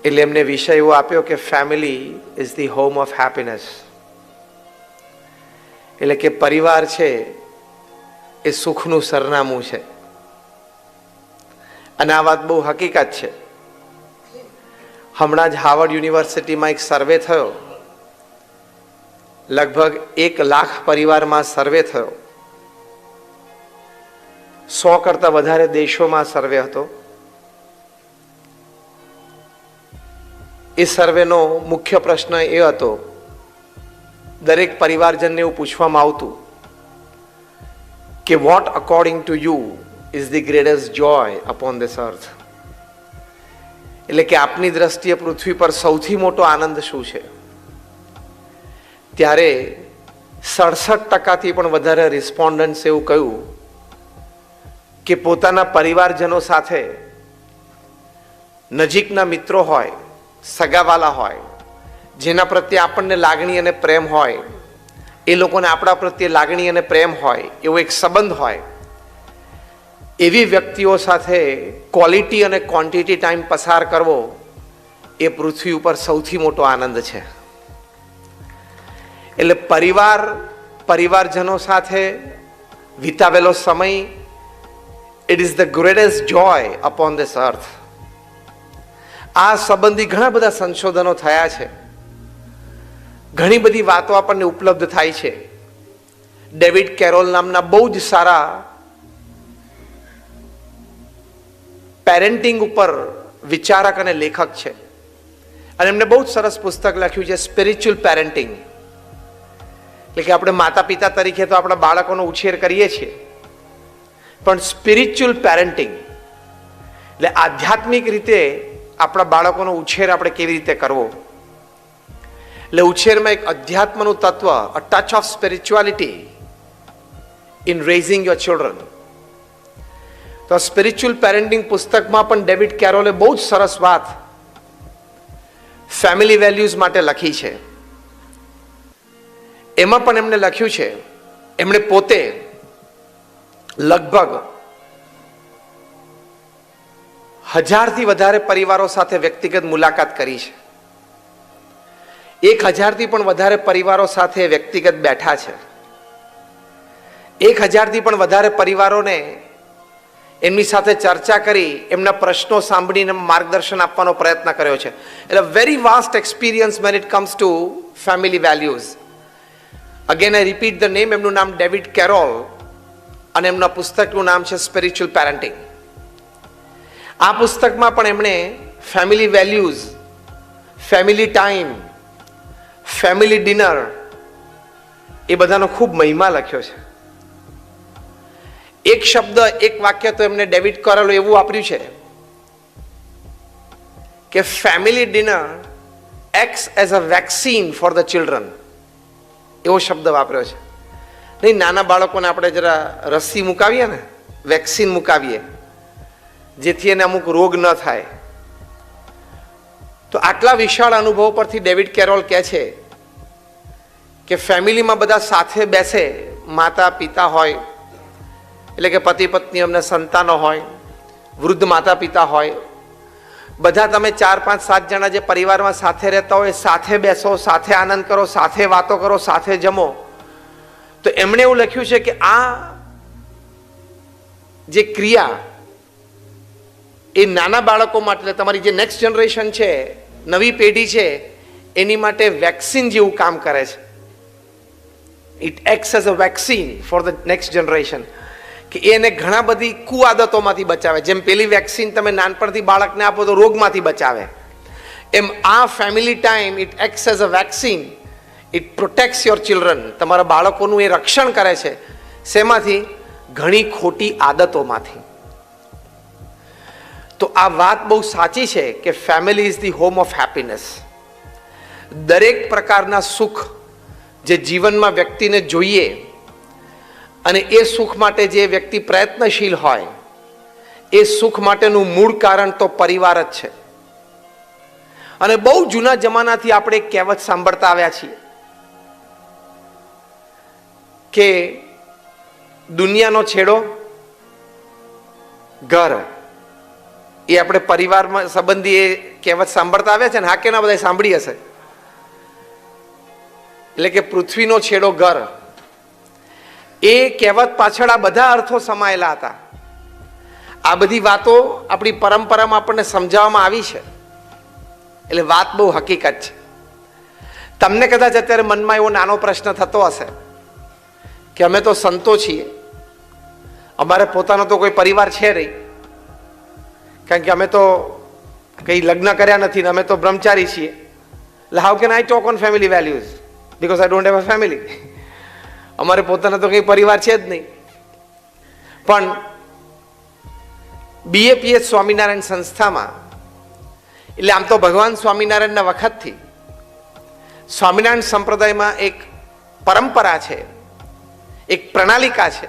એટલે એમને વિષય એવો આપ્યો કે family is the home of happiness. એટલે કે પરિવાર છે એ સુખનું સરનામું છે. અને આ વાત બહુ હકીકત છે. હમણાં જ હાર્વર્ડ યુનિવર્સિટીમાં એક સર્વે થયો, લગભગ 1 લાખ પરિવારમાં સર્વે થયો. 100 કરતા વધારે દેશોમાં સર્વે હતો. એ સર્વેનો મુખ્ય પ્રશ્ન એ હતો, દરેક પરિવારજનને એવું પૂછવામાં આવતું કે what according to you is the greatest joy upon this earth. એટલે કે આપની દ્રષ્ટિએ પૃથ્વી પર સૌથી મોટો આનંદ શું છે? ત્યારે 67% પણ વધારે રિસ્પોન્ડન્ટ્સ એવું કહ્યું કે પોતાના પરિવારજનો સાથે, નજીકના મિત્રો હોય, સગાવાલા હોય, જેના પ્રત્યે આપણને લાગણી અને પ્રેમ હોય, એ લોકોને આપણા પ્રત્યે લાગણી અને પ્રેમ હોય, એવો એક સંબંધ હોય, એવી વ્યક્તિઓ સાથે ક્વોલિટી અને ક્વોન્ટિટી ટાઈમ પસાર કરવો એ પૃથ્વી ઉપર સૌથી મોટો આનંદ છે. એટલે પરિવારજનો સાથે વિતાવેલો સમય, it is the greatest joy upon this અર્થ. આ સંબંધી ઘણા બધા સંશોધનો થયા છે, ઘણી બધી વાતો આપણને ઉપલબ્ધ થાય છે. ડેવિડ કેરોલ નામના બહુ જ સારા પેરેન્ટિંગ ઉપર વિચારક અને લેખક છે, અને એમને બહુ જ સરસ પુસ્તક લખ્યું છે, સ્પિરિચ્યુઅલ પેરેન્ટિંગ. એટલે કે આપણે માતા પિતા તરીકે તો આપણા બાળકોનો ઉછેર કરીએ છીએ, પણ સ્પિરિચ્યુઅલ પેરેન્ટિંગ એટલે આધ્યાત્મિક રીતે આપણા બાળકોનો ઉછેર આપણે કેવી રીતે કરવો. એટલે ઉછેરમાં એક અધ્યાત્મનું તત્વ, a touch of spirituality in raising your children. તો સ્પિરિચ્યુઅલ પેરેન્ટિંગ પુસ્તકમાં પણ ડેવિડ કેરોલે બહુ જ સરસ વાત ફેમિલી વેલ્યુઝ માટે લખી છે. એમાં પણ એમને લખ્યું છે, એમણે પોતે લગભગ 1000થી વધારે પરિવારો સાથે વ્યક્તિગત મુલાકાત કરી છે. 1000થી પણ વધારે પરિવારો સાથે વ્યક્તિગત બેઠા છે. 1000થી પણ વધારે પરિવારોને એમની સાથે ચર્ચા કરી, એમના પ્રશ્નો સાંભળીને માર્ગદર્શન આપવાનો પ્રયત્ન કર્યો છે. એટલે very vast experience when it comes to family values. Again I repeat the name. એમનું નામ ડેવિડ કેરોલ અને એમના પુસ્તકનું નામ છે સ્પિરિચ્યુઅલ પેરેન્ટિંગ. આ પુસ્તકમાં પણ એમણે family values, family time, family dinner એ બધાનો ખૂબ મહિમા લખ્યો છે. એક શબ્દ, એક વાક્ય તો એમને ડેવિડ કેરોલ એવું વાપર્યું છે કે family dinner acts as a vaccine for the children. એવો શબ્દ વાપર્યો છે. નહીં, નાના બાળકોને આપણે જરા રસી મુકાવીએ ને, વેક્સિન મુકાવીએ, જેથી એને અમુક રોગ ન થાય. તો આટલા વિશાળ અનુભવ પરથી ડેવિડ કેરોલ કહે છે કે ફેમિલીમાં બધા સાથે બેસે, માતા પિતા હોય, એટલે કે પતિ પત્ની, અમને સંતાનો હોય, વૃદ્ધ માતા પિતા હોય, બધા તમે 4, 5, 7 જણા જે પરિવારમાં સાથે રહેતા હોય, સાથે બેસો, સાથે આનંદ કરો, સાથે વાતો કરો, સાથે જમો. તો એમણે એવું લખ્યું છે કે આ જે ક્રિયા એ નાના બાળકો માટે, તમારી જે નેક્સ્ટ જનરેશન છે, નવી પેઢી છે, એની માટે વેક્સિન જેવું કામ કરે છે. It acts as a vaccine for the next generation. કે એને ઘણા બધી કુઆદતોમાંથી બચાવે. જેમ પેલી વેક્સિન તમે નાનપણથી બાળકને આપો તો રોગમાંથી બચાવે, એમ આ family time it acts as a vaccine. It પ્રોટેક્ટ્સ your children. તમારા બાળકોનું એ રક્ષણ કરે છે. શેમાંથી? ઘણી ખોટી આદતોમાંથી. તો આ વાત બહુ સાચી છે કે family is the home of happiness. દરેક પ્રકારના સુખ જે જીવનમાં વ્યક્તિને જોઈએ, અને એ સુખ માટે જે વ્યક્તિ પ્રયત્નશીલ હોય, એ સુખ માટેનું મૂળ કારણ તો પરિવાર જ છે. અને બહુ જૂના જમાનાથી આપણે એક કહેવત સાંભળતા આવ્યા છીએ કે દુનિયાનો છેડો ઘર એ આપણે પરિવારમાં સંબંધી એ કહેવત સાંભળતા આવ્યા છે ને, હા કે ના બધા સાંભળી હશે. એટલે કે પૃથ્વીનો છેડો ઘર, એ કહેવત પાછળ આ બધા અર્થો સમાયેલા હતા. આ બધી વાતો આપણી પરંપરામાં આપણને સમજાવવામાં આવી છે. એટલે વાત બહુ હકીકત છે. તમને કદાચ અત્યારે મનમાં એવો નાનો પ્રશ્ન થતો હશે કે અમે તો સંતો છીએ, અમારે પોતાનો તો કોઈ પરિવાર છે નહીં, કારણ કે અમે તો કંઈ લગ્ન કર્યા નથી ને અમે તો બ્રહ્મચારી છીએ. એટલે how can I talk on family values because I don't have a family. અમારે પોતાનો તો કંઈ પરિવાર છે જ નહીં. પણ BAPS સ્વામિનારાયણ સંસ્થામાં, એટલે આમ તો ભગવાન સ્વામિનારાયણના વખતથી સ્વામિનારાયણ સંપ્રદાયમાં એક પરંપરા છે, એક પ્રણાલિકા છે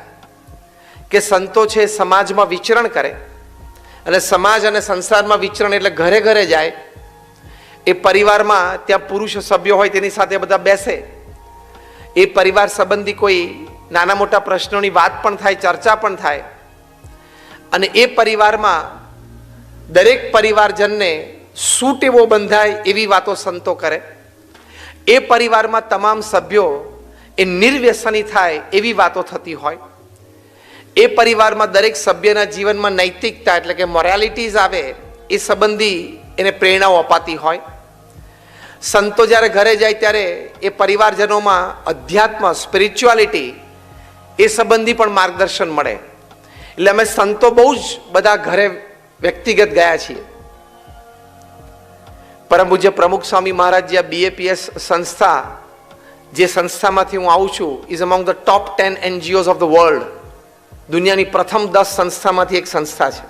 કે સંતો છે સમાજમાં વિચરણ કરે, અને સમાજ અને સંસારમાં વિચરણ એટલે ઘરે ઘરે જાય. એ પરિવારમાં ત્યાં પુરુષ સભ્યો હોય તેની સાથે બધા બેસે, એ પરિવાર સંબંધી કોઈ નાના મોટા પ્રશ્નોની વાત પણ થાય, ચર્ચા પણ થાય, અને એ પરિવારમાં દરેક પરિવારજનને સૂટ એવો બંધાય એવી વાતો સંતો કરે. એ પરિવારમાં તમામ સભ્યો એ નિર્વ્યસની થાય એવી વાતો થતી હોય. એ પરિવારમાં દરેક સભ્યના જીવનમાં નૈતિકતા એટલે કે મોરાલિટીઝ આવે એ સંબંધી એને પ્રેરણાઓ અપાતી હોય. સંતો જ્યારે ઘરે જાય ત્યારે એ પરિવારજનોમાં અધ્યાત્મ, સ્પિરિચ્યુઆલિટી એ સંબંધી પણ માર્ગદર્શન મળે. એટલે અમે સંતો બહુ જ બધા ઘરે વ્યક્તિગત ગયા છીએ. પરમ પૂજ્ય પ્રમુખ સ્વામી મહારાજ જે BAPS સંસ્થા, જે સંસ્થામાંથી હું આવું છું, is among the top 10 NGOs of the world. દુનિયાની પ્રથમ 10 સંસ્થામાંથી એક સંસ્થા છે.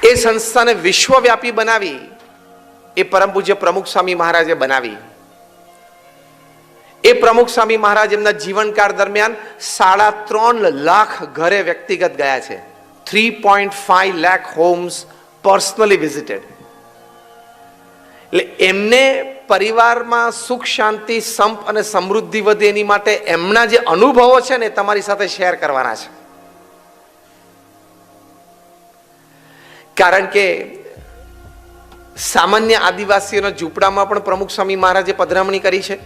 એ સંસ્થાને વિશ્વવ્યાપી બનાવી એ પરમ પૂજ્ય પ્રમુખ સ્વામી મહારાજે બનાવી. એ પ્રમુખ સ્વામી મહારાજ એમના જીવનકાળ દરમિયાન 3.5 લાખ ઘરે વ્યક્તિગત ગયા છે. 3.5 lakh હોમ્સ પર્સનલી વિઝિટેડ. એટલે એમને પરિવારમાં સુખ, શાંતિ, સંપ અને સમૃદ્ધિ વધે એની માટે એમના જે અનુભવો છે ને તમારી સાથે શેર કરવાના છે. કારણ કે સામાન્ય આદિવાસીઓના ઝૂંપડામાં પણ પ્રમુખ સ્વામી મહારાજે પધરામણી કરી છે,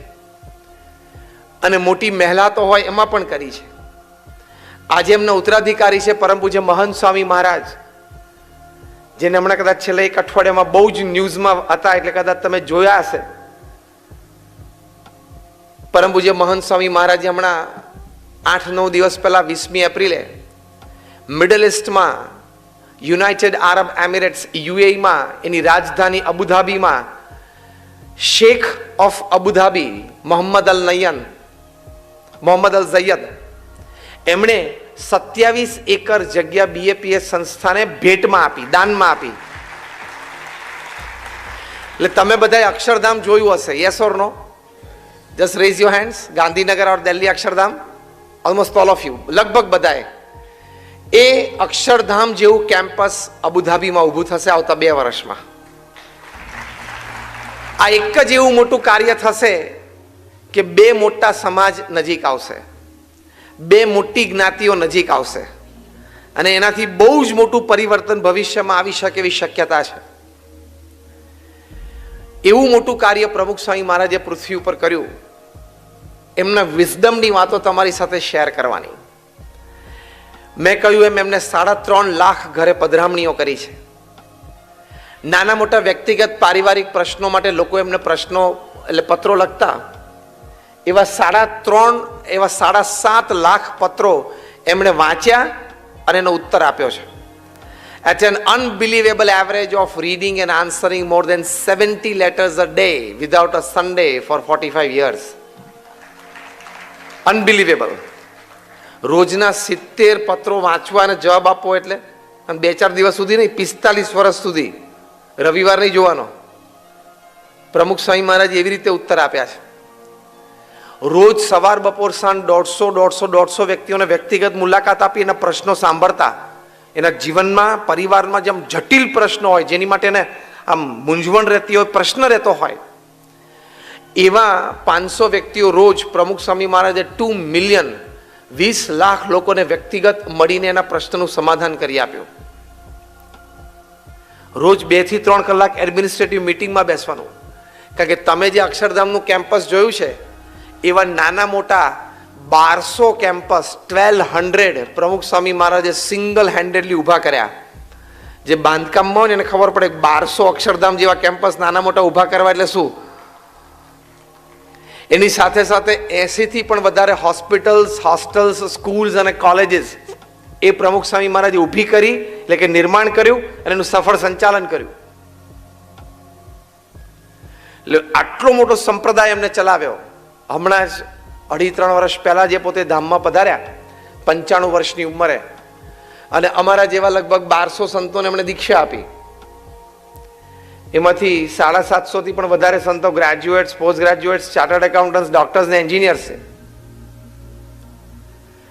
અને મોટી મહેલાતો હોય એમાં પણ કરી છે. આજે એમના ઉત્તરાધિકારી છે પરમ પૂજ્ય મહંત સ્વામી મહારાજ, જેને હમણાં કદાચ છેલ્લા એક અઠવાડિયામાં બહુ જ ન્યૂઝમાં હતા, એટલે કદાચ તમે જોયા હશે. પરમ પૂજ્ય મહંત સ્વામી મહારાજે હમણાં 8-9 દિવસ પહેલા 20મી એપ્રિલે મિડલ ઇસ્ટમાં યુનાઇટેડ આરબ એમિરેટ્સ UAEમાં એની રાજધાની અબુધાબીમાં શેખ ઓફ અબુધાબી મોહમ્મદ અલ ઝૈયદ એમણે 27 એકર જગ્યા BAPS સંસ્થાને ભેટમાં આપી, દાનમાં આપી. એટલે તમે બધાએ અક્ષરધામ જોયું હશે, yes or no? Just raise your hands. Gandhinagar or Delhi Akshardham, almost all of you, લગભગ બધાએ. એ અક્ષરધામ જેવું કેમ્પસ અબુધાબીમાં ઊભું થશે આવતા 2 વર્ષમાં. આ એક જ એવું મોટું કાર્ય થશે કે 2 મોટા સમાજ નજીક આવશે, 2 મોટી જ્ઞાતિઓ નજીક આવશે, અને એનાથી બહુ જ મોટું પરિવર્તન ભવિષ્યમાં આવી શકે એવી શક્યતા છે. એવું મોટું કાર્ય પ્રમુખ સ્વામી મહારાજે પૃથ્વી ઉપર કર્યું. એમના વિઝડમની વાતો તમારી સાથે શેર કરવાની. મેં કહ્યું એમ એમને 3.5 લાખ ઘરે પધરામણીઓ કરી છે. નાના મોટા વ્યક્તિગત પારિવારિક પ્રશ્નો માટે લોકો એમને પ્રશ્નો એટલે પત્રો લખતા, એવા 7.5 લાખ પત્રો એમણે વાંચ્યા અને એનો ઉત્તર આપ્યો છે. At an unbelievable average of reading and answering more than 70 letters a day without a Sunday for 45 years. Unbelievable. રોજના 70 પત્રો વાંચવા અને જવાબ આપવો એટલે, અને 2-4 દિવસ સુધી નહીં, 45 વર્ષ સુધી રવિવાર નહીં જોવાનો. પ્રમુખ સ્વામી મહારાજ એવી રીતે ઉત્તર આપ્યા છે. રોજ સવાર, બપોર, સાંજ 150 વ્યક્તિઓને વ્યક્તિગત મુલાકાત આપી એના પ્રશ્નો સાંભળતા. એના જીવનમાં, પરિવારમાં જેમ જટિલ પ્રશ્નો હોય, જેની માટે એને આમ મૂંઝવણ રહેતી હોય, પ્રશ્ન રહેતો હોય, એવા 500 વ્યક્તિઓ રોજ પ્રમુખ સ્વામી મહારાજે 2 મિલિયન 20 લાખ લોકોને વ્યક્તિગત મળીને એના પ્રશ્નનું સમાધાન કરી આપ્યું. રોજ 2 થી 3 કલાક એડમિનિસ્ટ્રેટિવ મિટિંગમાં બેસવાનું. કારણ કે તમે જે અક્ષરધામનું કેમ્પસ જોયું છે એવા નાના મોટા 1200 કેમ્પસ 1200 પ્રમુખ સ્વામી મહારાજે સિંગલ હેન્ડેડલી ઊભા કર્યા. જે બાંધકામમાં હોય ને એને ખબર પડે 1200 અક્ષરધામ જેવા કેમ્પસ નાના મોટા ઊભા કરવા એટલે શું. એની સાથે સાથે 80 થી પણ વધારે હોસ્પિટલ્સ, હોસ્ટેલ્સ, સ્કૂલ્સ અને કોલેજીસ એ પ્રમુખ સ્વામી મહારાજે ઊભી કરી, એટલે કે નિર્માણ કર્યું અને એનું સફળ સંચાલન કર્યું. એટલે આટલો મોટો સંપ્રદાય એમને ચલાવ્યો. હમણાં જ 2.5-3 વર્ષ પહેલા જે પોતે ધામમાં પધાર્યા 95 વર્ષની ઉંમરે, અને અમારા જેવા લગભગ 1200 સંતોને એમણે દીક્ષા આપી. એમાંથી 750 થી પણ વધારે સંતો graduates, post graduates, chartered accountants, doctors ને એન્જિનિયર્સ છે.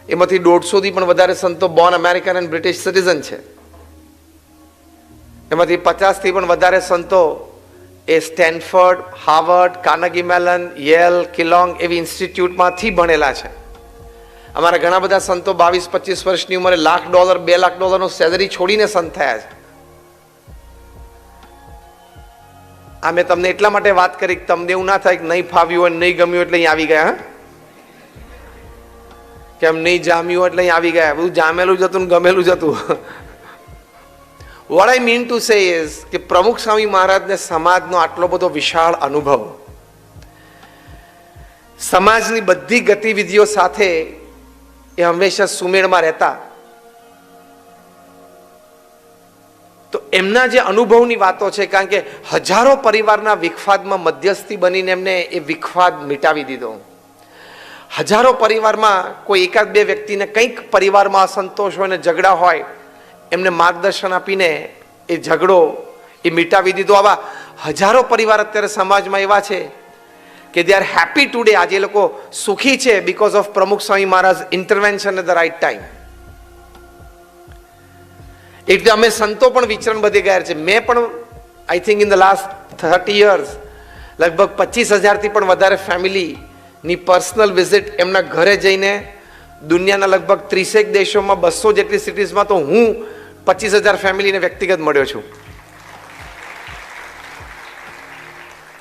એમાંથી 150 થી પણ વધારે સંતો Born American and British citizen છે. એમાંથી 50 થી પણ વધારે સંતો એ Stanford, Harvard, Carnegie melon, Yale, Keylong એવી ઇન્સ્ટિટ્યૂટમાંથી ભણેલા છે. અમારા ઘણા બધા સંતો 22-25 વર્ષની ઉંમરે $1,00,000, $2 લાખ સેલરી છોડીને સંત થયા છે. આ મેં તમને એટલા માટે વાત કરી કે તમને એવું ના થાય કે નહીં ફાવ્યું હોય, નહીં ગમ્યું એટલે અહીં આવી ગયા. કેમ નહીં જામ્યું એટલે અહીં આવી ગયા. બધું જામેલું જ હતું ને ગમેલું જ હતું. What I mean to say is કે પ્રમુખ સ્વામી મહારાજને સમાજનો આટલો બધો વિશાળ અનુભવ, સમાજની બધી ગતિવિધિઓ સાથે એ હંમેશા સુમેળમાં રહેતા. તો એમના જે અનુભવની વાતો છે, કારણ કે હજારો પરિવારના વિખવાદમાં મધ્યસ્થી બનીને એમને એ વિખવાદ મિટાવી દીધો. હજારો પરિવારમાં કોઈ 1-2 વ્યક્તિને કંઈક પરિવારમાં અસંતોષ હોય ને ઝઘડા હોય, એમને માર્ગદર્શન આપીને એ ઝઘડો એ મિટાવી દીધો. આવા હજારો પરિવાર અત્યારે સમાજમાં એવા છે કે દે આર હેપી ટુડે. આજે લોકો સુખી છે because of Pramukh Swami Maharaj intervention at the right time. એટલે અમે સંતો પણ વિચરણ બધી ગયા છે. મેં પણ I think in the last 30 years લગભગ 25,000 થી પણ વધારે ફેમિલીની પર્સનલ વિઝિટ એમના ઘરે જઈને, દુનિયાના લગભગ 30 દેશોમાં 200 જેટલી સિટીઝમાં તો હું 25,000 ફેમિલીને વ્યક્તિગત મળ્યો છું.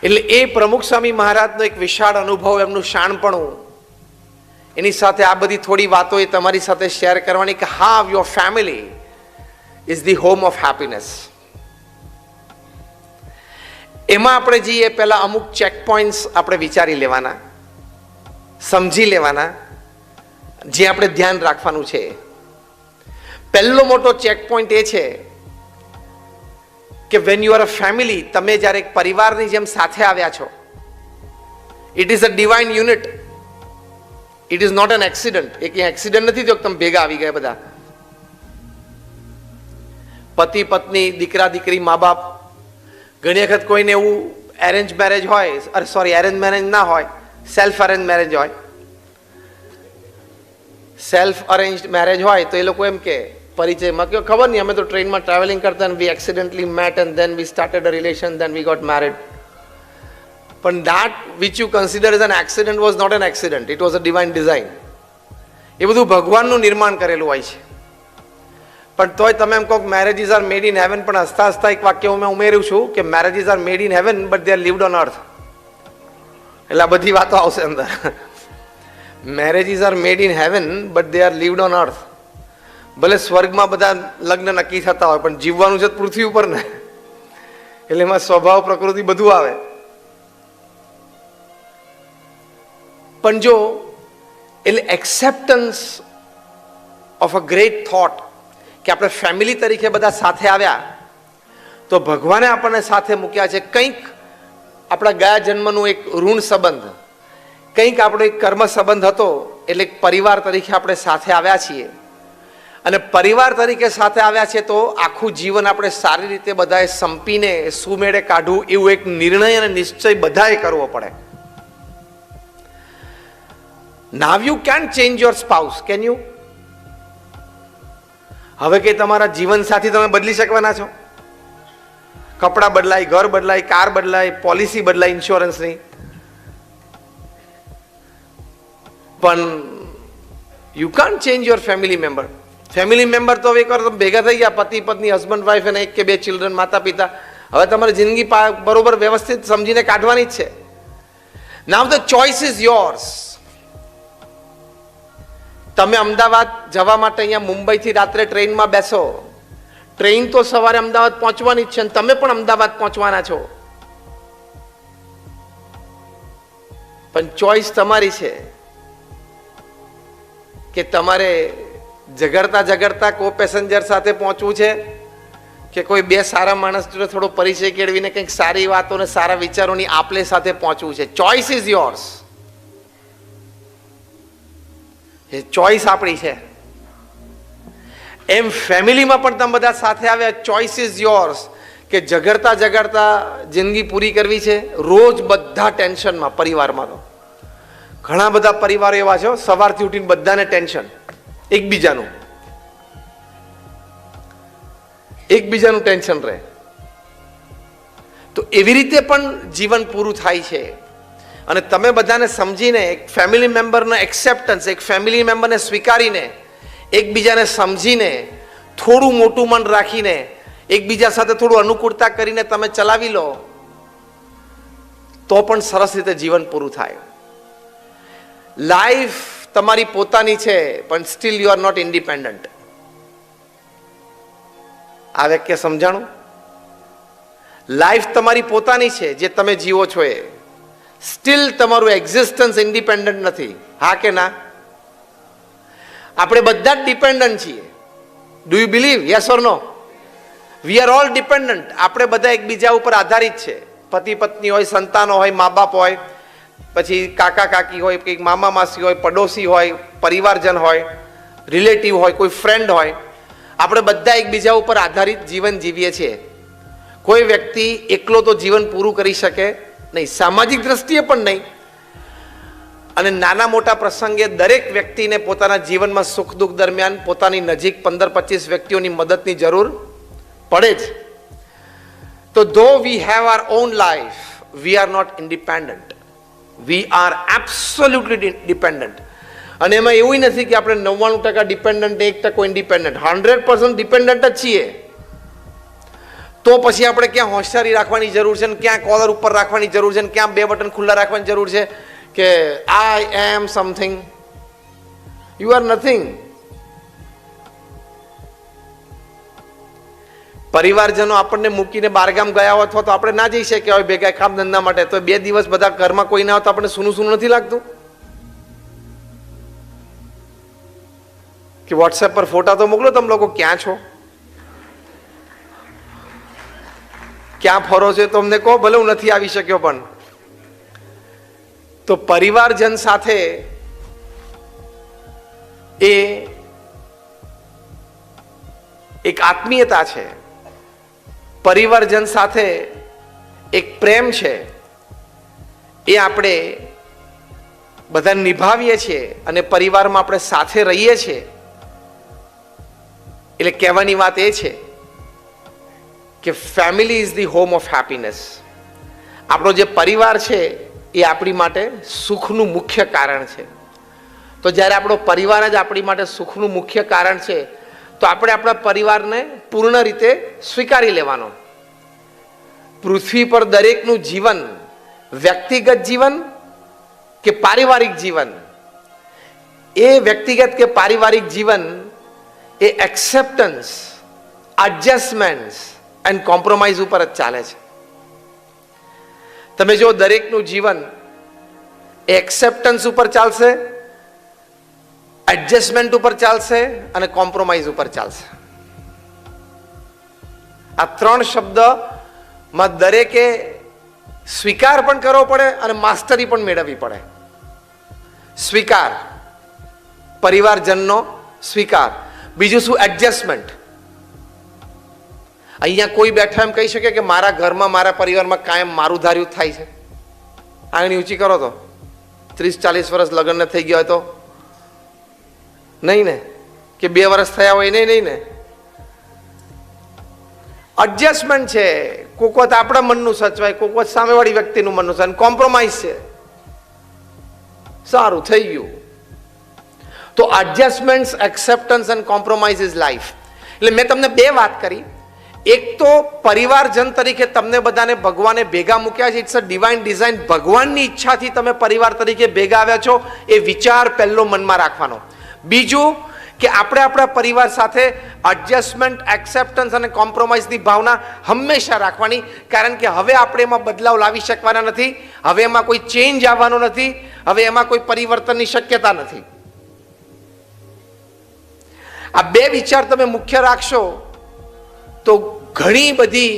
એટલે એ પ્રમુખ સ્વામી મહારાજનો એક વિશાળ અનુભવ, એમનું શાણપણું, એની સાથે આ બધી થોડી વાતો એ તમારી સાથે શેર કરવાની કે how your family is the home of happiness. એમાં આપણે જઈએ પહેલા અમુક ચેક પોઈન્ટ્સ આપણે વિચારી લેવાના, સમજી લેવાના, જે આપણે ધ્યાન રાખવાનું છે. પહેલો મોટો ચેક પોઈન્ટ એ છે કે when you are a family, તમે જ્યારે એક પરિવારની જેમ સાથે આવ્યા છો, it is a divine unit. It is not an accident. એ કંઈ એક્સિડન્ટ નથી થયો કે તમે ભેગા આવી ગયા બધા. પતિ પત્ની, દીકરા દીકરી, મા બાપ. ઘણી વખત કોઈને એવું એરેન્જ મેરેજ હોય, એરેન્જ મેરેજ ના હોય, સેલ્ફ અરેન્જ મેરેજ હોય. સેલ્ફ અરેન્જ મેરેજ હોય તો એ લોકો એમ કે પરિચયમાં કે ખબર નહીં, અમે તો ટ્રેનમાં ટ્રાવેલિંગ કરતા and we accidentally met and then we started a relation, then we got married. પણ that which you consider as an accident was not an accident, it was a divine design. એ બધું ભગવાનનું નિર્માણ કરેલું હોય છે. પણ તોય તમે એમ કહો કે marriages are made in heaven, પણ હસતા હસતા એક વાક્ય મેં ઉમેર્યું છું કે marriages are made in heaven but they are lived on earth. એટલે આ બધી વાતો આવશે અંદર. Marriages are made in heaven but they are lived on earth. ભલે સ્વર્ગમાં બધા લગ્ન નક્કી થતા હોય, પણ જીવવાનું છે પૃથ્વી ઉપર ને, એટલે એમાં સ્વભાવ, પ્રકૃતિ બધું આવે. પણ જો એટલે acceptance of a great thought કે આપણે ફેમિલી તરીકે બધા સાથે આવ્યા, તો ભગવાને આપણને સાથે મૂક્યા છે. કંઈક આપણા ગયા જન્મનું એક ઋણ સંબંધ, કંઈક આપણો એક કર્મ સંબંધ હતો, એટલે પરિવાર તરીકે આપણે સાથે આવ્યા છીએ. અને પરિવાર તરીકે સાથે આવ્યા છે તો આખું જીવન આપણે સારી રીતે બધાએ સંપીને સુમેળે કાઢવું, એવું એક નિર્ણય અને નિશ્ચય બધાએ કરવો પડે. Now you can't change your spouse, can you? હવે કે તમારા જીવન સાથી તમે બદલી શકવાના છો? કપડાં બદલાય, ઘર બદલાય, કાર બદલાય, પોલિસી બદલાય ઇન્સ્યોરન્સની, પણ you can't change your family member. Family member તો હવે એકવાર તમે ભેગા થઈ ગયા, પતિ પત્ની, હસબન્ડ વાઈફ અને એક કે બે ચિલ્ડ્રન, માતા પિતા, હવે તમારી જિંદગી બરોબર વ્યવસ્થિત સમજીને કાઢવાની જ છે. નાઉ ધ ચોઇસ ઇઝ યોર્સ. તમે અમદાવાદ જવા માટે અહીંયા મુંબઈથી રાત્રે ટ્રેનમાં બેસો, ટ્રેન તો સવારે અમદાવાદ પહોંચવાની જ છે અને તમે પણ અમદાવાદ પહોંચવાના છો, પણ ચોઇસ તમારી છે કે તમારે ઝઘડતા ઝઘડતા કો પેસેન્જર સાથે પહોંચવું છે કે કોઈ બે સારા માણસ જોડે થોડો પરિચય કેળવીને કંઈક સારી વાતો અને સારા વિચારોની આપલે સાથે પહોંચવું છે. Choice is yours. A choice આપણી છે. એમ ફેમિલીમાં પણ તમે બધા સાથે આવ્યા, ચોઇસ ઇઝ યોર્સ કે ઝઘડતા ઝઘડતા જિંદગી પૂરી કરવી છે. રોજ બધા ટેન્શનમાં, પરિવારમાં તો ઘણા બધા પરિવારો એવા છે, સવારથી ઉઠીને બધાને ટેન્શન, એકબીજાનું ટેન્શન રહે. તો એવી રીતે પણ જીવન પૂરું થાય છે. અને તમે બધાને સમજીને, એક ફેમિલી મેમ્બરનો એક્સેપ્ટન્સ, એક ફેમિલી મેમ્બરને સ્વીકારીને, એકબીજાને સમજીને, થોડું મોટું મન રાખીને, એકબીજા સાથે થોડું અનુકૂળતા કરીને તમે ચલાવી લો તો પણ સરસ રીતે જીવન પૂરું થાય. લાઈફ તમારી પોતાની છે, પણ still you are not independent. આ વાક્ય સમજાણું? લાઈફ તમારી પોતાની છે જે તમે જીવો છો, એ સ્ટીલ તમારું એક્ઝિસ્ટન્સ ઇન્ડિપેન્ડન્ટ નથી. હા કે ના? આપણે બધા જ ડિપેન્ડન્ટ છીએ. Do you believe? Yes or no? We are all dependent. આપણે બધા એકબીજા ઉપર આધારિત છે. પતિ પત્ની હોય, સંતાનો હોય, મા બાપ હોય, પછી કાકા કાકી હોય, કંઈક મામા માસી હોય, પડોશી હોય, પરિવારજન હોય, રિલેટિવ હોય, કોઈ ફ્રેન્ડ હોય. આપણે બધા એકબીજા ઉપર આધારિત જીવન જીવીએ છીએ. કોઈ વ્યક્તિ એકલો તો જીવન પૂરું કરી શકે નહીં, સામાજિક દ્રષ્ટિએ પણ નહીં. અને નાના મોટા પ્રસંગે દરેક વ્યક્તિને પોતાના જીવનમાં સુખ દુઃખ દરમિયાન પોતાની નજીક 15-25 વ્યક્તિઓની મદદની જરૂર પડે જ. તો though we have our own life, we are not independent. We are absolutely dependent. અને એમાં એવું નથી કે આપણે 99% ડિપેન્ડન્ટ, 1% ઇન્ડિપેન્ડન્ટ. 100% ડિપેન્ડન્ટ જ છીએ. તો પછી આપણે ક્યાં હોશિયારી રાખવાની જરૂર છે, ને ક્યાં કોલર ઉપર રાખવાની જરૂર છે, ને ક્યાં બે બટન ખુલ્લા રાખવાની જરૂર છે કે આઈ am something. You are nothing. પરિવારજનો આપણને મૂકીને બહારગામ ગયા હોય અથવા તો આપણે ના જઈ શકીએ હોય ભેગા કામ ધંધા માટે, તો 2 દિવસ બધા ઘરમાં કોઈ ના હોય તો આપણે સૂનું સૂનું નથી લાગતું? કે વોટ્સએપ પર ફોટા તો મોકલો, તમે લોકો ક્યાં છો, ક્યાં ફરો છો, તો અમને કહો, ભલે હું નથી આવી શક્યો. પણ તો પરિવારજન સાથે એ એક આત્મીયતા છે, પરિવારજન સાથે એક પ્રેમ છે, એ આપણે બધા નિભાવીએ છીએ અને પરિવારમાં આપણે સાથે રહીએ છીએ. એટલે કહેવાની વાત એ છે કે family is the home of happiness. આપણો જે પરિવાર છે એ આપણી માટે સુખનું મુખ્ય કારણ છે. તો જ્યારે આપણો પરિવાર જ આપણી માટે સુખનું મુખ્ય કારણ છે, તો આપણે આપણા પરિવારને પૂર્ણ રીતે સ્વીકારી લેવાનો. પૃથ્વી પર દરેકનું જીવન, વ્યક્તિગત જીવન કે પારિવારિક જીવન, એ વ્યક્તિગત કે પારિવારિક જીવન એ એક્સેપ્ટન્સ, એડજસ્ટમેન્ટ એન્ડ કોમ્પ્રોમાઇઝ ઉપર જ ચાલે છે. તમે જો દરેકનું જીવન એ એક્સેપ્ટન્સ ઉપર ચાલશે, એડજસ્ટમેન્ટ ઉપર ચાલશે અને કોમ્પ્રોમાઇઝ ઉપર ચાલશે. આ 3 શબ્દમાં દરેકે સ્વીકાર પણ કરવો પડે અને માસ્ટરી પણ મેળવવી પડે. સ્વીકાર, પરિવારજનનો સ્વીકાર. બીજું શું? એડજસ્ટમેન્ટ. અહીંયા કોઈ બેઠા એમ કહી શકે કે મારા ઘરમાં, મારા પરિવારમાં કાયમ મારું ધાર્યું થાય છે? આંગળી ઊંચી કરો તો 30-40 વર્ષ લગ્નને થઈ ગયા હોય તો નહીં ને? કે 2 વર્ષ થયા હોય નહીં ને? એડજસ્ટમેન્ટ છે. કોક વખત આપણા મનનું સચવાય, કોક વખત સામેવાળી વ્યક્તિનું મનનું સચવાય. કોમ્પ્રોમાઇઝ છે. સારું થઈ ગયું. તો adjustments, acceptance and compromise is life. એટલે મેં તમને બે વાત કરી. એક તો પરિવારજન તરીકે તમને બધાને ભગવાને ભેગા મૂક્યા છે. It's a divine design. ભગવાનની ઈચ્છાથી તમે પરિવાર તરીકે ભેગા આવ્યા છો, એ વિચાર પહેલો મનમાં રાખવાનો. બીજું કે આપણે આપણા પરિવાર સાથે એડજસ્ટમેન્ટ, એક્સેપ્ટન્સ અને કોમ્પ્રોમાઇઝની ભાવના હંમેશા રાખવાની. કારણ કે હવે આપણે એમાં બદલાવ લાવી શકવાના નથી, હવે એમાં કોઈ ચેન્જ આવવાનો નથી, હવે એમાં કોઈ પરિવર્તનની શક્યતા નથી. આ બે વિચાર તમે મુખ્ય રાખશો તો ઘણી બધી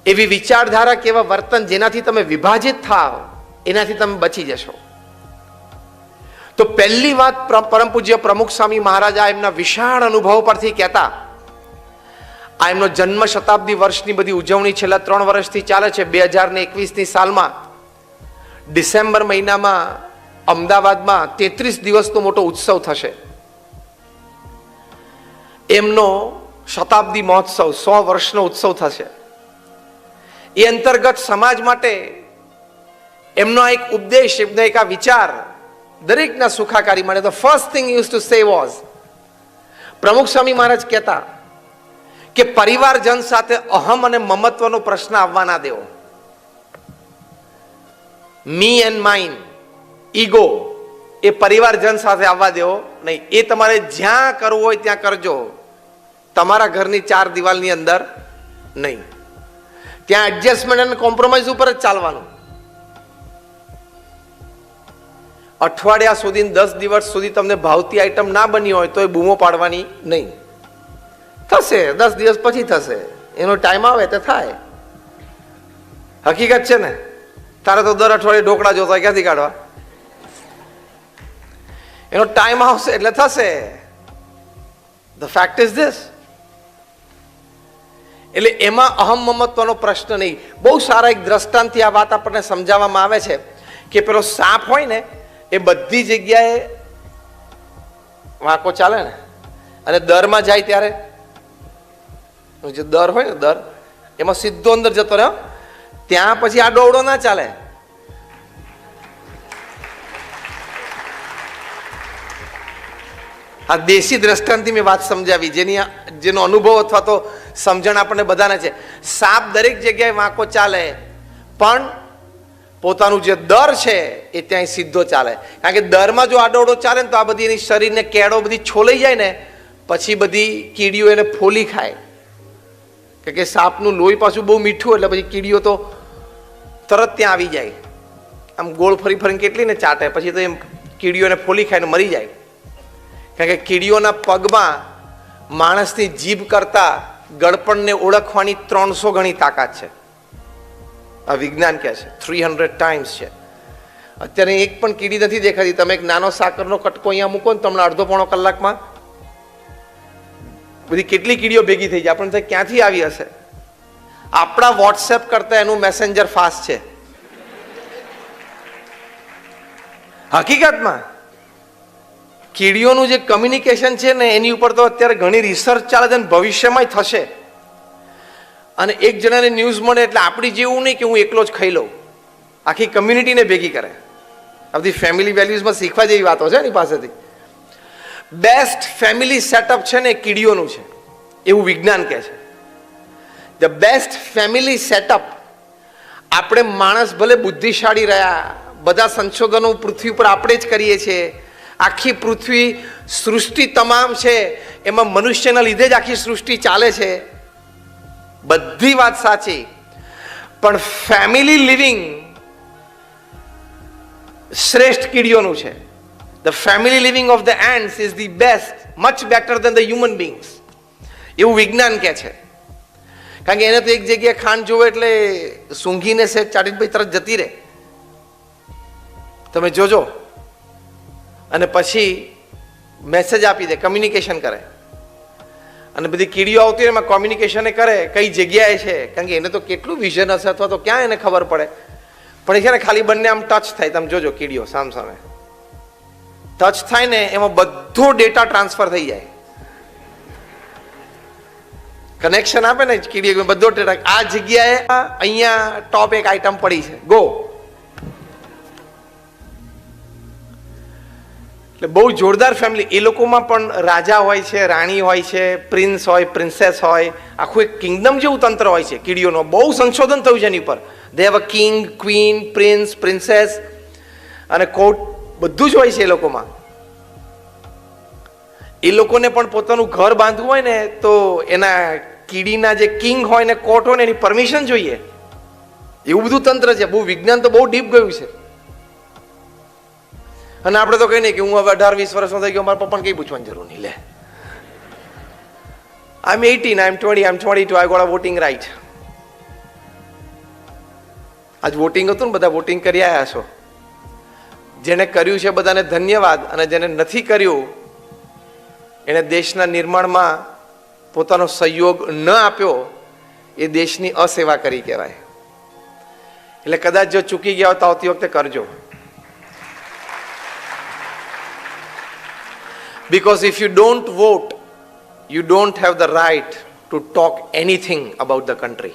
એવી વિચારધારા કે એવા વર્તન જેનાથી તમે વિભાજિત થાવ એનાથી તમે બચી જશો. તો પહેલી વાત પરમ પૂજ્ય પ્રમુખ સ્વામી મહારાજ આ એમના વિશાળ અનુભવ પરથી કહેતા. આ એમનો જન્મ શતાબ્દી વર્ષની બધી ઉજવણી છેલ્લા 3 વર્ષથી ચાલે છે. 2021ની સાલમાં ડિસેમ્બર મહિનામાં અમદાવાદમાં 33 દિવસનો મોટો ઉત્સવ થશે. એમનો શતાબ્દી મહોત્સવ, 100 વર્ષનો ઉત્સવ થશે. એ અંતર્ગત સમાજ માટે એમનો એક ઉપદેશ, એમનો એક આ વિચાર દરેકના સુખાકારી માટે. The first thing use to say was, પ્રમુખ સ્વામી મહારાજ કહેતા કે પરિવારજન સાથે અહમ અને મમત્વનો પ્રશ્ન આવવા ના દેવો. મી એન્ડ માઇન, ઈગો, એ પરિવારજન સાથે આવવા દેવો નહીં. એ તમારે જ્યાં કરવું હોય ત્યાં કરજો, તમારા ઘરની 4 દિવાલની અંદર નહીં. ત્યાં એડજસ્ટમેન્ટ અને કોમ્પ્રોમાઇઝ ઉપર જ ચાલવાનું. અઠવાડિયા સુધી, 10 દિવસ સુધી તમને ભાવતી આઈટમ ના બની હોય તો એ બૂમો પાડવાની નહીં. થશે 10 દિવસ પછી થશે, એનો ટાઈમ આવે તો થાય. હકીકત છે ને. તારે તો દર અઠવાડિયે ઢોકળા જોતા હોય, ક્યાંથી કાઢવા? એનો ટાઈમ આવશે એટલે થશે. The fact is this. એટલે એમાં અહમ મમત્વનો પ્રશ્ન નહીં. બહુ સારા એક દ્રષ્ટાંતથી આ વાત આપણને સમજાવવામાં આવે છે કે પેલો સાપ હોય ને, એ બધી જગ્યાએ વાંકો ચાલે ને, અને દરમાં જાય ત્યારે જે દર હોય ને, દર એમાં સીધો અંદર જતો રહ્યો, ત્યાં પછી આ દોડો ના ચાલે. આ દેશી દ્રષ્ટાંતથી મેં વાત સમજાવી, જેનો અનુભવ અથવા તો સમજણ આપણને બધાને છે. સાપ દરેક જગ્યાએ વાંકો ચાલે, પણ પોતાનું જે દર છે એ ત્યાં સીધો ચાલે. કારણ કે દરમાં જો આડોડો ચાલે ને તો આ બધી એની શરીરને કેળો બધી છોલાઈ જાય ને, પછી બધી કીડીઓ એને ફોલી ખાય. કારણ કે સાપનું લોહી પાછું બહુ મીઠું, એટલે પછી કીડીઓ તો તરત ત્યાં આવી જાય. આમ ગોળ ફરી ફરીને કેટલી ને ચાટે, પછી તો એમ કીડીઓને ફોલી ખાઈને મરી જાય. કારણ કે કીડીઓના પગમાં માણસની જીભ કરતા ગળપણને ઓળખવાની 300 ગણી તાકાત છે. આ વિજ્ઞાન કહે છે 300 ટાઈમ્સ છે. અત્યારે એક પણ કીડી નથી દેખાતી. તમે એક નાનો સાકરનો કટકો અહીંયા મૂકો ને, તમને અડધો પોણો કલાકમાં બધી કેટલી કીડીઓ ભેગી થઈ જાય. આપણને ક્યાંથી આવી હશે? આપણા વોટ્સએપ કરતા એનું મેસેન્જર ફાસ્ટ છે. હકીકતમાં કીડીઓનું જે કમ્યુનિકેશન છે ને, એની ઉપર તો અત્યારે ઘણી રિસર્ચ ચાલે છે, અને ભવિષ્યમાં થશે. અને એક જણાને ન્યૂઝ મળે એટલે આપણી જેવું નહીં કે હું એકલો જ ખાઈ લઉં, આખી કમ્યુનિટીને ભેગી કરે. આ બધી ફેમિલી વેલ્યુઝમાં શીખવા જેવી વાતો છે એની પાસેથી. બેસ્ટ ફેમિલી સેટઅપ છે ને કીડીઓનું છે, એવું વિજ્ઞાન કહે છે. The best family setup. આપણે માણસ ભલે બુદ્ધિશાળી રહ્યા, બધા સંશોધનો પૃથ્વી પર આપણે જ કરીએ છીએ. આખી પૃથ્વી, સૃષ્ટિ તમામ છે, એમાં મનુષ્યના લીધે જ આખી સૃષ્ટિ ચાલે છે. બધી વાત સાચી, પણ ફેમિલી લિવિંગ શ્રેષ્ઠ કીડીઓનું છે. The family living of the ants is the best, much better than the human beings, એવું વિજ્ઞાન કહે છે. કારણ કે એને તો એક જગ્યાએ ખાંડ જોવે એટલે સૂંઘીને છે ચાટીને ભાઈ તરત જતી રહે. તમે જોજો. અને પછી મેસેજ આપી દે, કમ્યુનિકેશન કરે. અને બધી કીડીઓ આવતી હોય એમાં કોમ્યુનિકેશન કરે કઈ જગ્યાએ છે. કારણ કે એને તો કેટલું વિઝન હશે, અથવા તો ક્યાં એને ખબર પડે. પણ એ છે ને ખાલી બંને આમ ટચ થાય, તમે જોજો કીડીઓ સામ સામે ટચ થાય ને, એમાં બધો ડેટા ટ્રાન્સફર થઈ જાય. કનેક્શન આપે ને કીડી, બધો ડેટા આ જગ્યાએ, અહીંયા ટોપ એક આઈટમ પડી છે, ગો. એટલે બહુ જોરદાર ફેમિલી. એ લોકોમાં પણ રાજા હોય છે, રાણી હોય છે, પ્રિન્સ હોય, પ્રિન્સેસ હોય, આખું એક કિંગડમ જેવું તંત્ર હોય છે કીડીઓનો. બહુ સંશોધન થયું છે એની પર. They have a king, queen, prince, princess અને કોર્ટ, બધું જ હોય છે એ લોકોમાં. એ લોકોને પણ પોતાનું ઘર બાંધવું હોય ને તો એના કીડીના જે કિંગ હોય ને કોર્ટ હોય ને એની પરમિશન જોઈએ. એવું બધું તંત્ર છે. બહુ વિજ્ઞાન તો બહુ ડીપ ગયું છે. અને આપણે તો કઈ નહીં કે હું હવે 18-20 વર્ષનો થઈ ગયો, મારા પપ્પાને કઈ પૂછવાની જરૂર નહીં. લે, I am 18, I am 20, I am 22, I got a voting right. આજ વોટિંગ હતું ને, બધા વોટિંગ કરી આવ્યા છો. જેને કર્યું છે બધાને ધન્યવાદ, અને જેને નથી કર્યું એને દેશના નિર્માણમાં પોતાનો સહયોગ ન આપ્યો એ દેશની અસેવા કરી કહેવાય. એટલે કદાચ જો ચૂકી ગયા હોય તો આવતી વખતે કરજો. Because if you don't vote, you don't have the right to talk anything about the country.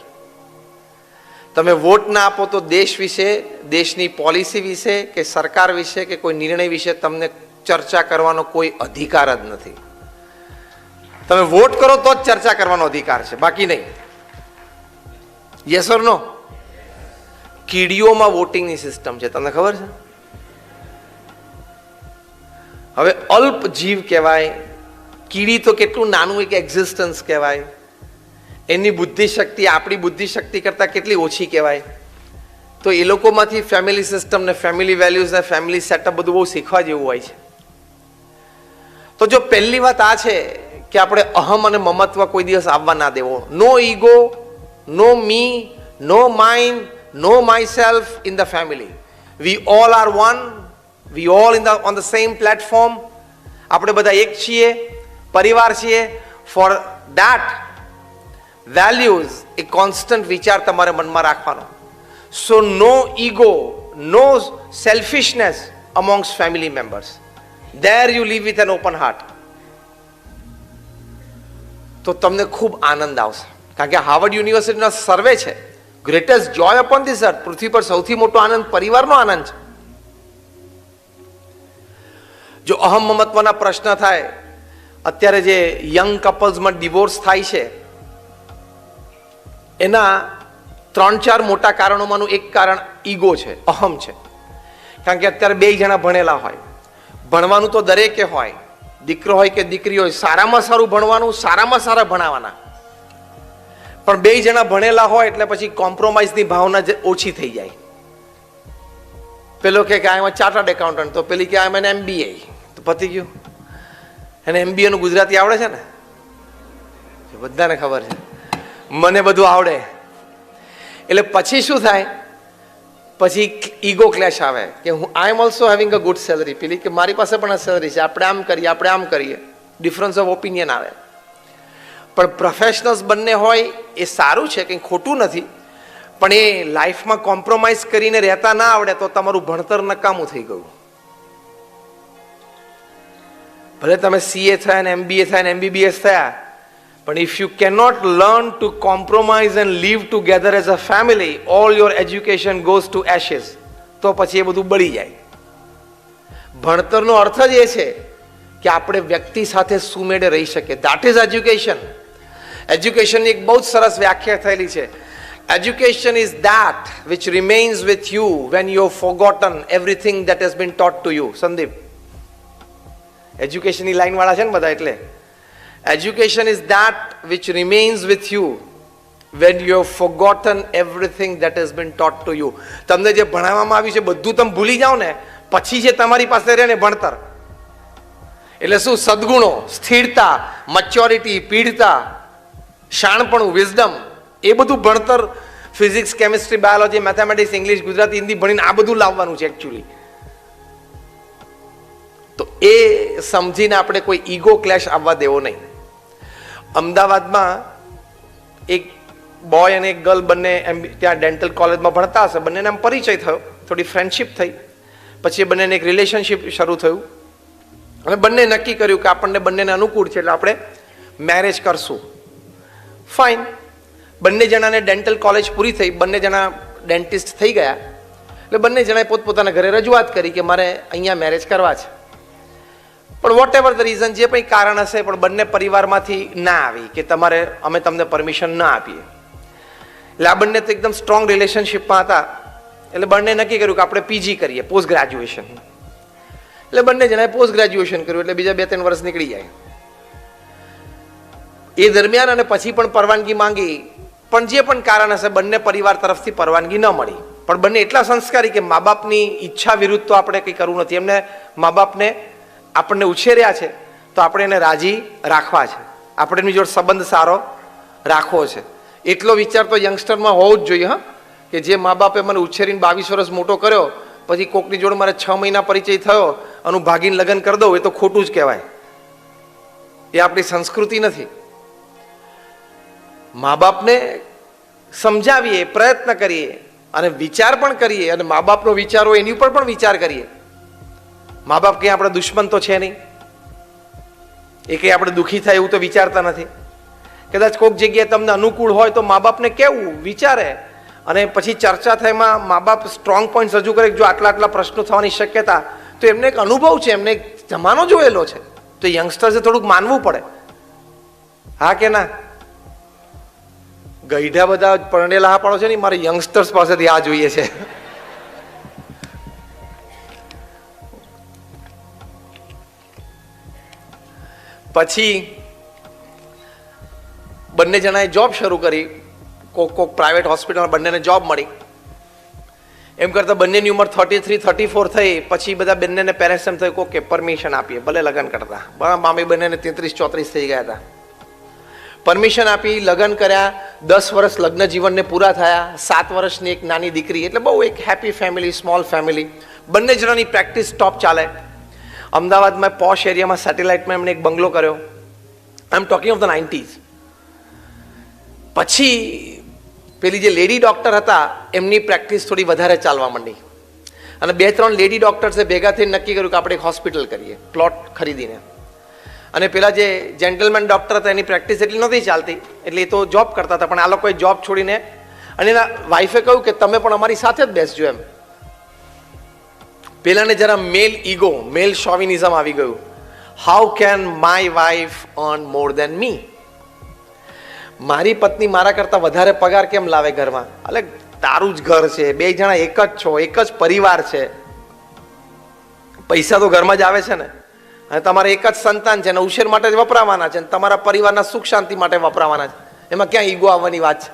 તમે વોટ ના આપો તો દેશ વિશે, દેશની પોલિસી વિશે કે સરકાર વિશે કે કોઈ નિર્ણય વિશે તમને ચર્ચા કરવાનો કોઈ અધિકાર જ નથી. તમે વોટ કરો તો જ ચર્ચા કરવાનો અધિકાર છે, બાકી નહીં. Yes or no? કીડીઓમાં વોટિંગની સિસ્ટમ છે, તમને ખબર છે? હવે અલ્પ જીવ કહેવાય. કીડી તો કેટલું નાનું એક એક્ઝિસ્ટન્સ કહેવાય. એની બુદ્ધિ શક્તિ આપણી બુદ્ધિ શક્તિ કરતાં કેટલી ઓછી કહેવાય. તો એ લોકોમાંથી ફેમિલી સિસ્ટમ ને ફેમિલી વેલ્યુઝ ને ફેમિલી સેટઅપ બધું બહુ શીખવા જેવું હોય છે. તો જો પહેલી વાત આ છે કે આપણે અહમ અને મમત્વ કોઈ દિવસ આવવા ના દેવો. No ego, no me, no mind, no my self in the family. We all are one. We all on the same platform. આપણે બધા એક છીએ, પરિવાર છીએ. For that values a constant વિચાર તમારે મનમાં રાખવાનો. So no ego, no selfishness amongst family members. There you live with an open heart. તો તમને ખૂબ આનંદ આવશે. કારણ કે હાર્વર્ડ યુનિવર્સિટીનો સર્વે છે, greatest joy upon this earth, પૃથ્વી પર સૌથી મોટો આનંદ પરિવારનો આનંદ છે. જો અહમ મમત્વના પ્રશ્ન થાય, અત્યારે જે યંગ કપલ્સમાં ડિવોર્સ થાય છે એના 3-4 મોટા કારણોમાંનું એક કારણ ઈગો છે, અહમ છે. કારણ કે અત્યારે 2 જણા ભણેલા હોય, ભણવાનું તો દરેકે હોય, દીકરો હોય કે દીકરી હોય, સારામાં સારું ભણવાનું, સારામાં સારા ભણાવવાના. પણ 2 જણા ભણેલા હોય એટલે પછી કોમ્પ્રોમાઇઝની ભાવના ઓછી થઈ જાય. પેલો કે આઈ એમ ચાર્ટર્ડ એકાઉન્ટન્ટ, તો પેલી કે આઈ એમ MBA. તો પતી ગયું. અને MBA નું ગુજરાતી આવડે છે ને? બધાને ખબર છે, મને બધું આવડે. એટલે પછી શું થાય? પછી ઈગો ક્લેશ આવે કે હું I am also having a good salary, પેલી કે મારી પાસે પણ આ સેલરી છે, આપણે આમ કરીએ, આપણે આમ કરીએ. ડિફરન્સ ઓફ ઓપિનિયન આવે. પણ પ્રોફેશનલ્સ બંને હોય એ સારું છે, કંઈ ખોટું નથી. પણ એ લાઈફમાં કોમ્પ્રોમાઇઝ કરીને રહેતા ના આવડે તો તમારું ભણતર નકામું થઈ ગયું. ભલે તમે CA થયા ને MBA થયા ને MBBS થયા, પણ if you cannot learn to compromise and live together as a family, all your education goes to ashes. તો પછી એ બધું બળી જાય. ભણતરનો અર્થ જ એ છે કે આપણે વ્યક્તિ સાથે સુમેળે રહી શકીએ. That is education. એજ્યુકેશનની એક બહુ જ સરસ વ્યાખ્યા થયેલી છે. Education is that which remains with you when you have forgotten everything that has been taught to you. Sandeep, એજ્યુકેશનની લાઈન વાળા છે ને બધા, એટલે education is that which remains with you when you have forgotten everything that has been taught to you. તમને જે ભણાવવામાં આવ્યું છે બધું તમે ભૂલી જાઓ ને, પછી જે તમારી પાસે રહે ને ભણતર, એટલે શું? સદગુણો, સ્થિરતા, મેચ્યોરિટી, પીઢતા, શાણપણું, વિઝડમ, એ બધું ભણતર physics, chemistry, biology, mathematics, English, Gujarati, Hindi ભણીને આ બધું લાવવાનું છે એકચ્યુઅલી. તો એ સમજીને આપણે કોઈ ઈગો ક્લેશ આવવા દેવો નહીં. અમદાવાદમાં એક બોય અને એક ગર્લ બંને ત્યાં ડેન્ટલ કોલેજમાં ભણતા હશે. બંનેને આમ પરિચય થયો, થોડી ફ્રેન્ડશિપ થઈ, પછી બંનેને એક રિલેશનશિપ શરૂ થયું અને બંને નક્કી કર્યું કે આપણને બંનેને અનુકૂળ છે એટલે આપણે મેરેજ કરશું. ફાઇન. બંને જણાને ડેન્ટલ કોલેજ પૂરી થઈ, બંને જણા ડેન્ટિસ્ટ થઈ ગયા. એટલે બંને જણાએ પોતપોતાના ઘરે રજૂઆત કરી કે મારે અહીંયા મેરેજ કરવા છે. પણ વોટ એવર ધ રીઝન, જે કંઈ કારણ હશે, પણ બંને પરિવારમાંથી ના આવી કે તમારે અમે તમને પરમિશન ના આપીએ. એટલે આ બંને તો એકદમ સ્ટ્રોંગ રિલેશનશિપમાં હતા. એટલે બંને નક્કી કર્યું કે આપણે પીજી કરીએ, પોસ્ટ ગ્રેજ્યુએશન. એટલે બંને જણાએ પોસ્ટ ગ્રેજ્યુએશન કર્યું, એટલે બીજા 2-3 વર્ષ નીકળી જાય. એ દરમિયાન અને પછી પણ પરવાનગી માંગી, પણ જે પણ કારણ હશે બંને પરિવાર તરફથી પરવાનગી ન મળી. પણ બંને એટલા સંસ્કારી કે મા બાપની ઈચ્છા વિરુદ્ધ તો આપણે કંઈ કરવું નથી. એમને મા બાપને આપણને ઉછેર્યા છે તો આપણે એને રાજી રાખવા છે, આપણે એમની જોડે સંબંધ સારો રાખવો છે. એટલો વિચાર તો યંગસ્ટરમાં હોવો જ જોઈએ. હા, કે જે મા બાપે મને ઉછેરીને 22 વર્ષ મોટો કર્યો, પછી કોકની જોડે મારે 6 મહિના પરિચય થયો અને હું ભાગીને લગ્ન કરી દઉં, એ તો ખોટું જ કહેવાય. એ આપણી સંસ્કૃતિ નથી. મા બાપને સમજાવીએ, પ્રયત્ન કરીએ અને વિચાર પણ કરીએ, અને મા બાપનો વિચાર હોય એની ઉપર પણ વિચાર કરીએ. મા બાપ કંઈ આપણા દુશ્મન તો છે નહીં, એ કંઈ આપણે દુઃખી થાય એવું તો વિચારતા નથી. કદાચ કોઈક જગ્યાએ તમને અનુકૂળ હોય તો મા બાપને કહેવું, વિચારે, અને પછી ચર્ચા થાય. એમાં મા બાપ સ્ટ્રોંગ પોઈન્ટ રજૂ કરે, જો આટલા આટલા પ્રશ્નો થવાની શક્યતા, તો એમને એક અનુભવ છે, એમને એક જમાનો જોયેલો છે, તો યંગસ્ટર્સે થોડુંક માનવું પડે. હા કે ના? ગઈઢા બધા પરણેલા હા પાડો છે ને, મારે યંગસ્ટર્સ પાસેથી આ જોઈએ છે. પછી બંને જણાએ જોબ શરૂ કરી. કોક પ્રાઇવેટ હોસ્પિટલમાં બંનેને જોબ મળી. એમ કરતા બંનેની ઉંમર 33-34 થઈ. પછી બધા બંનેને પેરેન્ટ્સ એમ થયું કે પરમિશન આપીએ, ભલે લગ્ન કરતા. મામી બંનેને 33-34 થઈ ગયા હતા. પરમિશન આપી, લગ્ન કર્યા. 10 વર્ષ લગ્ન જીવનને પૂરા થયા. 7 વર્ષની એક નાની દીકરી. એટલે બહુ એક હેપી ફેમિલી, સ્મોલ ફેમિલી. બંને જણાની પ્રેક્ટિસ ટોપ ચાલે. અમદાવાદમાં પોશ એરિયામાં સેટેલાઇટમાં એમણે એક બંગલો કર્યો. I am talking of the 90s. પછી પેલી જે લેડી ડૉક્ટર હતા એમની પ્રેક્ટિસ થોડી વધારે ચાલવા માંડી, અને 2-3 લેડી ડૉક્ટર્સે ભેગા થઈને નક્કી કર્યું કે આપણે એક હોસ્પિટલ કરીએ, પ્લોટ ખરીદીને. અને પેલા જે જેન્ટલમેન ડૉક્ટર હતા એની પ્રેક્ટિસ એટલી નહોતી ચાલતી, એટલે એ તો જોબ કરતા હતા. પણ આ લોકોએ જોબ છોડીને, અને એના વાઈફે કહ્યું કે તમે પણ અમારી સાથે જ બેસજો એમ. પેલાને જરા મેલ ઈગો, મેલ શોવિનિઝમ આવી ગયું. How can my wife earn more than me? મારી પત્ની મારા કરતા વધારે પગાર કેમ લાવે ઘરમાં? એટલે તારું જ ઘર છે, 2 જણા એક જ છો, એક જ પરિવાર છે, પૈસા તો ઘરમાં જ આવે છે ને, અને તમારે એક જ સંતાન છે, અને ઉછેર માટે જ વપરાવાના છે, અને તમારા પરિવારના સુખ શાંતિ માટે વપરાવાના છે. એમાં ક્યાં ઈગો આવવાની વાત છે?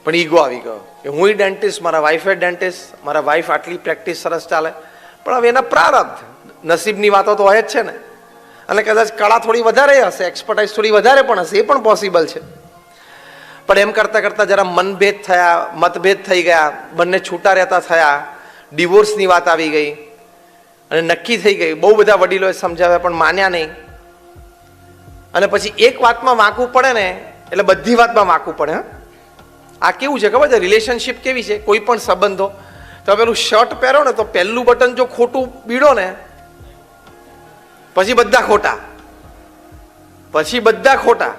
પણ ઈગો આવી ગયો કે હું ડેન્ટિસ્ટ, મારા વાઈફે ડેન્ટિસ્ટ, મારા વાઈફ આટલી પ્રેક્ટિસ સરસ ચાલે. પણ હવે એના પ્રારબ્ધ, નસીબની વાતો તો હોય જ છે ને. અને કદાચ કળા થોડી વધારે હશે, એક્સપર્ટાઇઝ થોડી વધારે પણ હશે, એ પણ પોસિબલ છે. પણ એમ કરતાં કરતાં જરા મનભેદ થયા, મતભેદ થઈ ગયા, બંને છૂટા રહેતા થયા, ડિવોર્સની વાત આવી ગઈ, અને નક્કી થઈ ગઈ. બહુ બધા વડીલોએ સમજાવ્યા પણ માન્યા નહીં. અને પછી એક વાતમાં વાંકવું પડે ને એટલે બધી વાતમાં વાંકવું પડે. હા, આ કેવું છે ખબર છે? રિલેશનશિપ કેવી છે? કોઈ પણ સંબંધો, તો પેલું શર્ટ પહેરો ને તો પહેલું બટન જો ખોટું બીડો ને પછી બધા ખોટા, પછી બધા ખોટા.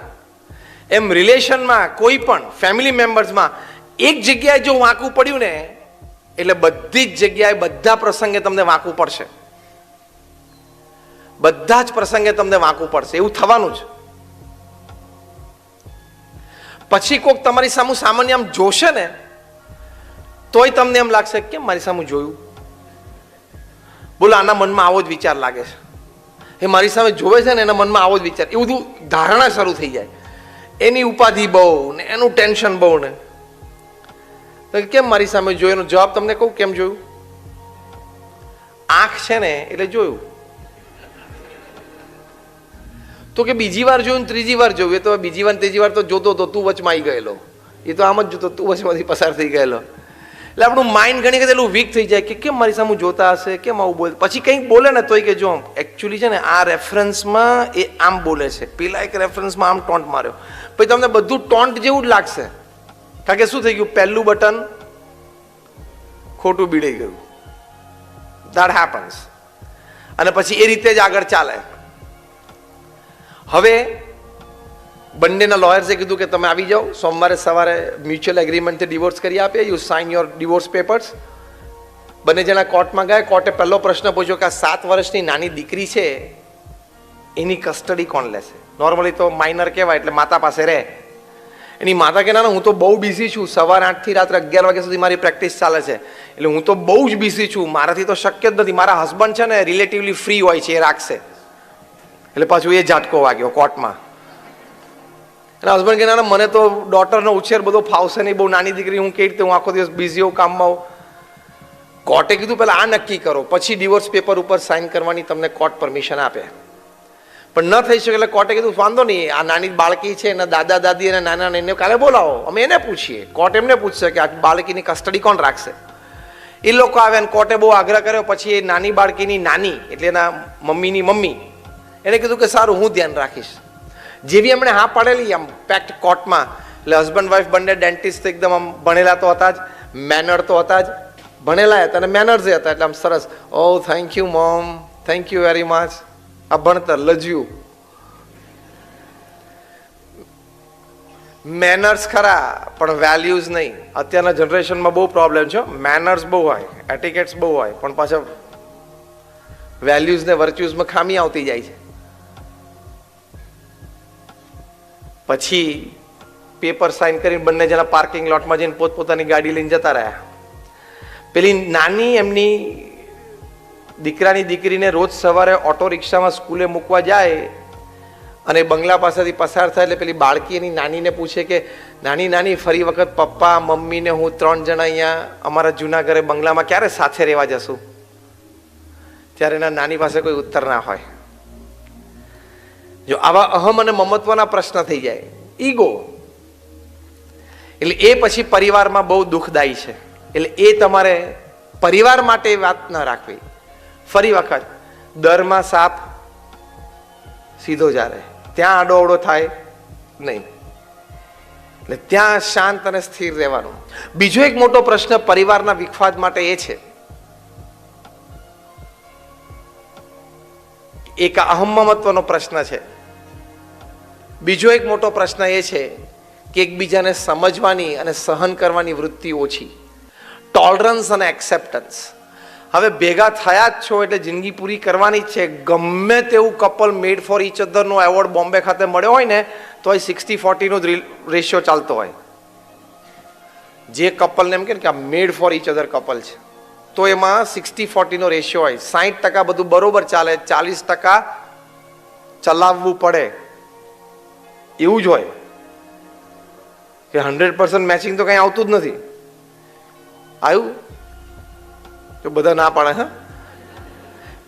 એમ રિલેશનમાં, કોઈ પણ ફેમિલી મેમ્બર્સમાં એક જગ્યાએ જો વાંકવું પડ્યું ને એટલે બધી જ જગ્યાએ, બધા પ્રસંગે તમને વાંકવું પડશે. બધા જ પ્રસંગે તમને વાંકવું પડશે, એવું થવાનું જ. પછી કોઈક તમારી સામે સામાન્ય આમ જોશે ને તોય તમને એમ લાગશે કેમ મારી સામે જોયું? બોલો, આના મનમાં આવો જ વિચાર લાગે છે. એ મારી સામે જોવે છે ને એના મનમાં આવો જ વિચાર, એવું બધું ધારણા શરૂ થઈ જાય. એની ઉપાધિ બહુ ને, એનું ટેન્શન બહુ ને, તો કેમ મારી સામે જોયું? એનો જવાબ તમને કહું કેમ જોયું. આંખ છે ને એટલે જોયું. તો કે બીજી વાર જોયું, ત્રીજી વાર જોયું. એ તો બીજી વાર ત્રીજી વાર તો જોતો હતો, તું વચમાં આવી ગયેલો. એ તો આમ જ જોતો, તું વચમાંથી પસાર થઈ ગયેલો. એટલે આપણું માઇન્ડ ઘણી વખત એટલું વીક થઈ જાય કે કેમ મારી સામે જોતા હશે, કેમ આવું બોલે. પછી કંઈક બોલે ને તોય કે જો એકચ્યુઅલી છે ને આ રેફરન્સમાં એ આમ બોલે છે, પેલા એક રેફરન્સમાં આમ ટોન્ટ માર્યો. પછી તમને બધું ટોન્ટ જેવું જ લાગશે, કારણ કે શું થઈ ગયું? પહેલું બટન ખોટું બીડાઈ ગયું. That happens. અને પછી એ રીતે જ આગળ ચાલે. હવે બંનેના લોયર્સે કીધું કે તમે આવી જાઓ, સોમવારે સવારે મ્યુચ્યુઅલ એગ્રીમેન્ટથી ડિવોર્સ કરી આપે, you sign your divorce papers. બંને જણા કોર્ટમાં ગયા. કોર્ટે પહેલો પ્રશ્ન પૂછ્યો કે આ 7 વર્ષની નાની દીકરી છે એની કસ્ટડી કોણ લેશે? નોર્મલી તો માઇનર કહેવાય એટલે માતા પાસે રહે. એની માતા કે ના હું તો બહુ બિઝી છું, સવારે 8 થી રાત્રે 11 વાગ્યા સુધી મારી પ્રેક્ટિસ ચાલે છે, એટલે હું તો બહુ જ બિઝી છું, મારાથી તો શક્ય જ નથી. મારા હસબન્ડ છે ને રિલેટિવલી ફ્રી હોય છે, એ રાખશે. એટલે પાછું એ ઝાટકો વાગ્યો કોર્ટમાં. એના હસબન્ડ કે ના મને તો ડોટરનો ઉછેર બધો ફાવશે નહીં, બહુ નાની દીકરી, હું કેવી રીતે, હું આખો દિવસ બિઝી હોઉં કામમાં હોઉં. કોર્ટે કીધું પહેલા આ નક્કી કરો, પછી ડિવોર્સ પેપર ઉપર સાઇન કરવાની તમને કોર્ટ પરમિશન આપે. પણ ન થઈ શકે એટલે કોર્ટે કીધું વાંધો નહીં, આ નાની બાળકી છે એના દાદા દાદી અને નાના એને કાલે બોલાવો, અમે એને પૂછીએ. કોર્ટ એમને પૂછશે કે આ બાળકીની કસ્ટડી કોણ રાખશે. એ લોકો આવે અને કોર્ટે બહુ આગ્રહ કર્યો. પછી એ નાની બાળકીની નાની એટલે એના મમ્મીની મમ્મી એને કીધું કે સારું હું ધ્યાન રાખીશ. જેવી એમણે હા પાડેલી આમ પેક્ટ કોર્ટમાં, એટલે હસબન્ડ વાઈફ બંને ડેન્ટિસ્ટ એકદમ આમ ભણેલા તો હતા જ, મેનર તો હતા જ, ભણેલા હતા અને મેનર્સ હતા. એટલે આમ સરસ, oh thank you mom, thank you very much. આ ભણતર લજ્યું, મેનર્સ ખરા પણ વેલ્યુઝ નહીં. અત્યારના જનરેશનમાં બહુ પ્રોબ્લેમ છે. મેનર્સ બહુ હોય, એટિકેટ્સ બહુ હોય, પણ પાછા વેલ્યુઝ ને વર્ચ્યુઝમાં ખામી આવતી જાય છે. પછી પેપર સાઇન કરીને બંને જણા પાર્કિંગ લોટમાં જઈને પોતપોતાની ગાડી લઈને જતા રહ્યા. પેલી નાની એમની દીકરાની દીકરીને રોજ સવારે ઓટો રિક્ષામાં સ્કૂલે મૂકવા જાય અને બંગલા પાસેથી પસાર થાય એટલે પેલી બાળકી એની નાનીને પૂછે કે નાની નાની ફરી વખત પપ્પા મમ્મી ને હું 3 જણા અહીંયા અમારા જૂના ઘરે બંગલામાં ક્યારે સાથે રહેવા જશું? ત્યારે એના નાની પાસે કોઈ ઉત્તર ના હોય. જો આવા અહમ અને મમત્વના પ્રશ્ન થઈ જાય, ઈગો, એટલે એ પછી પરિવારમાં બહુ દુઃખદાયી છે. એટલે એ તમારે પરિવાર માટે વાત ના રાખવી. ફરી વખત દરમાં સાપ સીધો જારે, ત્યાં આડો અવડો થાય નહીં. એટલે ત્યાં શાંત અને સ્થિર રહેવાનું. બીજો એક મોટો પ્રશ્ન પરિવારના વિખવાદ માટે એ છે, એક અહમ મમત્વનો પ્રશ્ન છે. બીજો એક મોટો પ્રશ્ન એ છે કે એકબીજાને સમજવાની અને સહન કરવાની વૃત્તિ ઓછી, ટોલરન્સ અને એક્સેપ્ટન્સ. હવે ભેગા થયા જ છો એટલે જિંદગી પૂરી કરવાની જ છે. ગમે તેવું કપલ મેડ ફોર ઈચ અધરનો એવોર્ડ બોમ્બે ખાતે મળ્યો હોય ને તો એ 60-40 નો રેશિયો ચાલતો હોય. જે કપલને એમ કે આ મેડ ફોર ઈચ અધર કપલ છે તો એમાં 60-40 નો રેશિયો હોય. 60% બધું બરોબર ચાલે, 40% ચલાવવું પડે, એવું જ હોય. કે 100% મેચિંગ તો કઈ આવતું જ નથી. આવ્યું તો બધા ના પાડે, હા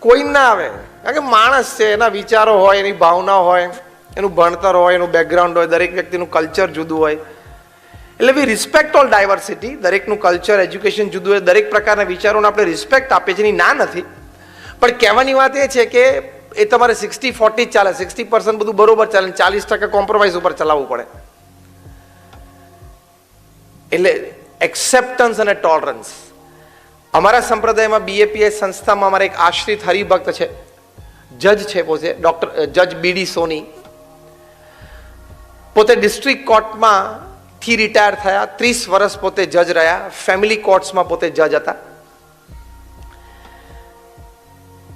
કોઈ ના આવે, કારણ કે માણસ છે, એના વિચારો હોય, એની ભાવના હોય, એનું ભણતર હોય, એનું બેકગ્રાઉન્ડ હોય, દરેક વ્યક્તિનું કલ્ચર જુદું હોય. એટલે વી રિસ્પેક્ટ ઓલ ડાયવર્સિટી. દરેકનું કલ્ચર, એજ્યુકેશન જુદું હોય, દરેક પ્રકારના વિચારોને આપણે રિસ્પેક્ટ આપીએ છીએ, એની ના નથી. પણ કહેવાની વાત એ છે કે એ તમારે 60-40 ચાલે, 60% બધું બરોબર ચાલે, 40% કોમ્પ્રોમાઇઝ ઉપર ચલાવવું પડે. એટલે એક્સેપ્ટન્સ અને ટોલરન્સ. અમારા સંપ્રદાયમાં BAPS સંસ્થામાં અમારા એક આશ્રિત હરિભક્ત છે, જજ છે, પોતે ડોક્ટર જજ BD સોની. પોતે ડિસ્ટ્રિક્ટ કોર્ટમાં થી રિટાયર થયા, 30 વર્ષ પોતે જજ રહ્યા, ફેમિલી કોર્ટ્સમાં પોતે જજ હતા.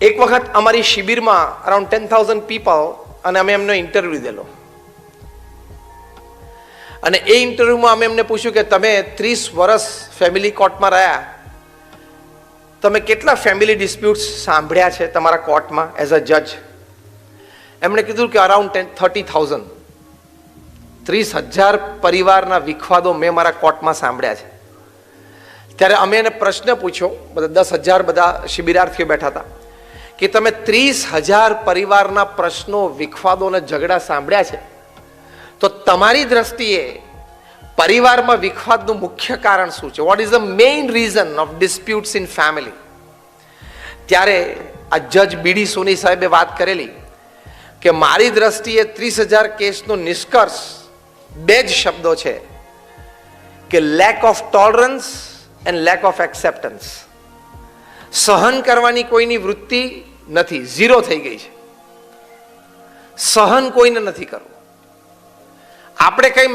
એક વખત અમારી શિબિરમાં અરાઉન્ડ 10,000 પીપલ, અને અમે એમનો ઇન્ટરવ્યુ લીધેલો. અને એ ઇન્ટરવ્યુમાં અમે એમને પૂછ્યું કે તમે 30 વર્ષ ફેમિલી કોર્ટમાં રહ્યા, તમે કેટલા ફેમિલી ડિસ્પ્યુટ્સ સાંભળ્યા છે તમારા કોર્ટમાં એઝ અ જજ? એમણે કીધું કે અરાઉન્ડ 30,000. 30,000 પરિવારના વિખવાદો મેં મારા કોર્ટમાં સાંભળ્યા છે. ત્યારે અમે એને પ્રશ્ન પૂછ્યો, બધા 10,000 બધા શિબિરાર્થીઓ બેઠા હતા, કે તમે 30,000 પરિવારના પ્રશ્નો, વિખવાદો અને ઝઘડા સાંભળ્યા છે, તો તમારી દ્રષ્ટિએ પરિવારમાં વિખવાદનું મુખ્ય કારણ શું છે? What is the main reason of disputes in family? ત્યારે આ જજ BD સોની સાહેબે વાત કરેલી કે મારી દ્રષ્ટિએ 30,000 કેસનો નિષ્કર્ષ 2 જ શબ્દો છે કે lack of tolerance and lack of acceptance. સહન કરવાની કોઈની વૃત્તિ નથી, ઝીરો થઈ ગઈ છે. સહન કોઈને નથી કરવું. આપણે કઈ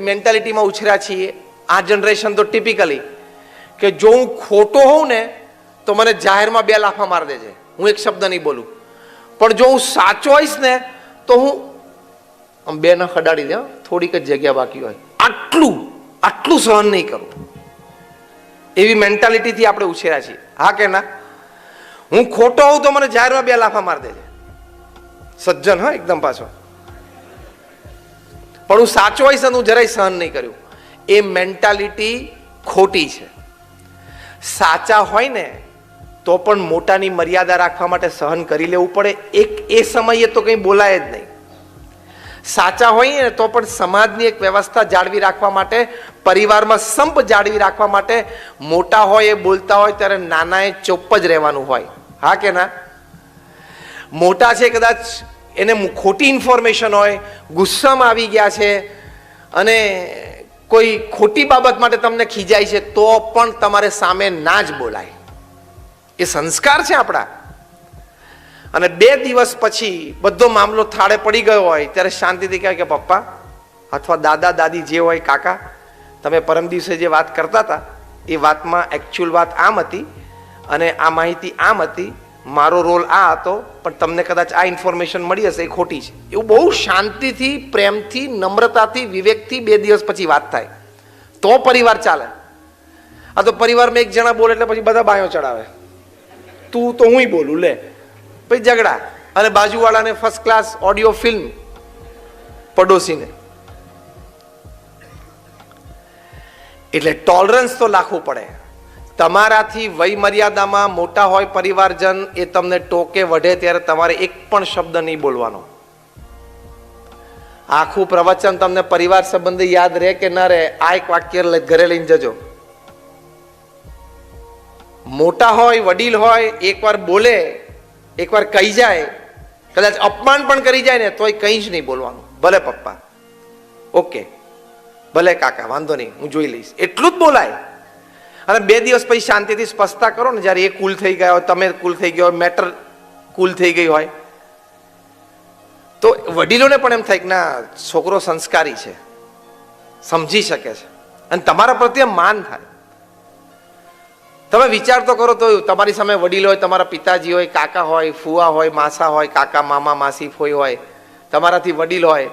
મેન્ટાલિટીમાં ઉછર્યા છીએ આ જનરેશન તો ટિપિકલી કે જો હું ખોટો હોઉં ને તો મને જાહેરમાં 2 લાફા મારી દેજે, હું એક શબ્દ નહીં બોલું. પણ જો હું સાચો હોઈશ ને તો હું આમ 2 ન ખડાડી દે, થોડીક જ જગ્યા બાકી હોય, આટલું સહન નહીં કરું. એવી મેન્ટાલિટીથી આપણે ઉછેર્યા છીએ. હા કે ના? હું ખોટો હોઉં તો મને જાહેરમાં 2 લાફા મારી દેજે. સજ્જન, હા, એકદમ પાછો. પણ હું સાચો હોઈશ ને હું જરાય સહન નહીં કર્યું. એ મેન્ટાલિટી ખોટી છે. સાચા હોય ને તો પણ મોટાની મર્યાદા રાખવા માટે સહન કરી લેવું પડે. એ સમયે તો કંઈ બોલાય જ નહીં. સાચા હોય ને તો પણ સમાજની એક વ્યવસ્થા જાળવી રાખવા માટે, પરિવારમાં સંપ જાળવી રાખવા માટે મોટા હોય એ બોલતા હોય ત્યારે નાનાએ ચૂપ જ રહેવાનું હોય. હા કે ના? મોટા છે, કદાચ એને ખોટી ઇન્ફોર્મેશન હોય, ગુસ્સામાં આવી ગયા છે અને કોઈ ખોટી બાબત માટે તમને ખીજાય છે, તો પણ તમારે સામે ના જ બોલાય. એ સંસ્કાર છે આપણા. અને 2 દિવસ પછી બધો મામલો થાળે પડી ગયો હોય ત્યારે શાંતિથી કહે કે પપ્પા અથવા દાદા દાદી જે હોય, કાકા, તમે પરમ દિવસે જે વાત કરતા હતા એ વાતમાં એકચ્યુઅલ વાત આમ હતી અને આ માહિતી આમ હતી, મારો રોલ આ હતો, પણ તમને કદાચ આ ઇન્ફોર્મેશન મળી હશે, એ ખોટી છે. એવું બહુ શાંતિથી, પ્રેમથી, નમ્રતાથી, વિવેકથી 2 દિવસ પછી વાત થાય તો પરિવાર ચાલે. આ તો પરિવારમાં એક જણા બોલે એટલે પછી બધા બાયો ચડાવે, તું તો હુંય બોલું, લે પછી ઝઘડા, અને બાજુવાળાને ફર્સ્ટ ક્લાસ ઓડિયો ફિલ્મ પડોશીને. એટલે ટોલરન્સ તો રાખવું પડે. તમારાથી વય મર્યાદામાં મોટા હોય પરિવારજન, એ તમને ટોકે વઢે ત્યારે તમારે એક પણ શબ્દ નહીં બોલવાનો. આખું પ્રવચન તમને પરિવાર સંબંધી યાદ રહે કે ના રહે, આ એક વાક્ય ઘરે લઈને જજો. મોટા હોય, વડીલ હોય, એકવાર બોલે, એકવાર કહી જાય, કદાચ અપમાન પણ કરી જાય ને તોય કંઈ જ નહીં બોલવાનું. ભલે પપ્પા, ઓકે, ભલે કાકા, વાંધો નહીં, હું જોઈ લઈશ, એટલું જ બોલાય. અને 2 દિવસ પછી શાંતિથી સ્પષ્ટતા કરો ને, જ્યારે એ કુલ થઈ ગયા હોય, તમે કુલ થઈ ગયા હોય, મેટર કુલ થઈ ગઈ હોય, તો વડીલોને પણ એમ થાય કે ના, છોકરો સંસ્કારી છે, સમજી શકે છે, અને તમારા પ્રત્યે માન થાય. તમે વિચાર તો કરો, તો તમારી સામે વડીલ હોય, તમારા પિતાજી હોય, કાકા હોય, ફુવા હોય, માસા હોય, કાકા, મામા, માસી, ફોઈ હોય, તમારાથી વડીલ હોય,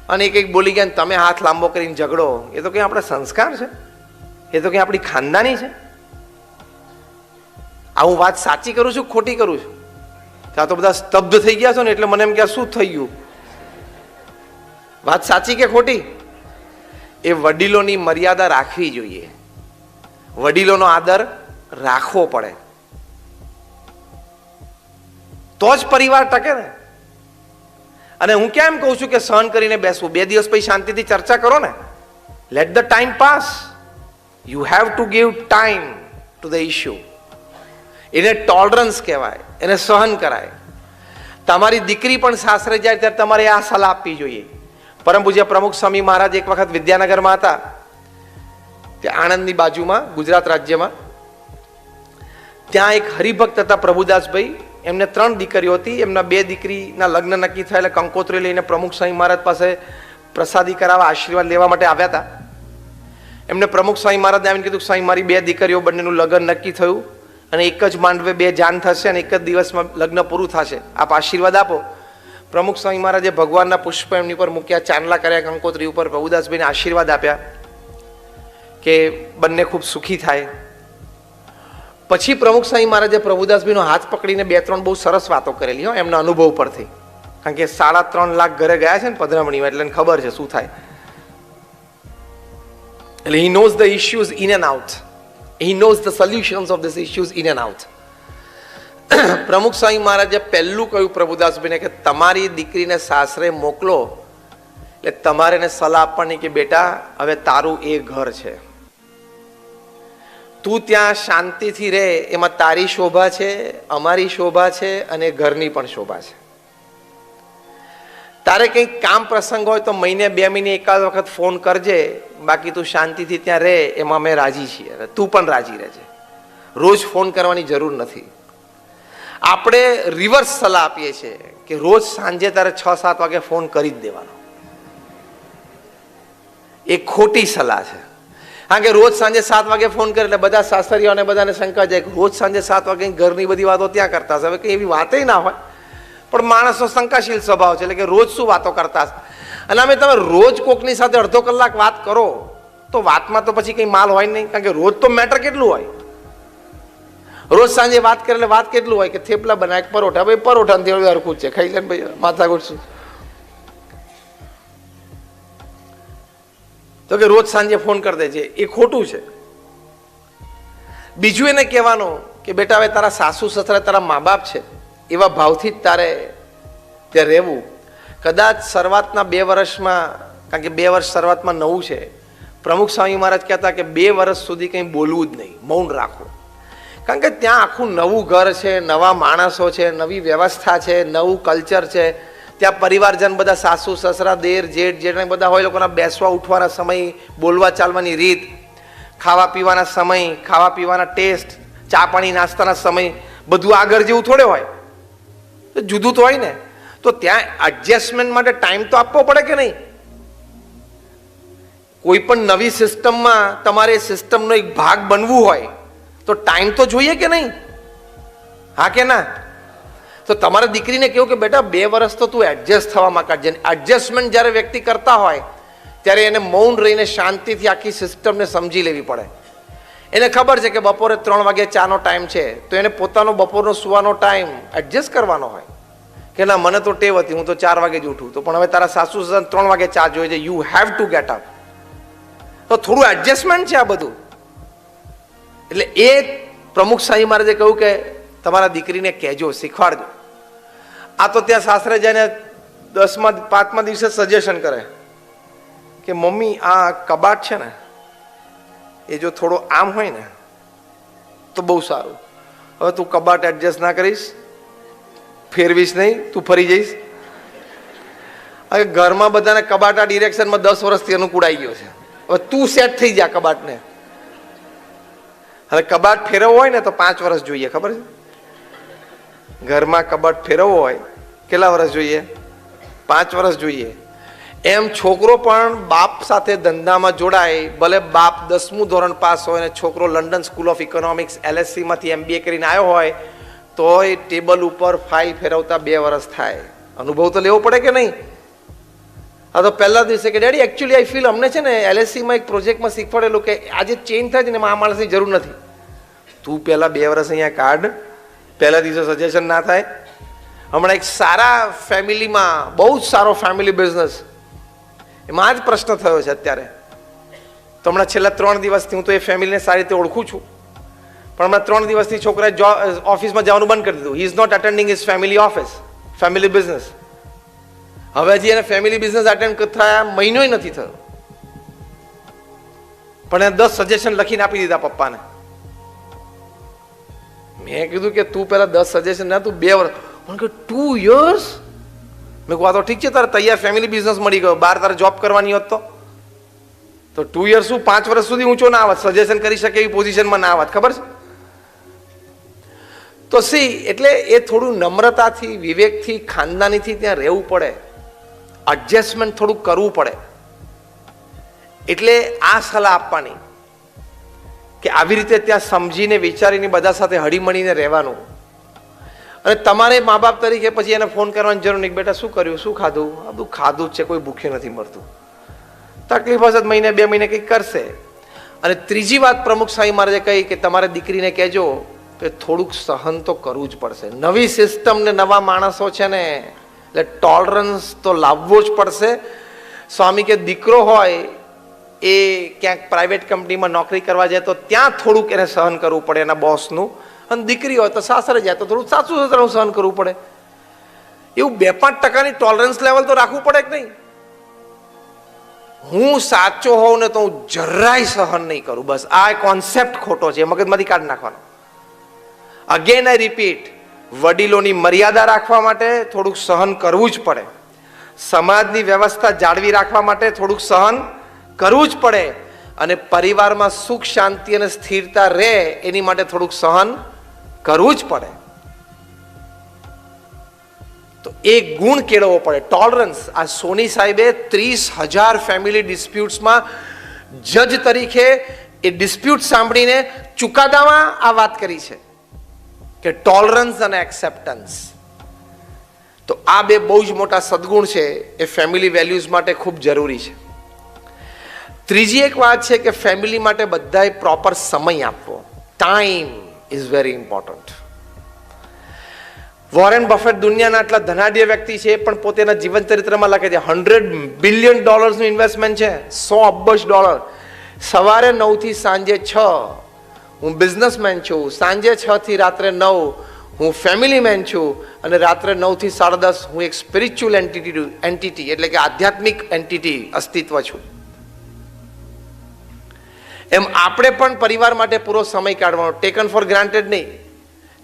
અને એક બોલી ગયા તમે હાથ લાંબો કરીને ઝઘડો, એ તો કંઈ આપણા સંસ્કાર છે? એ તો કંઈ આપણી ખાનદાની છે? આ હું વાત સાચી કરું છું, ખોટી કરું છું? ત્યાં તો બધા સ્તબ્ધ થઈ ગયા છો ને, એટલે મને એમ કે શું થઈ ગયું? વાત સાચી કે ખોટી? એ વડીલોની મર્યાદા રાખવી જોઈએ, વડીલોનો આદર રાખવો પડે, તો જ પરિવાર ટકે ને. અને હું કેમ કહું છું કે સહન કરીને બેસવું? 2 દિવસ પછી શાંતિથી ચર્ચા કરો ને. Late the time pass. You have to give time to the issue. એને ટોલરન્સ કહેવાય, એને સહન કરાય. તમારી દીકરી પણ સાસરે જાય ત્યારે તમારે આ સલાહ આપવી જોઈએ. પરમ પૂજ્ય પ્રમુખ સ્વામી મહારાજ એક વખત વિદ્યાનગરમાં હતા, ત્યાં આણંદની બાજુમાં, ગુજરાત રાજ્યમાં. ત્યાં એક હરિભક્ત હતા પ્રભુદાસભાઈ, એમને 3 દીકરીઓ હતી. એમના 2 દીકરીના લગ્ન નક્કી થયા એટલે કંકોત્રી લઈને પ્રમુખ સ્વામી મહારાજ પાસે પ્રસાદી કરાવવા, આશીર્વાદ લેવા માટે આવ્યા હતા. એમને પ્રમુખ સ્વામી મહારાજને આવીને કીધું, સ્વામી, મારી 2 દીકરીઓ બંનેનું લગ્ન નક્કી થયું અને એક જ માંડવે 2 જાન થશે અને એક જ દિવસમાં લગ્ન પૂરું થશે, આપ આશીર્વાદ આપો. પ્રમુખ સ્વામી મહારાજે ભગવાનના પુષ્પ એમની પર મૂક્યા, ચાંદલા કર્યા કંકોત્રી ઉપર, પ્રભુદાસભાઈને આશીર્વાદ આપ્યા કે બંને ખૂબ સુખી થાય. પછી પ્રમુખ સ્વામી મહારાજે પ્રભુદાસભાઈનો હાથ પકડીને 2-3 બહુ સરસ વાતો કરેલી હો, એમના અનુભવ પરથી. કારણ કે 3.5 લાખ ઘરે ગયા છે ને પધરામણીમાં, એટલે એને ખબર છે શું થાય. એટલે he knows the issues in and out. He knows the solutions of these issues in and out. પ્રમુખ સ્વામી મહારાજે પહેલું કહ્યું પ્રભુદાસભાઈને કે તમારી દીકરીને સાસરે મોકલો એટલે તમારે એને સલાહ આપવાની કે બેટા, હવે તારું એ ઘર છે, તું ત્યાં શાંતિથી રહે, એમાં તારી શોભા છે, અમારી શોભા છે અને ઘરની પણ શોભા છે. તારે કંઈક કામ પ્રસંગ હોય તો મહિને 2 મહિને એકાદ વખત ફોન કરજે, બાકી તું શાંતિથી ત્યાં રહે, એમાં અમે રાજી છીએ, તું પણ રાજી રહેજે. રોજ ફોન કરવાની જરૂર નથી. આપણે રિવર્સ સલાહ આપીએ છીએ કે રોજ સાંજે તારે 6-7 વાગે ફોન કરી જ દેવાનો. એ ખોટી સલાહ છે. કારણ કે રોજ સાંજે 7 વાગે ફોન કરે એટલે બધા સાસરીઓને બધાને શંકા જાય કે રોજ સાંજે 7 વાગે ઘરની બધી વાતો ત્યાં કરતા હશે. હવે કંઈ એવી વાતય ના હોય, પણ માણસનો શંકાશીલ સ્વભાવ છે, એટલે કે રોજ શું વાતો કરતા હશે. અને અમે તમે રોજ કોકની સાથે અડધો કલાક વાત કરો તો વાતમાં તો પછી કંઈ માલ હોય નહીં, કારણ કે રોજ તો મેટર કેટલું હોય. રોજ સાંજે વાત કરે એટલે વાત કેટલું હોય કે થેપલા બનાવે પરોઠા, ભાઈ પરોઠા ને હરખું છે, ખાઈ લે ભાઈ, માથાકૂટ શું. તો કે રોજ સાંજે ફોન કરી દે છે, એ ખોટું છે. બીજું એને કહેવાનું કે બેટા હવે તારા સાસુ સસરા તારા મા બાપ છે, એવા ભાવથી જ તારે ત્યાં રહેવું. કદાચ શરૂઆતના 2 વર્ષમાં, કારણ કે 2 વર્ષ શરૂઆતમાં નવું છે, પ્રમુખ સ્વામી મહારાજ કહેતા કે 2 વર્ષ સુધી કંઈ બોલવું જ નહીં, મૌન રાખવું. કારણ કે ત્યાં આખું નવું ઘર છે, નવા માણસો છે, નવી વ્યવસ્થા છે, નવું કલ્ચર છે. ત્યાં પરિવારજન બધા સાસુ સસરા દેર જેઠ જેઠ બધા હોય, લોકોના બેસવા ઉઠવાના સમય, બોલવા ચાલવાની રીત, ખાવા પીવાના સમય, ખાવા પીવાના ટેસ્ટ, ચા પાણી નાસ્તાના સમય, બધું આગળ જેવું થોડે હોય, તો જુદું તો હોય ને. તો ત્યાં એડજસ્ટમેન્ટ માટે ટાઈમ તો આપવો પડે કે નહીં. કોઈ પણ નવી સિસ્ટમમાં તમારે સિસ્ટમનો એક ભાગ બનવું હોય તો ટાઈમ તો જોઈએ કે નહીં? હા કે ના? તો તમારા દીકરીને કહ્યું કે બેટા 2 વર્ષ તો તું એડજસ્ટ થવામાં કાઢજે. એડજસ્ટમેન્ટ જ્યારે વ્યક્તિ કરતા હોય ત્યારે એને મૌન રહીને શાંતિથી આખી સિસ્ટમને સમજી લેવી પડે. એને ખબર છે કે બપોરે 3 વાગે ચાનો ટાઈમ છે, તો એને પોતાનો બપોરનો સુવાનો ટાઈમ એડજસ્ટ કરવાનો હોય કે ના મને તો ટેવ હતી, હું તો 4 વાગે જ ઉઠું, તો પણ હવે તારા સાસુ સસરા 3 વાગે ચા જોઈએ છે, you have two get up. તો થોડું એડજસ્ટમેન્ટ છે આ બધું. એટલે એ પ્રમુખ સ્વામી મહારાજે કહ્યું કે તમારા દીકરીને કહેજો, શીખવાડજો. આ તો ત્યાં સાસરે જઈને 5મા દિવસે સજેશન કરે કે મમ્મી આ કબાટ છે ને એ જો થોડો આમ હોય ને તો બહુ સારું. હવે તું કબાટ એડજસ્ટ ના કરીશ, ફેરવીશ નહીં, તું ફરી જઈશ. હવે ઘરમાં બધાને કબાટ આ ડિરેક્શનમાં 10 વર્ષથી અનુકૂળ આવી ગયો છે. હવે તું સેટ થઈ જા કબાટને. હવે કબાટ ફેરવવો હોય ને તો 5 વર્ષ જોઈએ, ખબર છે? ઘરમાં કબાટ ફેરવવો હોય કેટલા વર્ષ જોઈએ? 5 વર્ષ જોઈએ. એમ છોકરો પણ બાપ સાથે ધંધામાં જોડાય, ભલે બાપ 10મું ધોરણ પાસ હોય ને છોકરો London school of economics LSE માંથી MBA કરીને આવ્યો હોય તોય ટેબલ ઉપર ફાઇલ ફેરવતા 2 વર્ષ થાય. અનુભવ તો લેવો પડે કે નહીં? આ તો પહેલા દિવસે કે ડેડી એકચ્યુઅલી આઈ ફીલ અમને છે ને LSE માં એક પ્રોજેક્ટમાં શીખવાડેલું કે આજે ચેન્જ થાય છે ને એમાં આ માણસની જરૂર નથી. તું પહેલા 2 વર્ષ અહીંયા કાઢ, પહેલા દિવસે સજેશન ના થાય. હમણાં એક સારા ફેમિલીમાં, બહુ જ સારો ફેમિલી બિઝનેસ, એમાં જ પ્રશ્ન થયો છે અત્યારે. તો હમણાં છેલ્લા 3 દિવસથી હું તો એ ફેમિલીને સારી રીતે ઓળખું છું, પણ હમણાં 3 દિવસથી છોકરાએ ઓફિસમાં જવાનું બંધ કરી દીધું. He is not attending his family office, family business. હવે હજી એને ફેમિલી બિઝનેસ અટેન્ડ થયા મહિનોય નથી થયો, પણ એને 10 સજેશન લખીને આપી દીધા પપ્પાને. મેં કીધું કે તું પેલા 10 સજેશન ના, તું 2 વર્ષ, પણ કે 2 years. મેં કહું આ તો ઠીક છે, તારે તૈયાર ફેમિલી બિઝનેસ મળી ગયો, બહાર તારે જોબ કરવાની હોત તો 2 years શું 5 વર્ષ સુધી ઊંચો ના આવત, સજેશન કરી શકે એવી પોઝિશનમાં ના આવત, ખબર છે? તો એટલે એ થોડું નમ્રતાથી, વિવેકથી, ખાનદાનીથી ત્યાં રહેવું પડે, એડજસ્ટમેન્ટ થોડું કરવું પડે. એટલે આ સલાહ આપવાની કે આવી રીતે ત્યાં સમજીને વિચારીને બધા સાથે હળીમળીને રહેવાનું. અને તમારે મા બાપ તરીકે પછી એને ફોન કરવાની જરૂર નહીં, બેટા શું કર્યું, શું ખાધું? આ બધું ખાધું જ છે, કોઈ ભૂખ્યું નથી મળતું. તકલીફ હશે મહિને 2 મહિને કંઈક કરશે. અને ત્રીજી વાત પ્રમુખ સ્વામી મહારાજે કહી કે તમારે દીકરીને કહેજો કે થોડુંક સહન તો કરવું જ પડશે. નવી સિસ્ટમ ને નવા માણસો છે ને, એટલે ટોલરન્સ તો લાવવો જ પડશે. સ્વામી કે દીકરો હોય એ ક્યાંક પ્રાઇવેટ કંપનીમાં નોકરી કરવા જાય તો ત્યાં થોડુંક એને સહન કરવું પડે એના બોસનું, અને દીકરી હોય તો સાસરે જાય તો થોડું સાસુ સસરાનું સહન કરવું પડે. એવું 2-5% ટોલરન્સ લેવલ તો રાખવું પડે કે નહીં? હું સાચો હોઉં ને તો હું જરાય સહન નહીં કરું, બસ આ કોન્સેપ્ટ ખોટો છે, મગજમાંથી કાઢી નાખવાનો. અગેન આઈ રિપીટ, વડીલોની મર્યાદા રાખવા માટે થોડુંક સહન કરવું જ પડે. સમાજની વ્યવસ્થા જાળવી રાખવા માટે થોડુંક સહન કરવું જ પડે. અને પરિવારમાં સુખ શાંતિ અને સ્થિરતા રહે એની માટે થોડુંક સહન કરવું જ પડે. તો એ ગુણ કેળવવો પડે, ટોલરન્સ. આ સોની સાહેબે 30,000 ફેમિલી ડિસ્પ્યુટ્સમાં જજ તરીકે એ ડિસ્પ્યુટ સાંભળીને ચુકાદામાં આ વાત કરી છે કે ટોલરન્સ અને એક્સેપ્ટન્સ. તો આ બે બહુ જ મોટા સદગુણ છે, એ ફેમિલી વેલ્યુઝ માટે ખૂબ જરૂરી છે. ત્રીજી એક વાત છે કે ફેમિલી માટે બધાએ પ્રોપર સમય આપવો. Time is very important. Warren buffet દુનિયાના આટલા ધનાઢ્ય વ્યક્તિ છે, પણ પોતાના જીવન ચરિત્રમાં લખે છે $100 બિલિયન નું ઇન્વેસ્ટમેન્ટ છે, $100 અબજ. સવારે 9 થી સાંજે 6 હું બિઝનેસમેન છું, સાંજે 6 થી રાત્રે 9 હું ફેમિલી મેન છું, અને રાત્રે 9 થી 10:30 હું એક સ્પિરિચ્યુઅલ એન્ટિટી એટલે કે આધ્યાત્મિક એન્ટિટી અસ્તિત્વ છું. એમ આપણે પણ પરિવાર માટે પૂરો સમય કાઢવાનો, ટેકન ફોર ગ્રાન્ટેડ નહીં.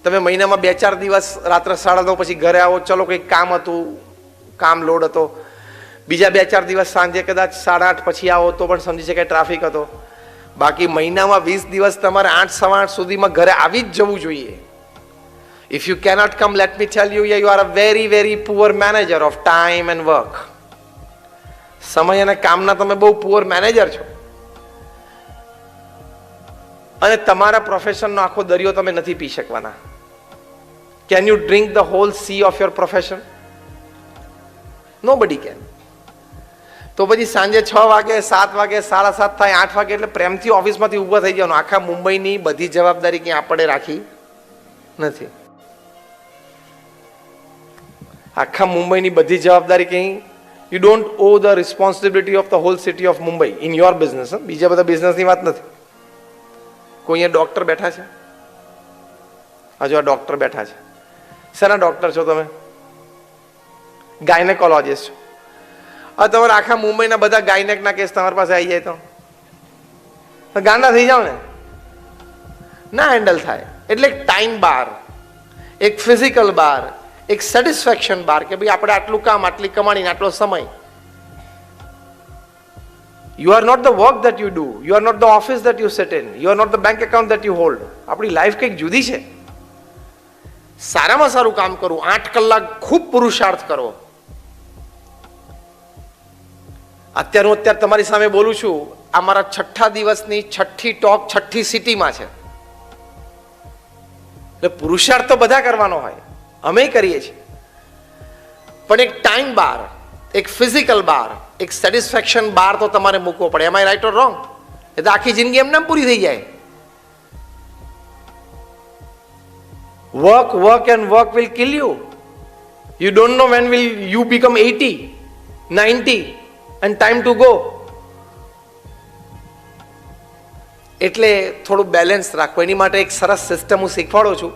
તમે મહિનામાં 2-4 દિવસ રાત્રે 9:30 પછી ઘરે આવો, ચલો કંઈક કામ હતું, કામ લોડ હતો, બીજા 2-4 દિવસ સાંજે કદાચ 8:30 પછી આવો તો પણ સમજી શકાય ટ્રાફિક હતો. બાકી મહિનામાં 20 દિવસ તમારે 8-8:15 સુધીમાં ઘરે આવી જ જવું જોઈએ. If you cannot come, let me tell you, you are a very very poor manager of time and work. સમય અને કામના તમે બહુ પુઅર મેનેજર છો, અને તમારા પ્રોફેશનનો આખો દરિયો તમે નથી પી શકવાના. Can you drink the whole sea of your profession? Nobody can. તો પછી સાંજે 6 વાગે, 7 વાગે, 7:30 થાય, 8 વાગે એટલે પ્રેમથી ઓફિસમાંથી ઊભા થઈ જવાનું. આખા મુંબઈની બધી જવાબદારી ક્યાં આપણે રાખી નથી. આખા મુંબઈની બધી જવાબદારી કંઈ, you don't owe the responsibility of the whole city of Mumbai in your business. બીજા બધા બિઝનેસની વાત નથી. કોઈ અહીંયા ડોક્ટર બેઠા છે? હજુ આ ડોક્ટર બેઠા છે. શેના ડોક્ટર છો તમે? ગાયનેકોલોજીસ્ટ છો. હવે તમારે આખા મુંબઈના બધા ગાયનેકના કેસ તમારી પાસે આવી જાય તો ગાંડા થઈ જાવ ને, ના હેન્ડલ થાય. એટલે એક ટાઈમ બાર, એક ફિઝિકલ બાર, એક સેટિસ્ફેક્શન બાર કે ભાઈ આપણે આટલું કામ, આટલી કમાણી, આટલો સમય. You are not the work that you do. You are not the office that you sit in. You are not the bank account that you hold. આપણી લાઈફ કંઈક જુદી છે. સારામાં સારું કામ કરવું, 8 કલાક ખૂબ પુરુષાર્થ કરો. અત્યારે તમારી સામે બોલું છું, આ મારા 6ઠ્ઠા દિવસની 6ઠ્ઠી ટોક 6ઠ્ઠી સિટીમાં છે. એટલે પુરુષાર્થ તો બધા કરવાનો હોય, અમે કરીએ છીએ, પણ એક ટાઈમ બાર, એક ફિઝિકલ બાર, એક સેટિસ્ફેક્શન બાર તો તમારે મૂકવો પડે. એમ આઈ રાઈટ ઓર રોંગ? એ તો આખી જિંદગી એમને પૂરી થઈ જાય. Work work and work will kill you. You don't know when will you become 80, 90 end time to go. એટલે થોડું બેલેન્સ રાખવું. એની માટે એક સરસ સિસ્ટમ હું શીખવાડું છું,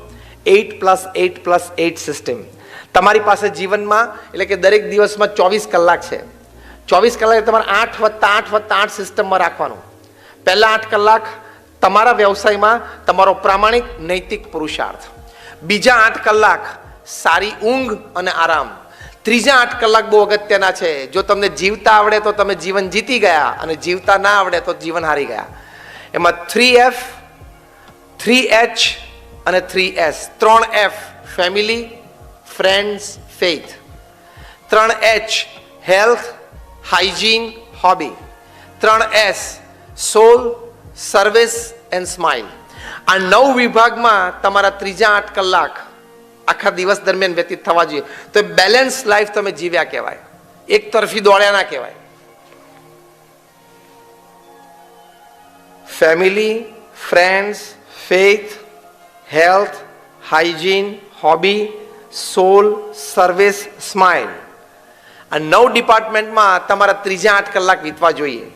8+8+8 સિસ્ટમ. તમારી પાસે જીવનમાં એટલે કે દરેક દિવસમાં 24 કલાક છે. 24 કલાક તમારે 8+8+8 સિસ્ટમમાં રાખવાનું. પહેલા 8 કલાક તમારા વ્યવસાયમાં તમારો પ્રામાણિક નૈતિક પુરુષાર્થ. બીજા 8 કલાક સારી ઊંઘ અને આરામ. ત્રીજા 8 કલાક બહુ અગત્યના છે. જો તમને જીવતા આવડે તો તમે જીવન જીતી ગયા, અને જીવતા ના આવડે તો જીવન હારી ગયા. એમાં 3F, 3H અને 3S. 3F family, friends, faith. 3H health, hygiene, hobby. 3S soul, service and smile. આ 9 વિભાગમાં તમારા ત્રીજા 8 કલાક આખા દિવસ દરમિયાન વ્યતીત થવા જોઈએ. તો બેલેન્સ લાઈફ તમે જીવ્યા કહેવાય, એક તરફી દોડ્યા ના કહેવાય. Family, friends, faith, health, hygiene, hobby, soul, service, smile. આ 9 ડિપાર્ટમેન્ટમાં તમારા ત્રીજા 8 કલાક વીતવા જોઈએ.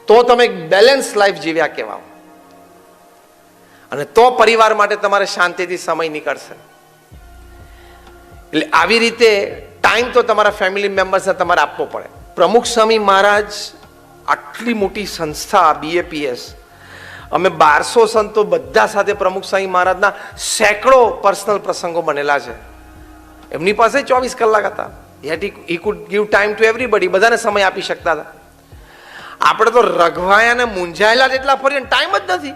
તો તમે એક બેલેન્સ લાઈફ જીવ્યા કહેવાઓ, અને તો પરિવાર માટે તમારે શાંતિથી સમય નીકળશે. એટલે આવી રીતે ટાઈમ તો તમારા ફેમિલી મેમ્બર્સને તમારે આપવો પડે. પ્રમુખ સ્વામી મહારાજ આટલી મોટી સંસ્થા BAPS, અમે 1200 સંતો બધા સાથે પ્રમુખ સ્વામી મહારાજના સેંકડો પર્સનલ પ્રસંગો બનેલા છે. એમની પાસે 24 કલાક હતા. he could give time to everybody. બધાને સમય આપી શકતા હતા. આપણે તો રઘવાયા ને મૂંઝાયેલા જેટલા ફરીએ, ટાઈમ જ નથી.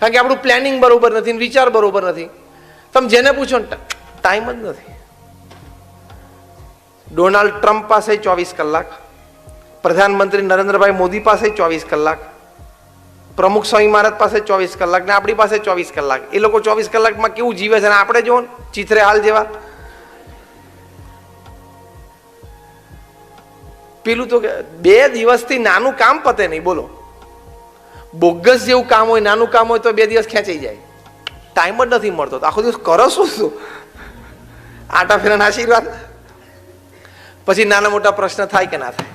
કારણ કે આપણું પ્લાનિંગ બરોબર નથી, વિચાર બરોબર નથી. તમે જેને પૂછો ને ટાઈમ જ નથી. ડોનાલ્ડ ટ્રમ્પ પાસે 24 કલાક, પ્રધાનમંત્રી નરેન્દ્રભાઈ મોદી પાસે 24 કલાક, પ્રમુખ સ્વામી મહારાજ પાસે 24 કલાક ને આપણી પાસે 24 કલાક. એ લોકો 24 કલાકમાં કેવું જીવે છે અને આપણે જો ચિત્રે હાલ જેવા. પેલું તો 2 દિવસથી નાનું કામ પતે નહીં. બોલો, બોગસ જેવું કામ હોય, નાનું કામ હોય તો 2 દિવસ ખેંચાઈ જાય. ટાઈમ જ નથી મળતો તો આખો દિવસ કરો શું? આટા ફેરાના આશીર્વાદ. પછી નાના મોટા પ્રશ્ન થાય કે ના થાય.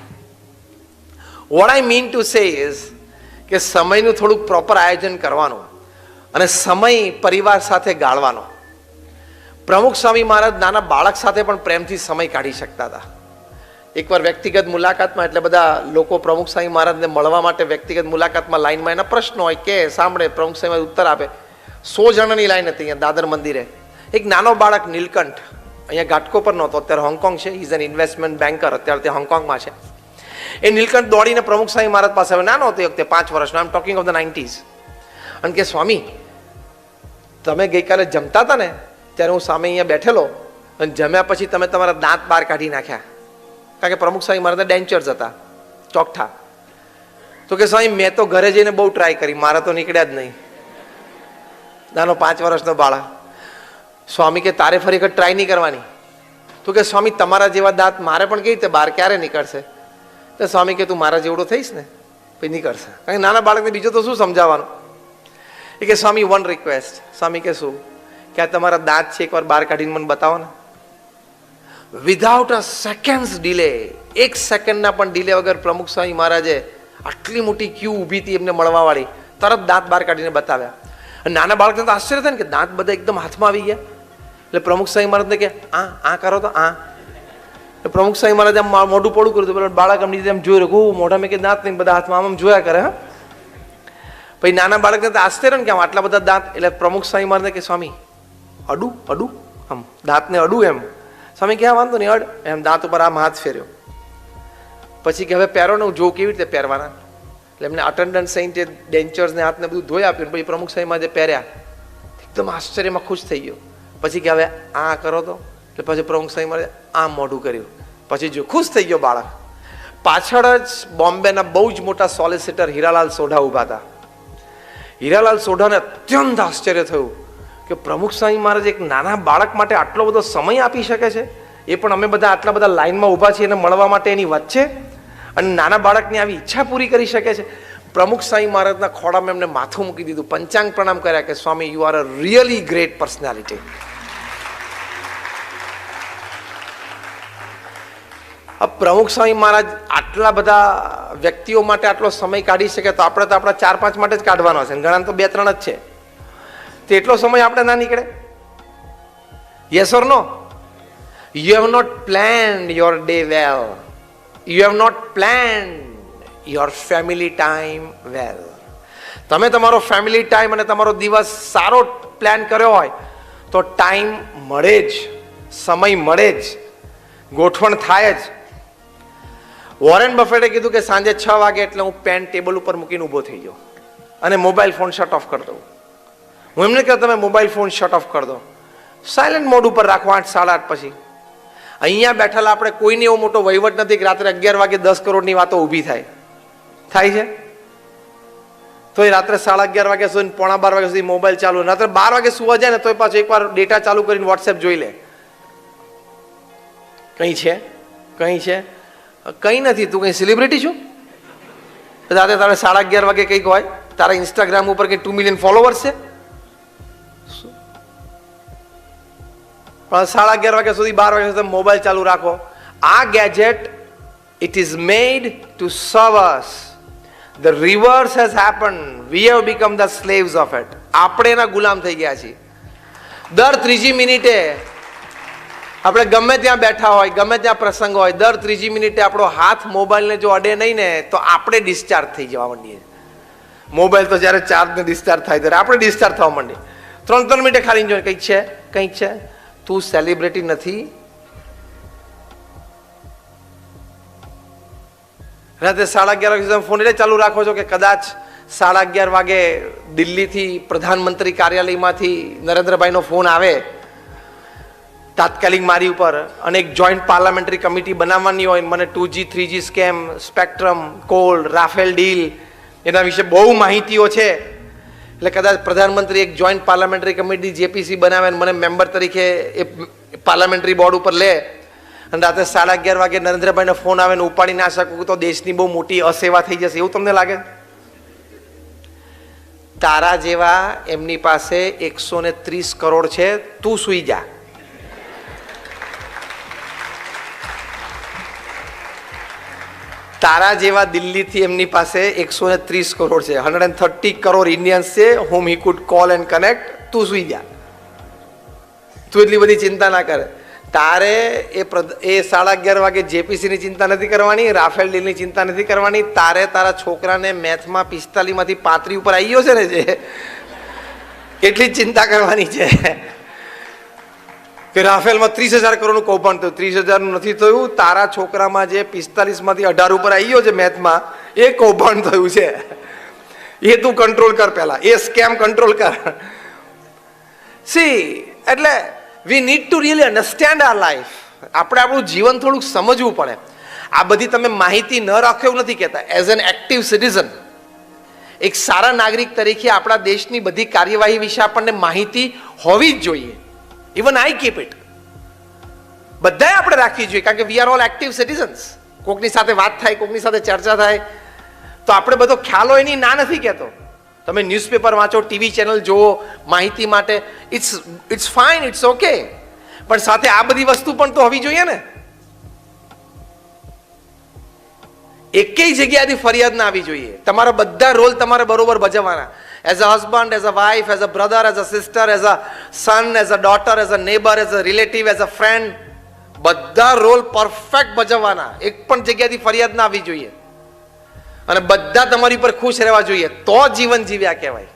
What I mean to say is કે સમયનું થોડુંક પ્રોપર આયોજન કરવાનું અને સમય પરિવાર સાથે ગાળવાનો. પ્રમુખ સ્વામી મહારાજ નાના બાળક સાથે પણ પ્રેમથી સમય કાઢી શકતા હતા. એકવાર વ્યક્તિગત મુલાકાતમાં, એટલે બધા લોકો પ્રમુખ સ્વામી મહારાજને મળવા માટે વ્યક્તિગત મુલાકાતમાં લાઈનમાં એના પ્રશ્નો હોય કે સાંભળે, પ્રમુખ સ્વામી ઉત્તર આપે. 100 જણાની લાઈન હતી અહીંયા દાદર મંદિરે. એક નાનો બાળક નીલકંઠ અહીંયા ઘાટકો પર નહોતો, અત્યારે હોંગકોંગ છે. ઇઝ એન ઇન્વેસ્ટમેન્ટ બેન્કર, અત્યારે તે હોંગકોંગમાં છે. એ નીલકંઠ દોડીને પ્રમુખ સ્વામી મહારાજ પાસે આવે. નાનો હતો એ વખતે, 5 વર્ષનો. I am talking of the 90s. અને કે સ્વામી, તમે ગઈકાલે જમતા હતા ને ત્યારે હું સામે અહીંયા બેઠેલો અને જમ્યા પછી તમે તમારા દાંત બહાર કાઢી નાખ્યા. કારણ કે પ્રમુખ સ્વામી મહારાજના ડેન્ચર્સ હતા, ચોકઠા. તો કે સ્વામી, મેં તો ઘરે જઈને બહુ ટ્રાય કરી, મારા તો નીકળ્યા જ નહીં. નાનો 5 વર્ષનો બાળક. સ્વામી કે તારે ફરી વખત ટ્રાય નહીં કરવાની. તો કે સ્વામી, તમારા જેવા દાંત મારે પણ કેવી રીતે બહાર ક્યારે નીકળશે? તો સ્વામી કે તું મારા જેવડો થઈશ ને પછી નીકળશે. કારણ કે નાના બાળકને બીજું તો શું સમજાવવાનું. એ કે સ્વામી, વન રિક્વેસ્ટ. સ્વામી કે શું? કે આ તમારા દાંત છે એકવાર બહાર કાઢીને મને બતાવો ને. વિધાઉટ અ સેકન્ડ્સ ડિલે, 1 સેકન્ડના પણ ડિલે વગર પ્રમુખ સ્વામી મહારાજે આટલી મોટી ક્યુ ઊભી હતી એમને મળવા વાળી, તરત દાંત બહાર કાઢીને બતાવ્યા. અને નાના બાળકને તો આશ્ચર્ય થાય ને કે દાંત બધા એકદમ હાથમાં આવી ગયા. એટલે પ્રમુખ સ્વામી મહારાજને કે આ કરો તો આ. પ્રમુખ સ્વામી મહારાજ આમ મોઢું પોળું કર્યું હતું. બાળક અમને એમ જોઈ રહ્યું, મોઢા મેં કે દાંત નહીં, બધા હાથમાં આમ જોયા કરે. હા, પછી નાના બાળકને તો આશ્ચર્ય ને કે આમ આટલા બધા દાંત. એટલે પ્રમુખ સ્વામી મહારાજને કે સ્વામી, અડું આમ દાંતને અડું એમ. સ્વામી કે હા વાંધો નહીં, અડ એમ. દાંત ઉપર આમ હાથ ફેર્યો. પછી કે હવે પહેરો ને હું જોઉં કેવી રીતે પહેરવાના. એટલે એમને અટેન્ડન્ટ સહિત ડેન્ચર્સને હાથને બધું ધોઈ આપ્યું. પછી પ્રમુખ સ્વામી મહારાજે પહેર્યા. એકદમ આશ્ચર્યમાં ખુશ થઈ ગયો. પછી કે હવે આ કરો તો. એટલે પછી પ્રમુખ સ્વામી મહારાજે આમ મોઢું કર્યું. પછી જો ખુશ થઈ ગયો બાળક. પાછળ જ બોમ્બેના બહુ જ મોટા સોલિસિટર હીરાલાલ સોઢા ઊભા હતા. હીરાલાલ સોઢાને અત્યંત આશ્ચર્ય થયું કે પ્રમુખ સ્વામી મહારાજ એક નાના બાળક માટે આટલો બધો સમય આપી શકે છે, એ પણ અમે બધા આટલા બધા લાઈનમાં ઊભા છીએ એને મળવા માટે એની વચ્ચે, અને નાના બાળકની આવી ઈચ્છા પૂરી કરી શકે છે. પ્રમુખ સ્વામી મહારાજના ખોળામાં એમને માથું મૂકી દીધું, પંચાંગ પ્રણામ કર્યા કે Swami, you are a really great personality. Pramukh Swami મહારાજ આટલા બધા વ્યક્તિઓ માટે આટલો સમય કાઢી શકે તો આપણે તો આપણા 4-5 માટે જ કાઢવાનો છે. ઘણા તો 2-3 જ છે. તો એટલો સમય આપણે ના નીકળે? Yes or no? You have not planned your day well. You have not planned your family time well. તમે તમારો ફેમિલી ટાઈમ અને તમારો દિવસ સારો પ્લાન કર્યો હોય તો ટાઈમ મળે જ, સમય મળે જ, ગોઠવણ થાય જ. વોરેન બફેટે કીધું કે સાંજે 6 વાગે એટલે હું પેન ટેબલ ઉપર મૂકીને ઊભો થઈ ગયો અને મોબાઈલ ફોન શટ ઓફ કરી દઉં. હું એમને કહ્યું તમે મોબાઈલ ફોન શટ ઓફ કરી દો, સાયલેન્ટ મોડ ઉપર રાખો 8, 8:30 પછી. અહીંયા બેઠેલા આપણે કોઈને એવો મોટો વહીવટ નથી કે રાત્રે 11 વાગે 10 કરોડની વાતો ઊભી થાય છે. તો એ રાત્રે 11:30 વાગ્યા સુધી, 11:45 વાગ્યા સુધી મોબાઈલ ચાલુ. રાત્રે 12 વાગે સુવા જાય ને તો પાછું એકવાર ડેટા ચાલુ કરીને વોટ્સએપ જોઈ લે. કંઈ છે કંઈ નથી. તું કંઈ સેલિબ્રિટી છું? રાતે તારે 11:30 વાગે કંઈક હોય, તારા ઇન્સ્ટાગ્રામ ઉપર કંઈ 2 મિલિયન ફોલોવર્સ છે. પણ 11:30 વાગ્યા સુધી, 12 વાગ્યા સુધી મોબાઈલ ચાલુ રાખો. આ gadget, it is made two સર્વ અસ. The reverse has happened. We have become the slaves of it. આપણે એના ગુલામ થઈ ગયા છીએ. દર 3જી મિનિટે આપણે ગમે ત્યાં બેઠા હોય, ગમે ત્યાં પ્રસંગ હોય, દર 3જી મિનિટે આપણો હાથ મોબાઈલને જો અડે નહીં ને તો આપણે ડિસ્ચાર્જ થઈ જવા માંડીએ. મોબાઈલ તો જ્યારે ચાર્જને ડિસ્ચાર્જ થાય ત્યારે આપણે ડિસ્ચાર્જ થવા માંડીએ. 3 મિનિટે ખાલી જોઈએ કંઈક છે. તું સેલિબ્રિટી નથી. રાતે 11:30 વાગે તમે ફોન એટલે ચાલુ રાખો છો કે કદાચ 11:30 વાગે દિલ્હીથી પ્રધાનમંત્રી કાર્યાલયમાંથી નરેન્દ્રભાઈનો ફોન આવે તાત્કાલિક મારી ઉપર અને એક જોઈન્ટ પાર્લામેન્ટરી કમિટી બનાવવાની હોય, મને 2G 3G scam, spectrum, call, Rafale deal એના વિશે બહુ માહિતીઓ છે, એટલે કદાચ પ્રધાનમંત્રી એક જોઈન્ટ પાર્લામેન્ટરી કમિટી જેપીસી બનાવે અને મને મેમ્બર તરીકે એ પાર્લામેન્ટરી બોર્ડ ઉપર લે અને રાત્રે 11:30 વાગે નરેન્દ્રભાઈને ફોન આવે ને ઉપાડી ના શકું તો દેશની બહુ મોટી અસેવા થઈ જશે, એવું તમને લાગે? તારા જેવા એમની પાસે 130 કરોડ છે, તું સુઈ જા. તારા જેવા દિલ્હીથી એમની પાસે 130 કરોડ છે, 130 કરોડ ઇન્ડિયન્સ છે whom he could call and connect. તું સુઈ જા, તું એટલી બધી ચિંતા ના કરે. તારે એ 11:30 વાગે જેપીસીની ચિંતા નથી કરવાની, રાફેલ ડીલની ચિંતા નથી કરવાની. તારે તારા છોકરાને મેથમાં 45 માંથી 35 ઉપર આવી ગયો છે ને, જે એટલી જ ચિંતા કરવાની છે કે રાફેલમાં 30,000 કરોડનું કૌભાંડ થયું. 30,000 નું નથી થયું, તારા છોકરામાં જે 45 માંથી 18 ઉપર આવી ગયો છે મેથમાં, એ કૌભાંડ થયું છે. એ તું કંટ્રોલ કર, પહેલા એ સ્કેમ કંટ્રોલ કર. સી, એટલે we need to really understand our life. આપણે આપણું જીવન થોડુંક સમજવું પડે. આ બધી તમે માહિતી ન રાખો એવું નથી કહેતા. એઝ એન એક્ટિવ સિટીઝન, એક સારા નાગરિક તરીકે આપણા દેશની બધી કાર્યવાહી વિશે આપણને માહિતી હોવી જ જોઈએ. Even I keep it. બધાએ આપણે રાખવી જોઈએ, કારણ કે વી આર ઓલ એક્ટિવ સિટીઝન્સ. કોકની સાથે વાત થાય, કોકની સાથે ચર્ચા થાય તો આપણે બધો ખ્યાલ હોય એની ના નથી કહેતો. તમે ન્યૂઝપેપર વાંચો, ટીવી ચેનલ જુઓ માહિતી માટે, ઇટ્સ ફાઇન, ઇટ્સ ઓકે, પણ સાથે આ બધી વસ્તુ પણ તો હોવી જોઈએ ને. એકેય જગ્યાએથી ફરિયાદ ના આવી જોઈએ. તમારા બધા રોલ તમારે બરોબર ભજવવાના. As a husband, as a wife, as a brother, as a sister, as a son, as a daughter, as a neighbour, as a relative, as a friend, બધા રોલ પરફેક્ટ ભજવવાના. એક પણ જગ્યાથી ફરિયાદ ના આવી જોઈએ અને બધા તમારી પર ખુશ રહેવા જોઈએ, તો જીવન જીવ્યા કહેવાય.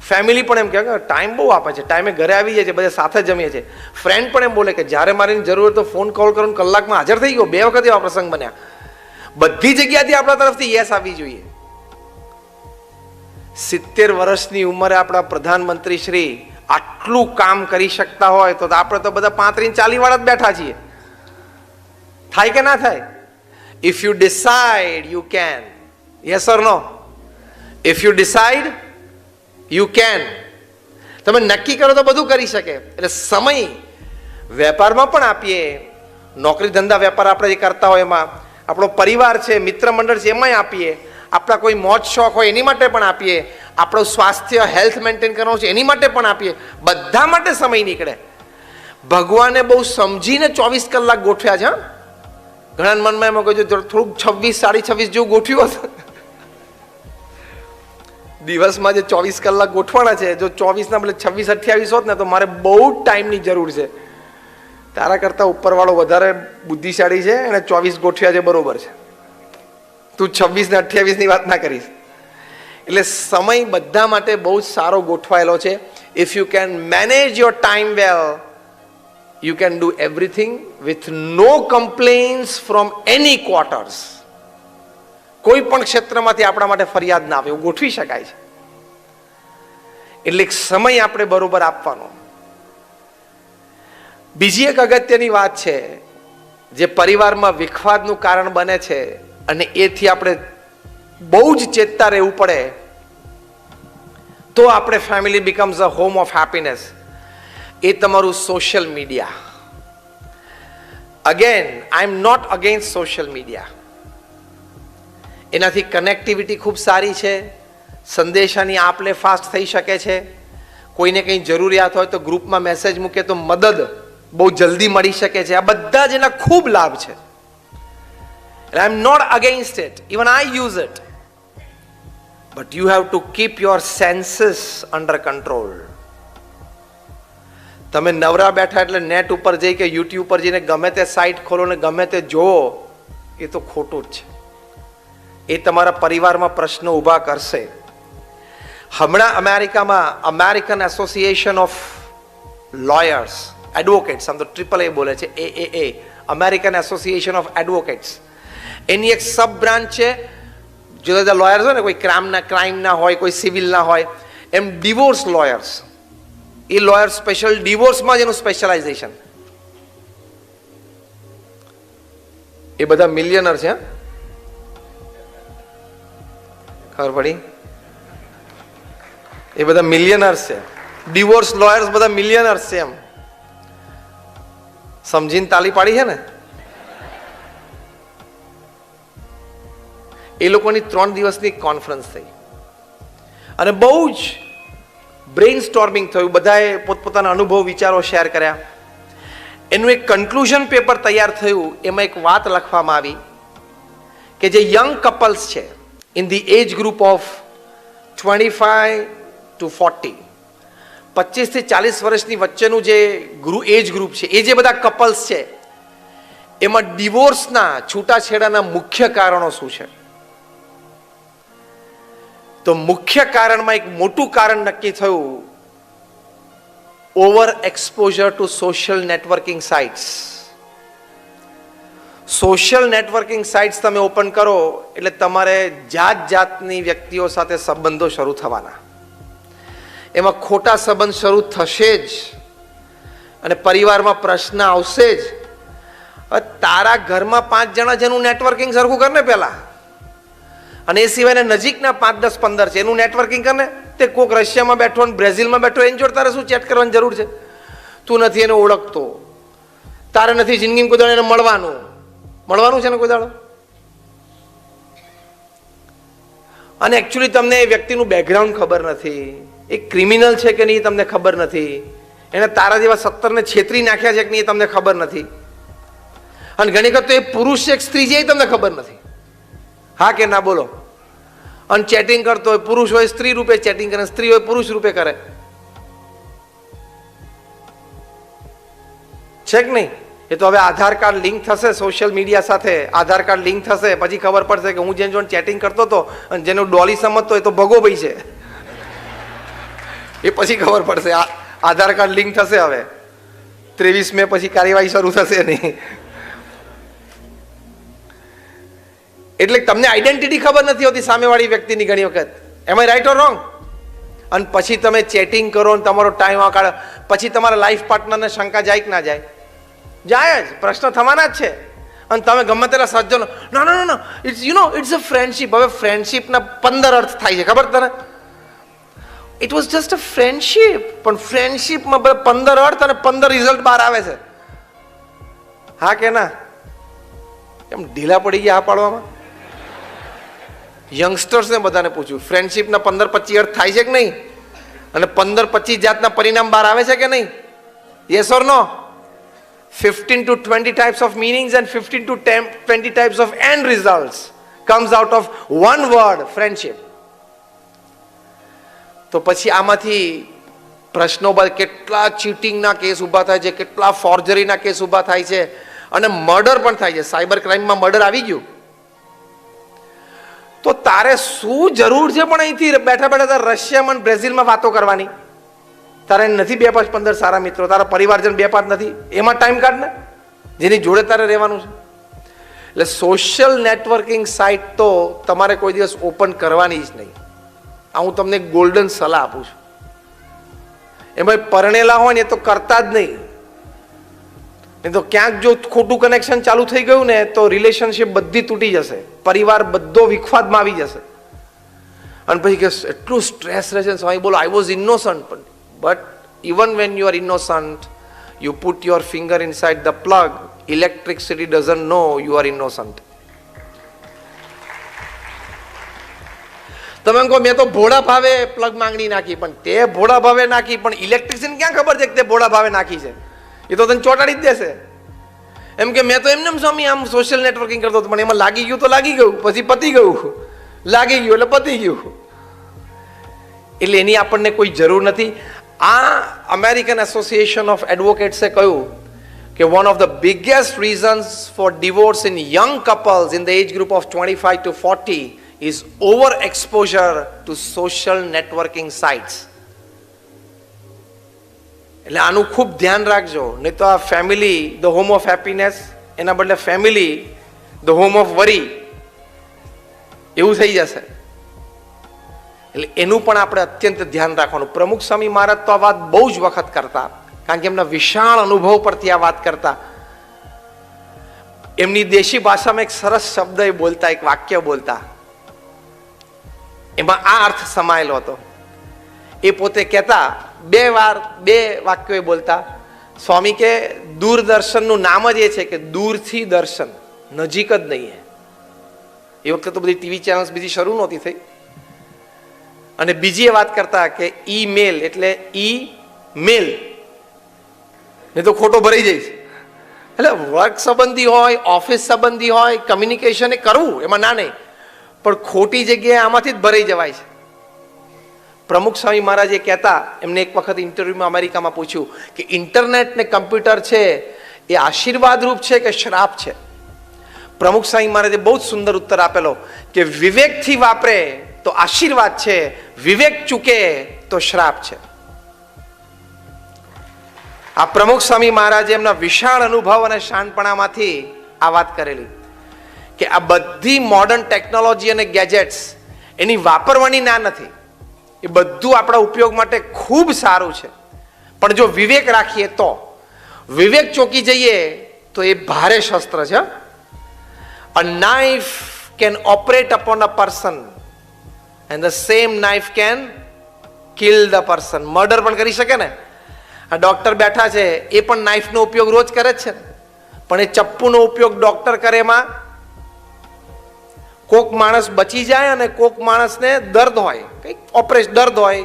ફેમિલી પણ એમ કહે કે ટાઈમ બહુ આપે છે, ટાઈમે ઘરે આવી જાય છે, બધા સાથે જમીએ છીએ. ફ્રેન્ડ પણ એમ બોલે કે જ્યારે મારી જરૂર હોય તો ફોન કોલ કરો, કલાકમાં હાજર થઈ ગયો. 2 વખત એવા પ્રસંગ બન્યા. બધી જગ્યાથી આપણા તરફથી યસ આવી જોઈએ. 70 વર્ષની ઉંમરે આપણા પ્રધાનમંત્રી શ્રી આટલું કામ કરી શકતા હોય તો આપણે તો બધા 35-40 વાળા જ બેઠા છીએ. થાય કે ના થાય? If you decide you can. Yes or no? If you decide you can. તમે નક્કી કરો તો બધું કરી શકે. એટલે સમય વેપારમાં પણ આપીએ, નોકરી ધંધા વેપાર આપણે જે કરતા હોય એમાં, આપણો પરિવાર છે, મિત્ર મંડળ છે, એમાંય આપીએ. આપણા કોઈ મોજ શોખ હોય એની માટે પણ આપીએ. આપણું સ્વાસ્થ્ય, હેલ્થ મેન્ટેન કરવાનું છે એની માટે પણ આપીએ. બધા માટે સમય નીકળે. ભગવાને બહુ સમજીને 24 કલાક ગોઠવ્યા છે. ઘણા મનમાં એમાં કહ્યું થોડુંક 26-26.5 જેવું ગોઠવ્યું હતું. દિવસમાં જે 24 કલાક ગોઠવાના છે, જો 24 ના બદલે 26-28 હોત ને તો મારે બહુ ટાઈમની જરૂર છે. તારા કરતા ઉપરવાળો વધારે બુદ્ધિશાળી છે, એને 24 ગોઠવ્યા છે, બરોબર છે. તું 26 ને 28 ની વાત ના કરીશ. એટલે સમય બધા માટે બહુ જ સારો ગોઠવાયેલો છે. If you can manage your time well, you can do everything with no complaints from any quarters. કોઈ પણ ક્ષેત્રમાંથી આપણા માટે ફરિયાદ ના આવે એવું ગોઠવી શકાય છે. એટલે સમય આપણે બરોબર આપવાનો. બીજી એક અગત્યની વાત છે જે પરિવારમાં વિખવાદનું કારણ બને છે અને એથી આપણે બહુ જ ચેતતા રહેવું પડે તો આપણે family becomes a home of happiness. એ તમારું social media. Again, I am not against social media. એનાથી કનેક્ટિવિટી ખૂબ સારી છે, સંદેશાની આપ લે ફાસ્ટ થઈ શકે છે. કોઈને કંઈ જરૂરિયાત હોય તો ગ્રુપમાં મેસેજ મૂકે તો મદદ બહુ જલ્દી મળી શકે છે. આ બધા જ એના ખૂબ લાભ છે. I am not against it, even I use it, but you have to keep your senses under control. તમે નવરા બેઠા એટલે નેટ ઉપર જઈ કે યુટ્યુબ પર જઈને ગમે તે સાઇટ ખોલો ને ગમે તે જોવો, એ તો ખોટું જ છે. એ તમારા પરિવારમાં પ્રશ્નો ઊભા કરશે. હમણાં અમેરિકામાં American association of lawyers, advocates, આમ તો AAA બોલે છે, AAA, American association of advocates, એની એક સબ બ્રાન્ચ છે. જુદા જુદા લોયર્સ હોય ને, કોઈ ક્રાઇમના હોય, કોઈ સિવિલના હોય, એમ ડિવોર્સ લોયર્સ. એ લોયર સ્પેશિયલ ડિવોર્સમાં જ એનું સ્પેશિયલાઇઝેશન. એ બધા મિલિયનર છે, ખબર પડી? એ બધા મિલિયનર્સ છે. ડિવોર્સ લોયર્સ બધા મિલિયનર્સ છે. એમ સમજીને તાલી પાડી છે ને. એ લોકોની 3 દિવસની કોન્ફરન્સ થઈ અને બહુ જ બ્રેઇન સ્ટોર્મિંગ થયું. બધાએ પોતપોતાના અનુભવ વિચારો શેર કર્યા. એનું એક કન્ક્લુઝન પેપર તૈયાર થયું. એમાં એક વાત લખવામાં આવી કે જે યંગ કપલ્સ છે in the age group of 25 to 40, 25 થી 40 વર્ષની વચ્ચેનું જે એજ ગ્રુપ છે, એ જે બધા કપલ્સ છે, એમાં ડિવોર્સના છૂટાછેડાના મુખ્ય કારણો શું છે? તો મુખ્ય કારણમાં એક મોટું કારણ નક્કી થયું, over exposure to social networking sites. Social networking sites તમે ઓપન કરો એટલે તમારે જાત જાતની વ્યક્તિઓ સાથે સંબંધો શરૂ થવાના. એમાં ખોટા સંબંધ શરૂ થશે જ અને પરિવારમાં પ્રશ્ન આવશે જ. તારા ઘરમાં 5 જણા જેનું નેટવર્કિંગ સરખું કર ને પહેલા, અને એ સિવાયના નજીકના 5, 10, 15 છે એનું નેટવર્કિંગ કર ને. તે કોક રશિયામાં બેઠો ને બ્રાઝિલમાં બેઠો એની જોડે તારે શું ચેટ કરવાની જરૂર છે? તું નથી એને ઓળખતો, તારે નથી જિંદગીમાં કોઈ દાડો એને મળવાનું છે ને કોઈ દાડો. અને એકચ્યુઅલી તમને એ વ્યક્તિનું બેકગ્રાઉન્ડ ખબર નથી, એ ક્રિમિનલ છે કે નહીં તમને ખબર નથી, એને તારા જેવા 17 ને છેતરી નાખ્યા છે કે નહીં એ તમને ખબર નથી, અને ઘણી વખત તો એ પુરુષ છે કે સ્ત્રી છે એ તમને ખબર નથી. હા કે ના બોલો? અને ચેટિંગ કરતો હોય, પુરુષ હોય સ્ત્રી રૂપે ચેટિંગ કરે, સ્ત્રી હોય પુરુષ રૂપે કરે, છે કે નહીં? એ તો હવે આધાર કાર્ડ લિંક થશે સોશિયલ મીડિયા સાથે, આધાર કાર્ડ લિંક થશે પછી ખબર પડશે કે હું જેને જોડે ચેટિંગ કરતો હતો અને જેનું ડોલી સમજતો એ તો ભગો ભાઈ છે. એ પછી ખબર પડશે. આધાર કાર્ડ લિંક થશે. હવે 23 મે પછી કાર્યવાહી શરૂ થશે નહીં. એટલે તમને આઈડેન્ટિટી ખબર નથી હોતી સામેવાળી વ્યક્તિની ઘણી વખત. એમ આઈ રાઈટ ઓર રોંગ? અને પછી તમે ચેટિંગ કરો ને તમારો ટાઈમ કાઢો, પછી તમારા લાઈફ પાર્ટનરને શંકા જાય કે ના જાય? જાય જ. પ્રશ્ન થવાના જ છે. અને તમે ગમે તેલા સજ્જનો ના ના ના ઇટ્સ ઇટ્સ અ ફ્રેન્ડશિપ. હવે ફ્રેન્ડશિપના 15 અર્થ થાય છે, ખબર તને? It was just a friendship. પણ ફ્રેન્ડશિપમાં 15 અર્થ અને 15 રિઝલ્ટ બહાર આવે છે. હા કે ના? એમ ઢીલા પડી ગયા હા પાડવામાં. યંગસ્ટર્સને બધાને પૂછ્યું, ફ્રેન્ડશિપના 15-25 અર્થ થાય છે કે નહીં? અને 15-25 જાતના પરિણામ બહાર આવે છે કે નહીં? Yes or no? 15 to 20 types of meanings and 15 to 20 types of end results comes out of one word, friendship. તો પછી આમાંથી પ્રશ્નો બાદ કેટલા ચીટિંગના કેસ ઊભા થાય છે, કેટલા ફોર્જરીના કેસ ઊભા થાય છે, અને મર્ડર પણ થાય છે. સાયબર ક્રાઇમમાં મર્ડર આવી ગયું. તો તારે શું જરૂર છે પણ અહીંથી બેઠા બેઠા રશિયામાં બ્રાઝિલમાં વાતો કરવાની? તારે નથી 2-5-15 સારા મિત્રો, તારા પરિવારજન 2-5 નથી, એમાં ટાઈમ કાઢ ને જેની જોડે તારે રહેવાનું છે. એટલે સોશિયલ નેટવર્કિંગ સાઇટ તો તમારે કોઈ દિવસ ઓપન કરવાની જ નહીં. આ હું તમને ગોલ્ડન સલાહ આપું છું. એમાં પરણેલા હોય ને એ તો કરતા જ નહીં. નહીં તો ક્યાંક જો ખોટું કનેક્શન ચાલુ થઈ ગયું ને તો રિલેશનશિપ બધી તૂટી જશે, પરિવાર બધો વિખવાદમાં આવી જશે. અને પછી કે એટલું સ્ટ્રેસ રહેશે સ્વામી બોલો આઈ વોઝ ઇનોસન્ટ. પણ but even when you are innocent, you put your finger inside the plug, electricity doesn't know you are innocent. તમે કહો મેં તો ભોળા ભાવે પ્લગ માંગણી નાખી, પણ તે ભોળા ભાવે નાખી, પણ ઇલેક્ટ્રિશિયન ક્યાં ખબર છે કે તે ભોળા ભાવે નાખી છે? એ તો તને ચોટાડી જ દેશે. એમ કે મેં તો એમને સ્વામી આમ સોશિયલ નેટવર્કિંગ કરતો હતો, પણ એમાં લાગી ગયું તો લાગી ગયું, પછી પતી ગયું. લાગી ગયું એટલે પતી ગયું. એટલે એની આપણને કોઈ જરૂર નથી. આ અમેરિકન એસોસિએશન ઓફ એડવોકેટ્સે કહ્યું કે one of the biggest reasons for divorce in young couples in the age group of 25 to 40 is overexposure to social networking sites. એટલે આનું ખૂબ ધ્યાન રાખજો, નહીં તો આ family the home of happiness એના બદલે ફેમિલી ધ હોમ ઓફ વરી એવું થઈ જશે. એટલે એનું પણ આપણે અત્યંત ધ્યાન રાખવાનું. પ્રમુખ સ્વામી મહારાજ તો આ વાત બહુ જ વખત કરતા, કારણ કે એમના વિશાળ અનુભવ પરથી આ વાત કરતા. એમની દેશી ભાષામાં એક સરસ શબ્દ એ બોલતા, એક વાક્ય બોલતા, એમાં આ અર્થ સમાયેલો હતો. એ પોતે કહેતા, બે વાક્યો એ બોલતા, સ્વામી કે દૂરદર્શનનું નામ જ એ છે કે દૂરથી દર્શન, નજીક જ નહીં. એ વખતે તો બધી ટીવી ચેનલ્સ બીજી શરૂ નહોતી થઈ. અને બીજી એ વાત કરતા કે ઈમેલ એટલે ઈ-મેલ, નહીં તો ખોટો ભરાઈ જાય છે. એટલે વર્ક સંબંધી હોય, ઓફિસ સંબંધી હોય, કમ્યુનિકેશન એ કરવું, એમાં ના નહીં, પણ ખોટી જગ્યાએ આમાંથી જ ભરાઈ જવાય છે. પ્રમુખ સ્વામી મહારાજ એ કહેતા, એમને એક વખત ઇન્ટરવ્યુમાં અમેરિકામાં પૂછ્યું કે ઇન્ટરનેટ ને કમ્પ્યુટર છે એ આશીર્વાદ રૂપ છે કે શ્રાપ છે? પ્રમુખ સ્વામી મહારાજે બહુ જ સુંદર ઉત્તર આપેલો કે વિવેકથી વાપરે તો આશીર્વાદ છે, વિવેક ચૂકે તો શ્રાપ છે. આ પ્રમુખ સ્વામી મહારાજે એમના વિશાળ અનુભવ અને શાણપણામાંથી આ વાત કરેલી કે આ બધી મોડર્ન ટેકનોલોજી અને ગેજેટ્સ એની વાપરવાની ના નથી, એ બધું આપણા ઉપયોગ માટે ખૂબ સારું છે, પણ જો વિવેક રાખીએ તો, વિવેક ચોકી જઈએ તો એ ભારે શસ્ત્ર છે. A knife can operate upon a person and the same knife can kill the person. Murder પણ કરી શકે ને. આ ડોક્ટર બેઠા છે એ પણ નાઇફનો ઉપયોગ રોજ કરે જ છે, પણ એ ચપ્પુનો ઉપયોગ ડોક્ટર કરે એમાં કોક માણસ બચી જાય અને કોક માણસને દર્દ હોય, કંઈક ઓપરેશન દર્દ હોય,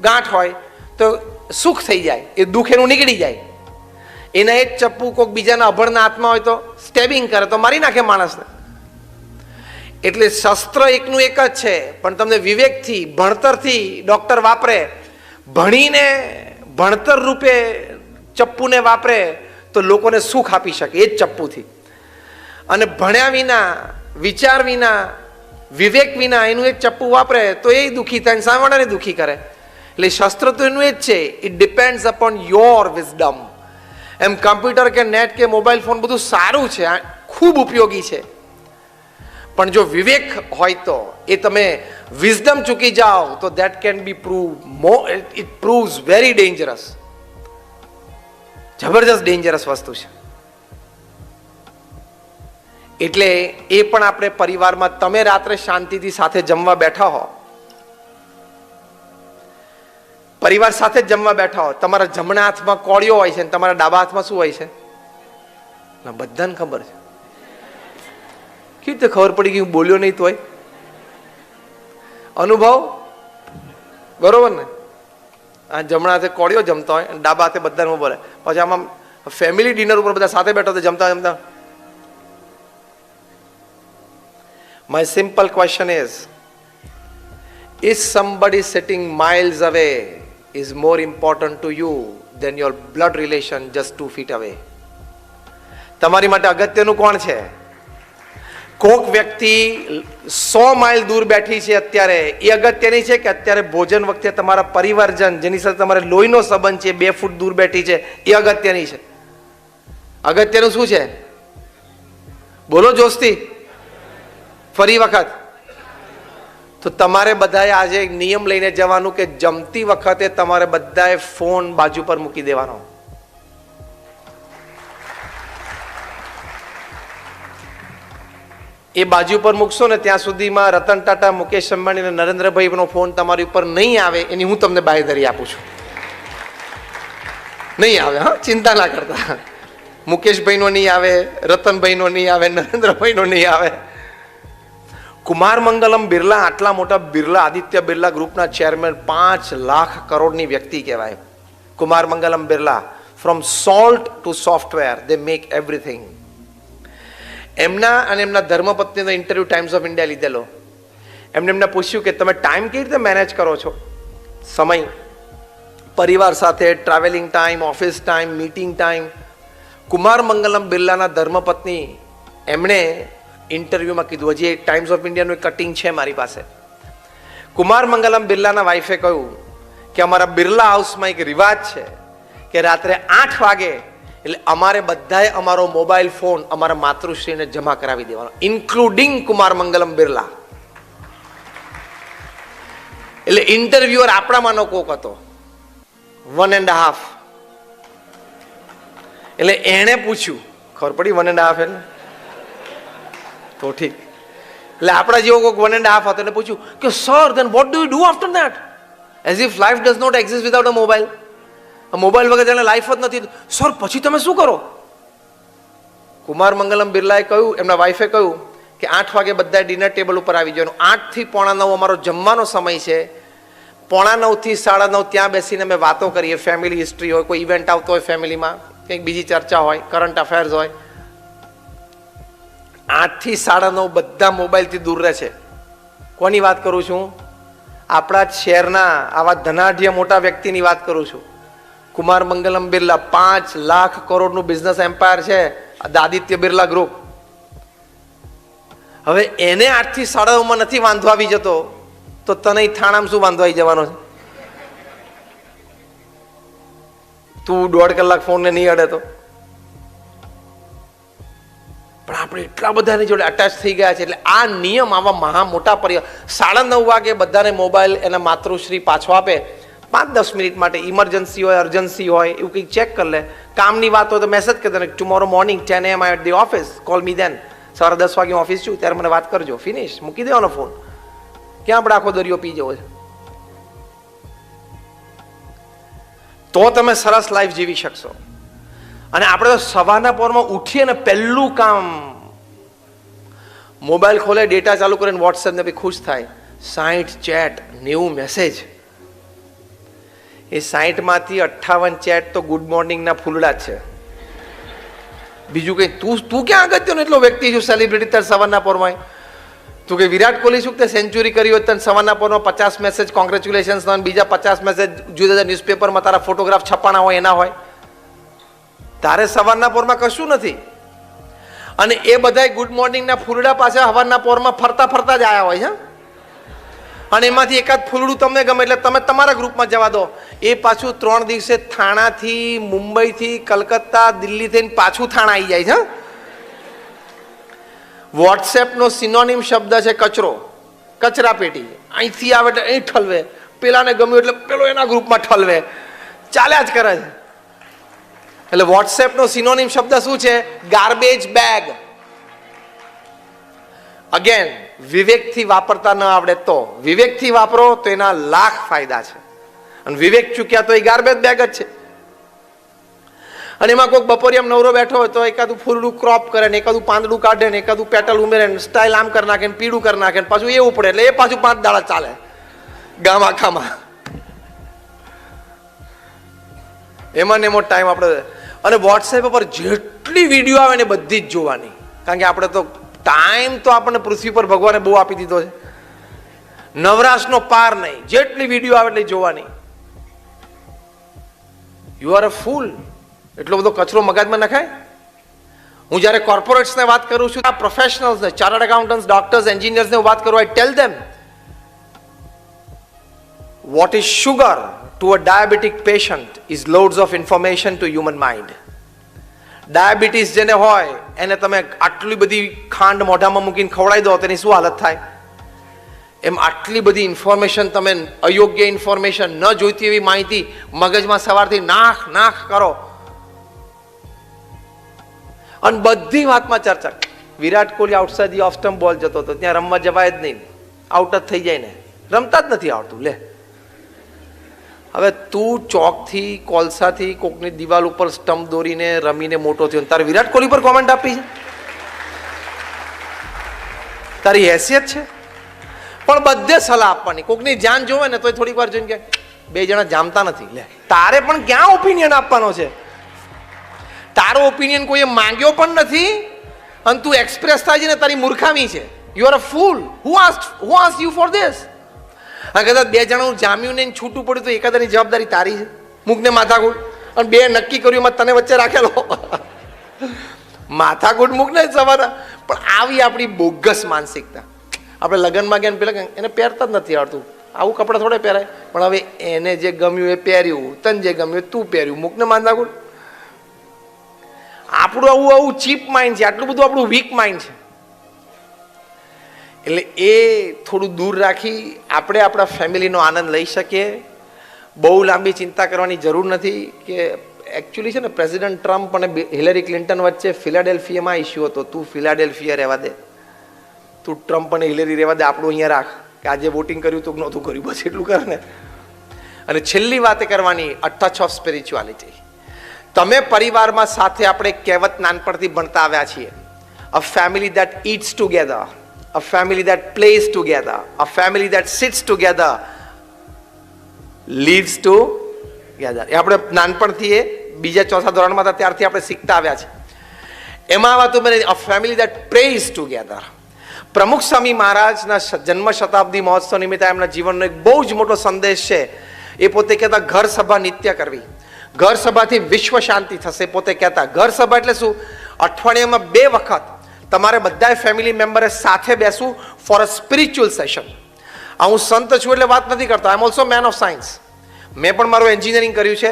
ગાંઠ હોય તો સુખ થઈ જાય, એ દુઃખ એનું નીકળી જાય. એના એ જ ચપ્પુ કોક બીજાના અભણના હાથમાં હોય તો સ્ટેબિંગ કરે તો મારી નાખે માણસને. એટલે શસ્ત્ર એકનું એક જ છે, પણ તમને વિવેકથી, ભણતરથી ડોક્ટર વાપરે, ભણીને ભણતર રૂપે ચપ્પુને વાપરે તો લોકોને સુખ આપી શકે એ જ ચપ્પુથી. અને ભણ્યા વિના, વિચાર વિના, વિવેક વિના એનું એક ચપ્પુ વાપરે તો એ દુઃખી થાય, સામેવાળાને દુઃખી કરે. એટલે શસ્ત્ર તો એનું એ જ છે, it depends upon your wisdom. એમ કમ્પ્યુટર કે નેટ કે મોબાઈલ ફોન બધું સારું છે, ખૂબ ઉપયોગી છે, પણ જો વિવેક હોય તો એ તમે વિઝડમ ચૂકી જાઓ તો that can be it proves very dangerous. જબરજસ્ત ડેન્જરસ વસ્તુ છે. એટલે એ પણ આપણે પરિવારમાં, તમે રાત્રે શાંતિથી સાથે જમવા બેઠા હો, પરિવાર સાથે જ જમવા બેઠા હો, તમારા જમણા હાથમાં કોળિયો હોય છે અને તમારા ડાબા હાથમાં શું હોય છે? બધાને ખબર છે. કેવી રીતે ખબર પડી કે હું બોલ્યો નહીં તોય? અનુભવ બરોબર ને? આ જમણા હાથે કોળિયો જમતા હોય અને ડાબા હાથે બધાને બોલે. પછી આમાં ફેમિલી ડિનર ઉપર બધા સાથે બેઠા તો જમતા જમતા. My simple question is somebody sitting miles away is more important to you than your blood relation just 2 feet away? તમારી માટે અગત્યનું કોણ છે? કોક વ્યક્તિ 100 માઇલ દૂર બેઠી છે અત્યારે, એ અગત્યની છે કે અત્યારે ભોજન વખતે તમારા પરિવારજન જેની સાથે તમારે લોહીનો સંબંધ છે 2 ફૂટ દૂર બેઠી છે એ અગત્યની છે? અગત્યનું શું છે? બોલો જોશથી, ફરી વખત. તો તમારે બધાએ આજે એક નિયમ લઈને જવાનું કે જમતી વખતે તમારે બધાએ ફોન બાજુ પર મૂકી દેવાનો. એ બાજુ પર મૂકશો ને ત્યાં સુધીમાં રતન ટાટા, મુકેશ અંબાણી અને નરેન્દ્રભાઈનો ફોન તમારી ઉપર નહીં આવે, એની હું તમને બાંયધરી આપું છું. નહીં આવે, હા, ચિંતા ના કરતા. મુકેશભાઈનો નહીં આવે, રતનભાઈનો નહીં આવે, નરેન્દ્રભાઈનો નહીં આવે. કુમાર મંગલમ બિરલા આટલા મોટા બિરલા આદિત્ય બિરલા ગ્રુપના ચેરમેન, 5 લાખ કરોડની વ્યક્તિ કહેવાય. Kumar Mangalam Birla, from salt two software they make everything. એમના અને એમના ધર્મપત્નીનો ઇન્ટરવ્યુ ટાઈમ્સ ઓફ ઇન્ડિયા લીધેલો. એમને પૂછ્યું કે તમે ટાઈમ કેવી રીતે મેનેજ કરો છો? સમય, પરિવાર સાથે, travelling time, office time, meeting time. Kumar Mangalam બિરલાના ધર્મપત્ની એમણે ઇન્ટરવ્યુમાં કીધું, હજી ટાઈમ્સ ઓફ ઇન્ડિયાનું કટિંગ છે મારી પાસે. કુમાર મંગલમ બિરલાના વાઈફે કહ્યું કે અમારા બિરલા હાઉસમાં એક રિવાજ છે કે રાત્રે 8 વાગે એટલે અમારે બધાએ અમારો મોબાઈલ ફોન અમારા માતૃશ્રીને જમા કરાવી દેવાનો, ઇન્ક્લુડિંગ કુમાર મંગલમ બિરલા. એટલે ઇન્ટરવ્યુઅર આપણામાંનો કોક હતો, 1.5. એટલે એણે પૂછ્યું, ખબર પડી 1.5 એટલે તો ઠીક. એટલે આપણા જેવો કોઈક 1.5 હતો એને પૂછ્યું કે sir then what do you do after that, as if life does not exist without a mobile. Mobile વગર તેને લાઈફ જ નથી. સર પછી તમે શું કરો? કુમાર મંગલમ બિરલાએ કહ્યું, એમના વાઈફે કહ્યું કે 8 વાગે બધા ડિનર ટેબલ ઉપર આવી જવાનું. 8 થી 8:45 અમારો જમવાનો સમય છે. 8:45 થી 9:30 ત્યાં બેસીને અમે વાતો કરીએ. ફેમિલી હિસ્ટ્રી હોય, કોઈ ઇવેન્ટ આવતો હોય ફેમિલીમાં, કંઈક બીજી ચર્ચા હોય, કરંટ અફેર્સ હોય. 8 થી 9:30 બધા મોબાઈલથી દૂર રહે છે. કોની વાત કરું છું? આપણા શહેરના આવા ધનાઢ્ય મોટા વ્યક્તિની વાત કરું છું. કુમાર મંગલમ બિરલા 5 લાખ કરોડનું બિઝનેસ એમ્પાયર છે, આદિત્ય બિરલા ગ્રુપ. હવે એને 8 થી 9:30 નથી વાંધો આવી જતો, તો તને થાણામાં શું વાંધો આવી જવાનો છે? તું 1.5 કલાક ફોનને નહીં અડે તો. પણ આપણે એટલા બધાની જોડે અટેચ થઈ ગયા છે. એટલે આ નિયમ આવા મહા મોટા પરિવાર 9:30 વાગે બધાને મોબાઈલ એના માતૃશ્રી પાછો આપે. 5-10 મિનિટ માટે ઇમરજન્સી હોય, અર્જન્સી હોય, એવું કંઈક ચેક કરી લે. કામની વાત હોય તો મેસેજ કરી દે, tomorrow morning 10 AM at the office, call me then. સવારે 10 વાગે ઓફિસ છું ત્યારે મને વાત કરજો. ફિનિશ, મૂકી દેવાનો ફોન. ક્યાં આપણે આખો દરિયો પી જવો છે? તો તમે સરસ લાઈફ જીવી શકશો. અને આપણે તો સવારના પોરમાં ઉઠીએ ને પહેલું કામ મોબાઈલ ખોલે, ડેટા ચાલુ કરીને વોટ્સએપ ને બી ખુશ થાય. 60 ચેટ, 90 મેસેજ. એ 60 માંથી 58 ચેટ તો ગુડ મોર્નિંગ ના ફૂલડા જ છે. બીજું કઈ તું ક્યાં અગત્યનો એટલો વ્યક્તિ છું સેલિબ્રિટી તાર સવારના પોરમાં? તું કે વિરાટ કોહલી શું તે સેન્ચુરી કરી હોય તને સવારના પોરમાં 50 મેસેજ કોંગ્રેચ્યુલેશન્સ, બીજા 50 મેસેજ જુદા જુદા ન્યૂઝપેપરમાં તારા ફોટોગ્રાફ છપાણા હોય એના હોય. તારે સવારના પોરમાં કશું નથી. અને એ બધા ગુડ મોર્નિંગ ના ફૂલડા પાછા સવારના પોરમાં ફરતા ફરતા જ આવ્યા હોય છે. અને એમાંથી એકાદ ફૂલડું તમને ગમે એટલે તમે તમારા ગ્રુપમાં જવા દો. એ પાછું 3 દિવસે થાણાથી, મુંબઈથી, કલકત્તા, દિલ્હી થઈને પાછું થાણા આવી જાય છે. વોટ્સએપનો સિનોનિમ શબ્દ છે કચરો, કચરા પેટી. અહીંથી આવે એટલે અહીં ઠલવે, પેલાને ગમ્યું એટલે પેલો એના ગ્રુપમાં ઠલવે, ચાલ્યા જ કરે છે. એટલે વોટ્સએપનો સિનોનિમ શબ્દ શું છે? Garbage bag. અગેન, વિવેકથી વાપરતા ન આવડે તો, વિવેકથી વાપરો તો એના લાખ ફાયદા છે. અને વિવેક ચૂક્યા તો એ ગાર્બેજ બેગ જ છે. અને એમાં કોઈક બપોરિયામ નવરો બેઠો હોય તો એકાદું ફૂલડું ક્રોપ કરે ને, એકાદું પાંદડું કાઢે ને, એકાદું પેટલ ઉમેરે ને, સ્ટાઇલ આમ કરી નાખે ને, પીળું કરી નાખે ને, પાછું એવું પડે એટલે એ પાછું 5 દાડા ચાલે ગામ આખામાં. એમાં ને એમાં ટાઈમ આપણે. અને વોટ્સએપ પર જેટલી વિડીયો આવે ને બધી જ જોવાની. કારણ કે આપણે તો ટાઈમ તો આપણને પૃથ્વી પર ભગવાને બહુ આપી દીધો છે, નવરાશનો પાર નહીં. જેટલી વિડીયો આવે એટલી જોવાની. યુ આર અ ફૂલ. એટલો બધો કચરો મગજમાં નખાય. હું જ્યારે કોર્પોરેટ્સને વાત કરું છું, આ પ્રોફેશનલ્સને, ચાર્ટર્ડ એકાઉન્ટન્ટ્સ, ડોક્ટર્સ, એન્જિનિયર્સને વાત કરું, I tell them what is sugar to a diabetic patient is loads of information to human mind. Diabetes જેને હોય એને તમે આટલી બધી ખાંડ મોઢામાં મૂકીને ખવડાવી દો તેની શું હાલત થાય? એમ આટલી બધી ઇન્ફોર્મેશન, તમે અયોગ્ય ઇન્ફોર્મેશન, ન જોઈતી એવી માહિતી મગજમાં સવારથી નાખ નાખ કરો. અને બધી વાતમાં ચર્ચા. Virat Kohli outside the off stump ball જતો હતો, ત્યાં રમવા જવાય જ નહીં, આઉટ જ થઈ જાય ને. રમતા જ નથી આવડતું. લે, હવે તું ચોકથી, કોલસાથી કોકની દિવાલ ઉપર સ્ટમ્પ દોરીને રમીને મોટો થયો, તારે વિરાટ કોહલી પર કોમેન્ટ આપી છે? તારી હેસિયત છે? પણ બધે સલાહ આપવાની. કોકની જાન જોવે ને તો થોડીક વાર જોઈને કે 2 જણા જામતા નથી. લે, તારે પણ ક્યાં ઓપિનિયન આપવાનો છે? તારો ઓપિનિયન કોઈએ માંગ્યો પણ નથી અને તું એક્સપ્રેસ થાય છે ને તારી મૂર્ખામી છે. You are a full. Who asked you for this? કદાચ 2 જણાનું જામ્યું નહીં, છૂટું પડ્યું તો એકાદાની જવાબદારી તારી છે. મૂકને માથાકૂટ. અને 2 નક્કી કર્યું એમાં તને વચ્ચે રાખેલો. માથાકૂટ મૂકને સવારે. પણ આવી આપણી બોગસ માનસિકતા. આપણે લગ્નમાં ગયા પેલા એને પહેરતા જ નથી આવડતું, આવું કપડાં થોડે પહેરાય. પણ હવે એને જે ગમ્યું એ પહેર્યું, તને જે ગમ્યું તું પહેર્યું, મૂકને માથાકૂટ. આપણું આવું ચીપ માઇન્ડ છે, આટલું બધું આપણું વીક માઇન્ડ છે. એટલે એ થોડું દૂર રાખી આપણે આપણા ફેમિલીનો આનંદ લઈ શકીએ. બહુ લાંબી ચિંતા કરવાની જરૂર નથી. કે એકચ્યુઅલી છે ને, પ્રેસિડેન્ટ ટ્રમ્પ અને હિલેરી ક્લિન્ટન વચ્ચે ફિલાડેલ્ફિયામાં ઇસ્યુ હતો. તું ફિલાડેલ્ફિયા રહેવા દે. તું ટ્રમ્પ અને હિલેરી રહેવા દે, આપણું અહીંયા રાખ કે આજે વોટિંગ કર્યું તો નહોતું કર્યું, બસ એટલું કરે ને. અને છેલ્લી વાત કરવાની, અ ટચ ઓફ સ્પિરિચ્યુઆલિટી. તમે પરિવારમાં સાથે આપણે કહેવત નાનપણથી ભણતા આવ્યા છીએ, a family that eats together, a family that plays together, a family that sits together lives together. એ આપણે નાનપણથી એ બીજા ચોથા ધોરણમાં હતા ત્યારથી આપણે શીખતા આવ્યા છે. એમાં વાતો મને અ ફેમિલી દેટ પ્રેઝ ટુગેધર. પ્રમુખ સ્વામી મહારાજના જન્મ શતાબ્દી મહોત્સવ નિમિત્તે એમના જીવનનો એક બહુ જ મોટો સંદેશ છે. એ પોતે કહેતા ઘર સભા નિત્ય કરવી, ઘર સભાથી વિશ્વ શાંતિ થશે. પોતે કહેતા ઘર સભા એટલે શું? અઠવાડિયામાં 2 વખત તમારે બધાએ ફેમિલી મેમ્બરે સાથે બેસવું ફોર અ સ્પિરિચ્યુઅલ સેશન. આ હું સંત છું એટલે વાત નથી કરતો, I am also man of science. મેં પણ મારું એન્જિનિયરિંગ કર્યું છે,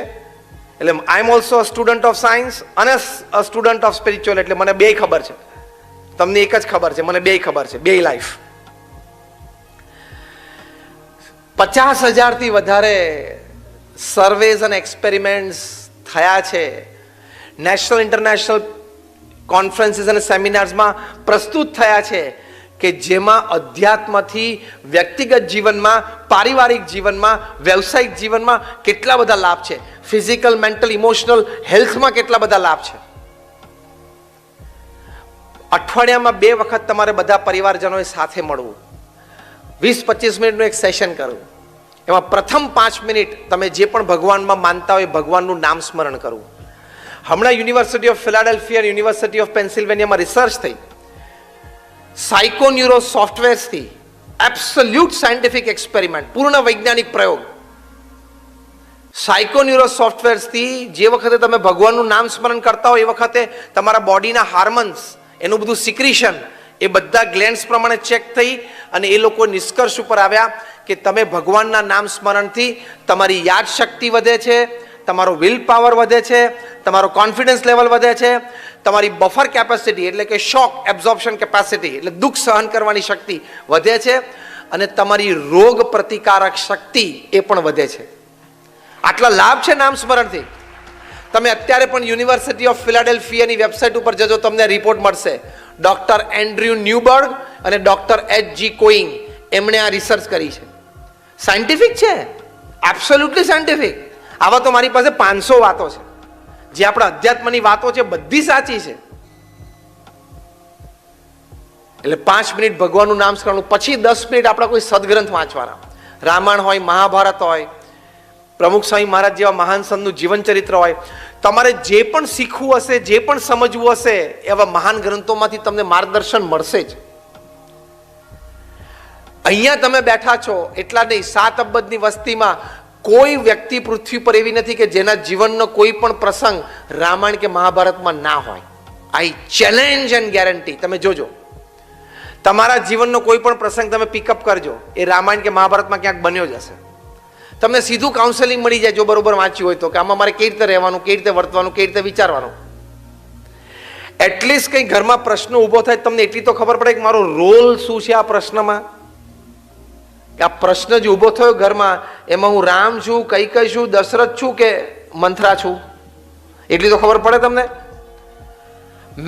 એટલે I am also a student of science અને અ સ્ટુડન્ટ ઓફ સ્પિરિચ્યુઅલ. એટલે મને બેય ખબર છે, તમને એક જ ખબર છે, મને બેય ખબર છે, બેય લાઈફ. 50,000થી વધારે સર્વેઝ અને એક્સપેરિમેન્ટ્સ થયા છે, નેશનલ ઇન્ટરનેશનલ કોન્ફરન્સીસ અને સેમિનાર્સમાં પ્રસ્તુત થયા છે, કે જેમાં અધ્યાત્મથી વ્યક્તિગત જીવનમાં, પારિવારિક જીવનમાં, વ્યવસાયિક જીવનમાં કેટલા બધા લાભ છે, ફિઝિકલ, મેન્ટલ, ઇમોશનલ હેલ્થમાં કેટલા બધા લાભ છે. અઠવાડિયામાં 2 વખત તમારે બધા પરિવારજનોએ સાથે મળવું, 20-25 મિનિટનું એક સેશન કરવું. એમાં પ્રથમ 5 મિનિટ તમે જે પણ ભગવાનમાં માનતા હોય ભગવાનનું નામ સ્મરણ કરવું. હમણાં university of Philadelphia, university of પેન્સિલ્વેનિયામાં રિસર્ચ થઈ, સાયકોન્યુરો સોફ્ટવેર્સથી એબ્સોલ્યુટ સાયન્ટિફિક એક્સપેરિમેન્ટ, પૂર્ણ વૈજ્ઞાનિક પ્રયોગ. સાયકોન્યુરો સોફ્ટવેર્સથી જે વખતે તમે ભગવાનનું નામ સ્મરણ કરતા હો એ વખતે તમારા બોડીના હાર્મોન્સ, એનું બધું સિક્રીશન, એ બધા ગ્લેન્ડ્સ પ્રમાણે ચેક થઈ અને એ લોકો નિષ્કર્ષ ઉપર આવ્યા કે તમે ભગવાનના નામ સ્મરણથી તમારી યાદ શક્તિ વધે છે, તમારો વિલ પાવર વધે છે, તમારો કોન્ફિડન્સ લેવલ વધે છે, તમારી બફર કેપેસિટી એટલે કે શોક એબ્ઝોર્પ્શન કેપેસિટી એટલે દુઃખ સહન કરવાની શક્તિ વધે છે, અને તમારી રોગ પ્રતિકારક શક્તિ એ પણ વધે છે. આટલા લાભ છે નામ સ્મરણથી. તમે અત્યારે પણ યુનિવર્સિટી ઓફ ફિલાડેલ્ફિયાની વેબસાઇટ ઉપર જજો, તમને રિપોર્ટ મળશે. ડોક્ટર એન્ડ્રયુ ન્યુબર્ગ અને ડોક્ટર H.G. કોઈંગ, એમણે આ રિસર્ચ કરી છે. સાયન્ટિફિક છે, એબ્સોલ્યુટલી સાયન્ટિફિક. આવા તો મારી પાસે 500 વાતો છે, જે આપણા અધ્યાત્મની વાતો છે બધી સાચી છે. એટલે 5 મિનિટ ભગવાનનું નામ સ્મરણ, પછી 10 મિનિટ આપણા કોઈ સદગ્રંથ વાંચવાના, રામાયણ હોય, મહાભારત હોય, પ્રમુખ સ્વામી મહારાજ જેવા મહાન સંતનું જીવન ચરિત્ર હોય. તમારે જે પણ શીખવું હશે, જે પણ સમજવું હશે, એવા મહાન ગ્રંથોમાંથી તમને માર્ગદર્શન મળશે જ. અહીંયા તમે બેઠા છો એટલા નહીં, 7 અબજની વસ્તીમાં કોઈ વ્યક્તિ પૃથ્વી પર એવી નથી કે જેના જીવનનો કોઈ પણ પ્રસંગ રામાયણ કે મહાભારતમાં ના હોય. આઈ ચેલેન્જ એન્ડ ગેરંટી. તમે જોજો, તમારા જીવનનો કોઈ પણ પ્રસંગ તમે પિકઅપ કરજો, એ રામાયણ કે મહાભારતમાં ક્યાંક બન્યો જ હશે. તમને સીધું કાઉન્સેલિંગ મળી જાય જો બરોબર વાંચ્યું હોય તો, કે આમાં મારે કેવી રીતે રહેવાનું, કેવી રીતે વર્તવાનું, કેવી રીતે વિચારવાનું. એટલીસ્ટ કંઈ ઘરમાં પ્રશ્ન ઊભો થાય તમને એટલી તો ખબર પડે કે મારો રોલ શું છે આ પ્રશ્નમાં. કે આ પ્રશ્ન જે ઊભો થયો ઘરમાં, એમાં હું રામ છું, કૈકેયી છું, દશરથ છું કે મંથરા છું, એટલી તો ખબર પડે તમને.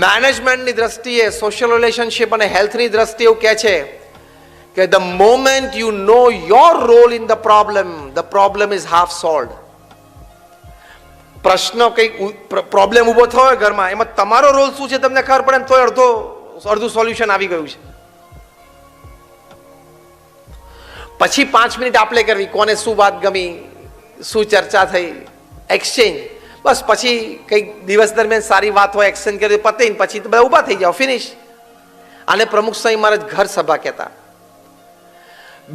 મેનેજમેન્ટની દ્રષ્ટિએ, સોશિયલ રિલેશનશિપ અને હેલ્થની દ્રષ્ટિએ એવું કહે છે કે the moment you know your role in the problem is half solved. પ્રશ્ન કંઈક પ્રોબ્લેમ ઊભો થયો ઘરમાં, એમાં તમારો રોલ શું છે તમને ખબર પડે ને તોય અડધું સોલ્યુશન આવી ગયું છે. પછી 5 મિનિટ આપણે કરવી, કોને શું વાત ગમી, શું ચર્ચા થઈ, એક્સચેન્જ. બસ પછી કંઈક દિવસ દરમિયાન સારી વાત હોય, એક્સચેન્જ કરી પતે ને પછી બધા ઊભા થઈ જાઓ, ફિનિશ. આને પ્રમુખ સ્વામી મહારાજ ઘર સભા કહેતા.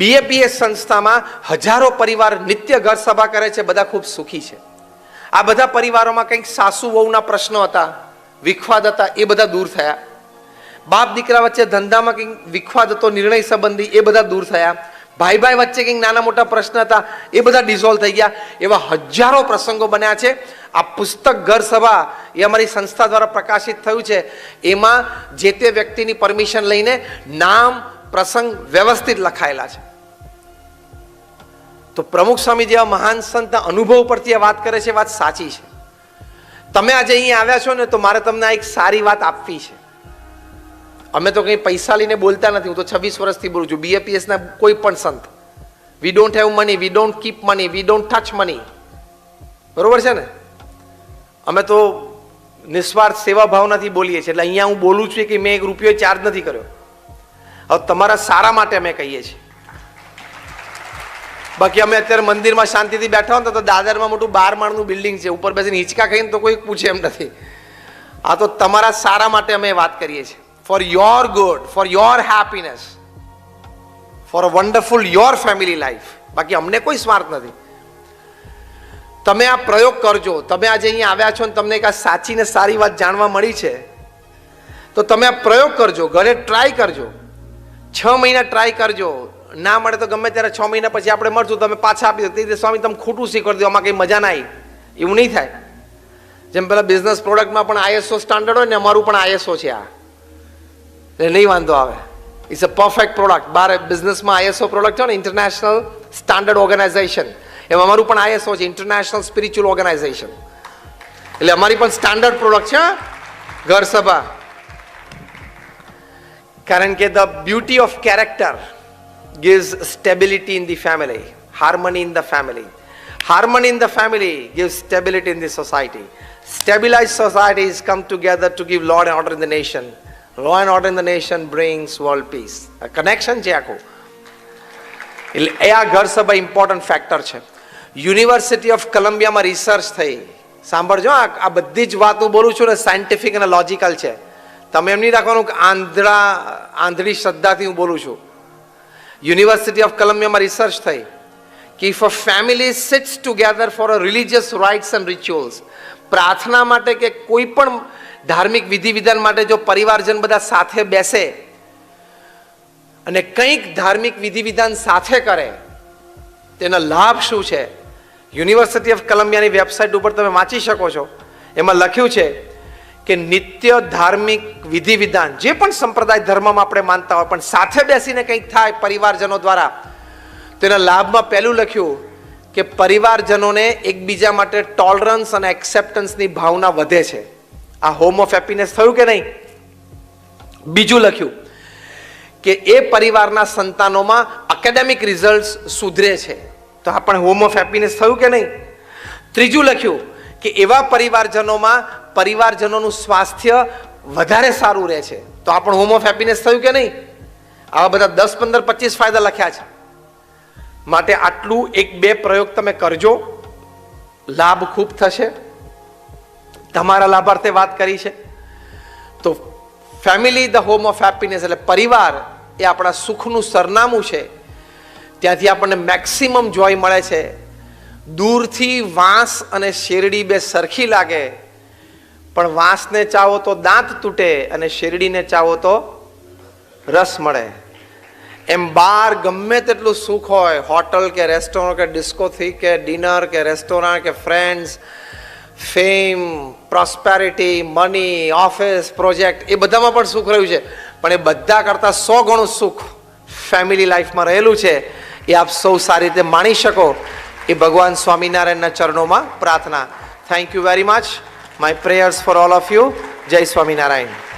BAPS સંસ્થામાં હજારો પરિવાર નિત્ય ઘર સભા કરે છે, બધા ખૂબ સુખી છે. આ બધા પરિવારોમાં કંઈક સાસુ વહુના પ્રશ્નો હતા, વિખવાદ હતા, એ બધા દૂર થયા. બાપ દીકરા વચ્ચે ધંધામાં કંઈક વિખવાદ હતો, નિર્ણય સંબંધી, એ બધા દૂર થયા. ભાઈ ભાઈ વચ્ચે કંઈક નાના મોટા પ્રશ્ન હતા, એ બધા ડિઝોલ્વ થઈ ગયા. એવા હજારો પ્રસંગો બન્યા છે. આ પુસ્તક ઘર સભા એ અમારી સંસ્થા દ્વારા પ્રકાશિત થયું છે. એમાં જે તે વ્યક્તિની પરમિશન લઈને નામ, પ્રસંગ વ્યવસ્થિત લખાયેલા છે. તો પ્રમુખ સ્વામી જેવા મહાન સંતના અનુભવ પરથી આ વાત કરે છે, વાત સાચી છે. તમે આજે અહીંયા આવ્યા છો ને, તો મારે તમને એક સારી વાત આપવી છે. અમે તો કંઈ પૈસા લઈને બોલતા નથી. હું તો 26 વર્ષથી બોલું છું. BAPSના કોઈ પણ સંત, we don't have money, we don't keep money, we don't touch money. બરોબર છે ને? અમે તો નિસ્વાર્થ સેવા ભાવનાથી બોલીએ છીએ. એટલે અહીંયા હું બોલું છું કે મેં 1 રૂપિયો ચાર્જ નથી કર્યો. હવે તમારા સારા માટે અમે કહીએ છીએ. બાકી અમે અત્યારે મંદિરમાં શાંતિથી બેઠા હોય તો દાદરમાં મોટું 12 માળનું બિલ્ડિંગ છે, ઉપર બેસીને હિંચકા ખાઈને તો કોઈ પૂછે એમ નથી. આ તો તમારા સારા માટે અમે વાત કરીએ છીએ. For your good, for your happiness, for a wonderful your family life. બાકી અમને કોઈ સ્વાર્થ નથી. તમે આ પ્રયોગ કરજો. તમે આજે અહીંયા આવ્યા છો ને તમને એક આ સાચી ને સારી વાત જાણવા મળી છે, તો તમે આ પ્રયોગ કરજો, ઘરે ટ્રાય કરજો. 6 મહિના ટ્રાય કરજો. ના મળે તો ગમે ત્યારે 6 મહિના પછી આપણે મળશું, તમે પાછા આપી દો. તે સ્વામી તમે ખોટું શીખવાડી દો, આમાં કંઈ મજા ના આવી. એવું નહીં થાય. જેમ પેલા બિઝનેસ પ્રોડક્ટમાં પણ ISO સ્ટાન્ડર્ડ હોય ને, અમારું પણ ISO છે. આ એટલે નહીં વાંધો આવે. It's a perfect product. બાર બિઝનેસમાં ISO પ્રોડક્ટ છે ને, ઇન્ટરનેશનલ સ્ટાન્ડર્ડ ઓર્ગેનાઇઝેશન, એમાં અમારું પણ ISO છે, ઇન્ટરનેશનલ સ્પિરિચ્યુઅલ ઓર્ગેનાઇઝેશન. એટલે અમારી પણ સ્ટાન્ડર્ડ પ્રોડક્ટ છે ઘર સભા. કારણ કે the beauty of character gives stability in the family, harmony in the family. Harmony in the family gives stability in the society. Stabilized societies come together to give law and order in the nation. Law and order in the nation brings world peace. A connection છે આખું. એટલે એ આ ઘર સભા important factor છે. University of કોલંબિયામાં research થઈ. સાંભળજો, આ બધી જ વાત હું બોલું છું ને સાયન્ટિફિક અને લોજિકલ છે. તમે એમ નહીં રાખવાનું કે આંધળી શ્રદ્ધાથી હું બોલું છું. યુનિવર્સિટી ઓફ કોલંબિયામાં રિસર્ચ થઈ કે if a family sits together for a religious rites and rituals, પ્રાર્થના માટે કે કોઈ પણ ધાર્મિક વિધિ વિધાન માટે જો પરિવારજન બધા સાથે બેસે અને કંઈક ધાર્મિક વિધિ વિધાન સાથે કરે, તેનો લાભ શું છે? યુનિવર્સિટી ઓફ કોલંબિયાની વેબસાઇટ ઉપર તમે વાંચી શકો છો. એમાં લખ્યું છે કે નિત્ય ધાર્મિક વિધિ વિધાન જે પણ સંપ્રદાય ધર્મમાં આપણે માનતા હોય, પણ સાથે બેસીને કંઈક થાય પરિવારજનો દ્વારા, તેના લાભમાં પહેલું લખ્યું કે પરિવારજનોને એકબીજા માટે ટોલરન્સ અને એક્સેપ્ટન્સની ભાવના વધે છે. આ હોમ ઓફ હેપીનેસ થયું કે નહીં? બીજું લખ્યું કે એ પરિવારના સંતાનોમાં એકેડેમિક રિઝલ્ટ સુધરે છે. તો આ પણ હોમ ઓફ હેપીનેસ થયું કે નહીં? ત્રીજું લખ્યું કે એવા પરિવારજનોનું સ્વાસ્થ્ય વધારે સારું રહે છે. તો આ પણ હોમ ઓફ હેપીનેસ થયું કે નહીં? આવા બધા 10, 15, 25 ફાયદા લખ્યા છે. માટે આટલું 1-2 પ્રયોગ તમે કરજો, લાભ ખૂબ થશે. તમારા લાભાર્થે વાત કરી છે. તો family the home of happiness, એટલે પરિવાર એ આપણા સુખનું સરનામું છે. ત્યાંથી આપણને મેક્સિમમ જોય મળે છે. દૂરથી વાંસ અને શેરડી બે સરખી લાગે, પણ વાંસને ચાવો તો દાંત તૂટે અને શેરડીને ચાવો તો રસ મળે. એમ બહાર ગમે તેટલું સુખ હોય, હોટલ કે રેસ્ટોરન્ટ કે ડિસ્કોથી કે ડિનર કે રેસ્ટોરન્ટ કે friends, fame, prosperity, money, office, project, એ બધામાં પણ સુખ રહ્યું છે. પણ એ બધા કરતાં 100 ગણું સુખ ફેમિલી લાઈફમાં રહેલું છે. એ આપ સૌ સારી રીતે માણી શકો, એ ભગવાન સ્વામિનારાયણના ચરણોમાં પ્રાર્થના. Thank you very much. My prayers for all of you. જય સ્વામિનારાયણ.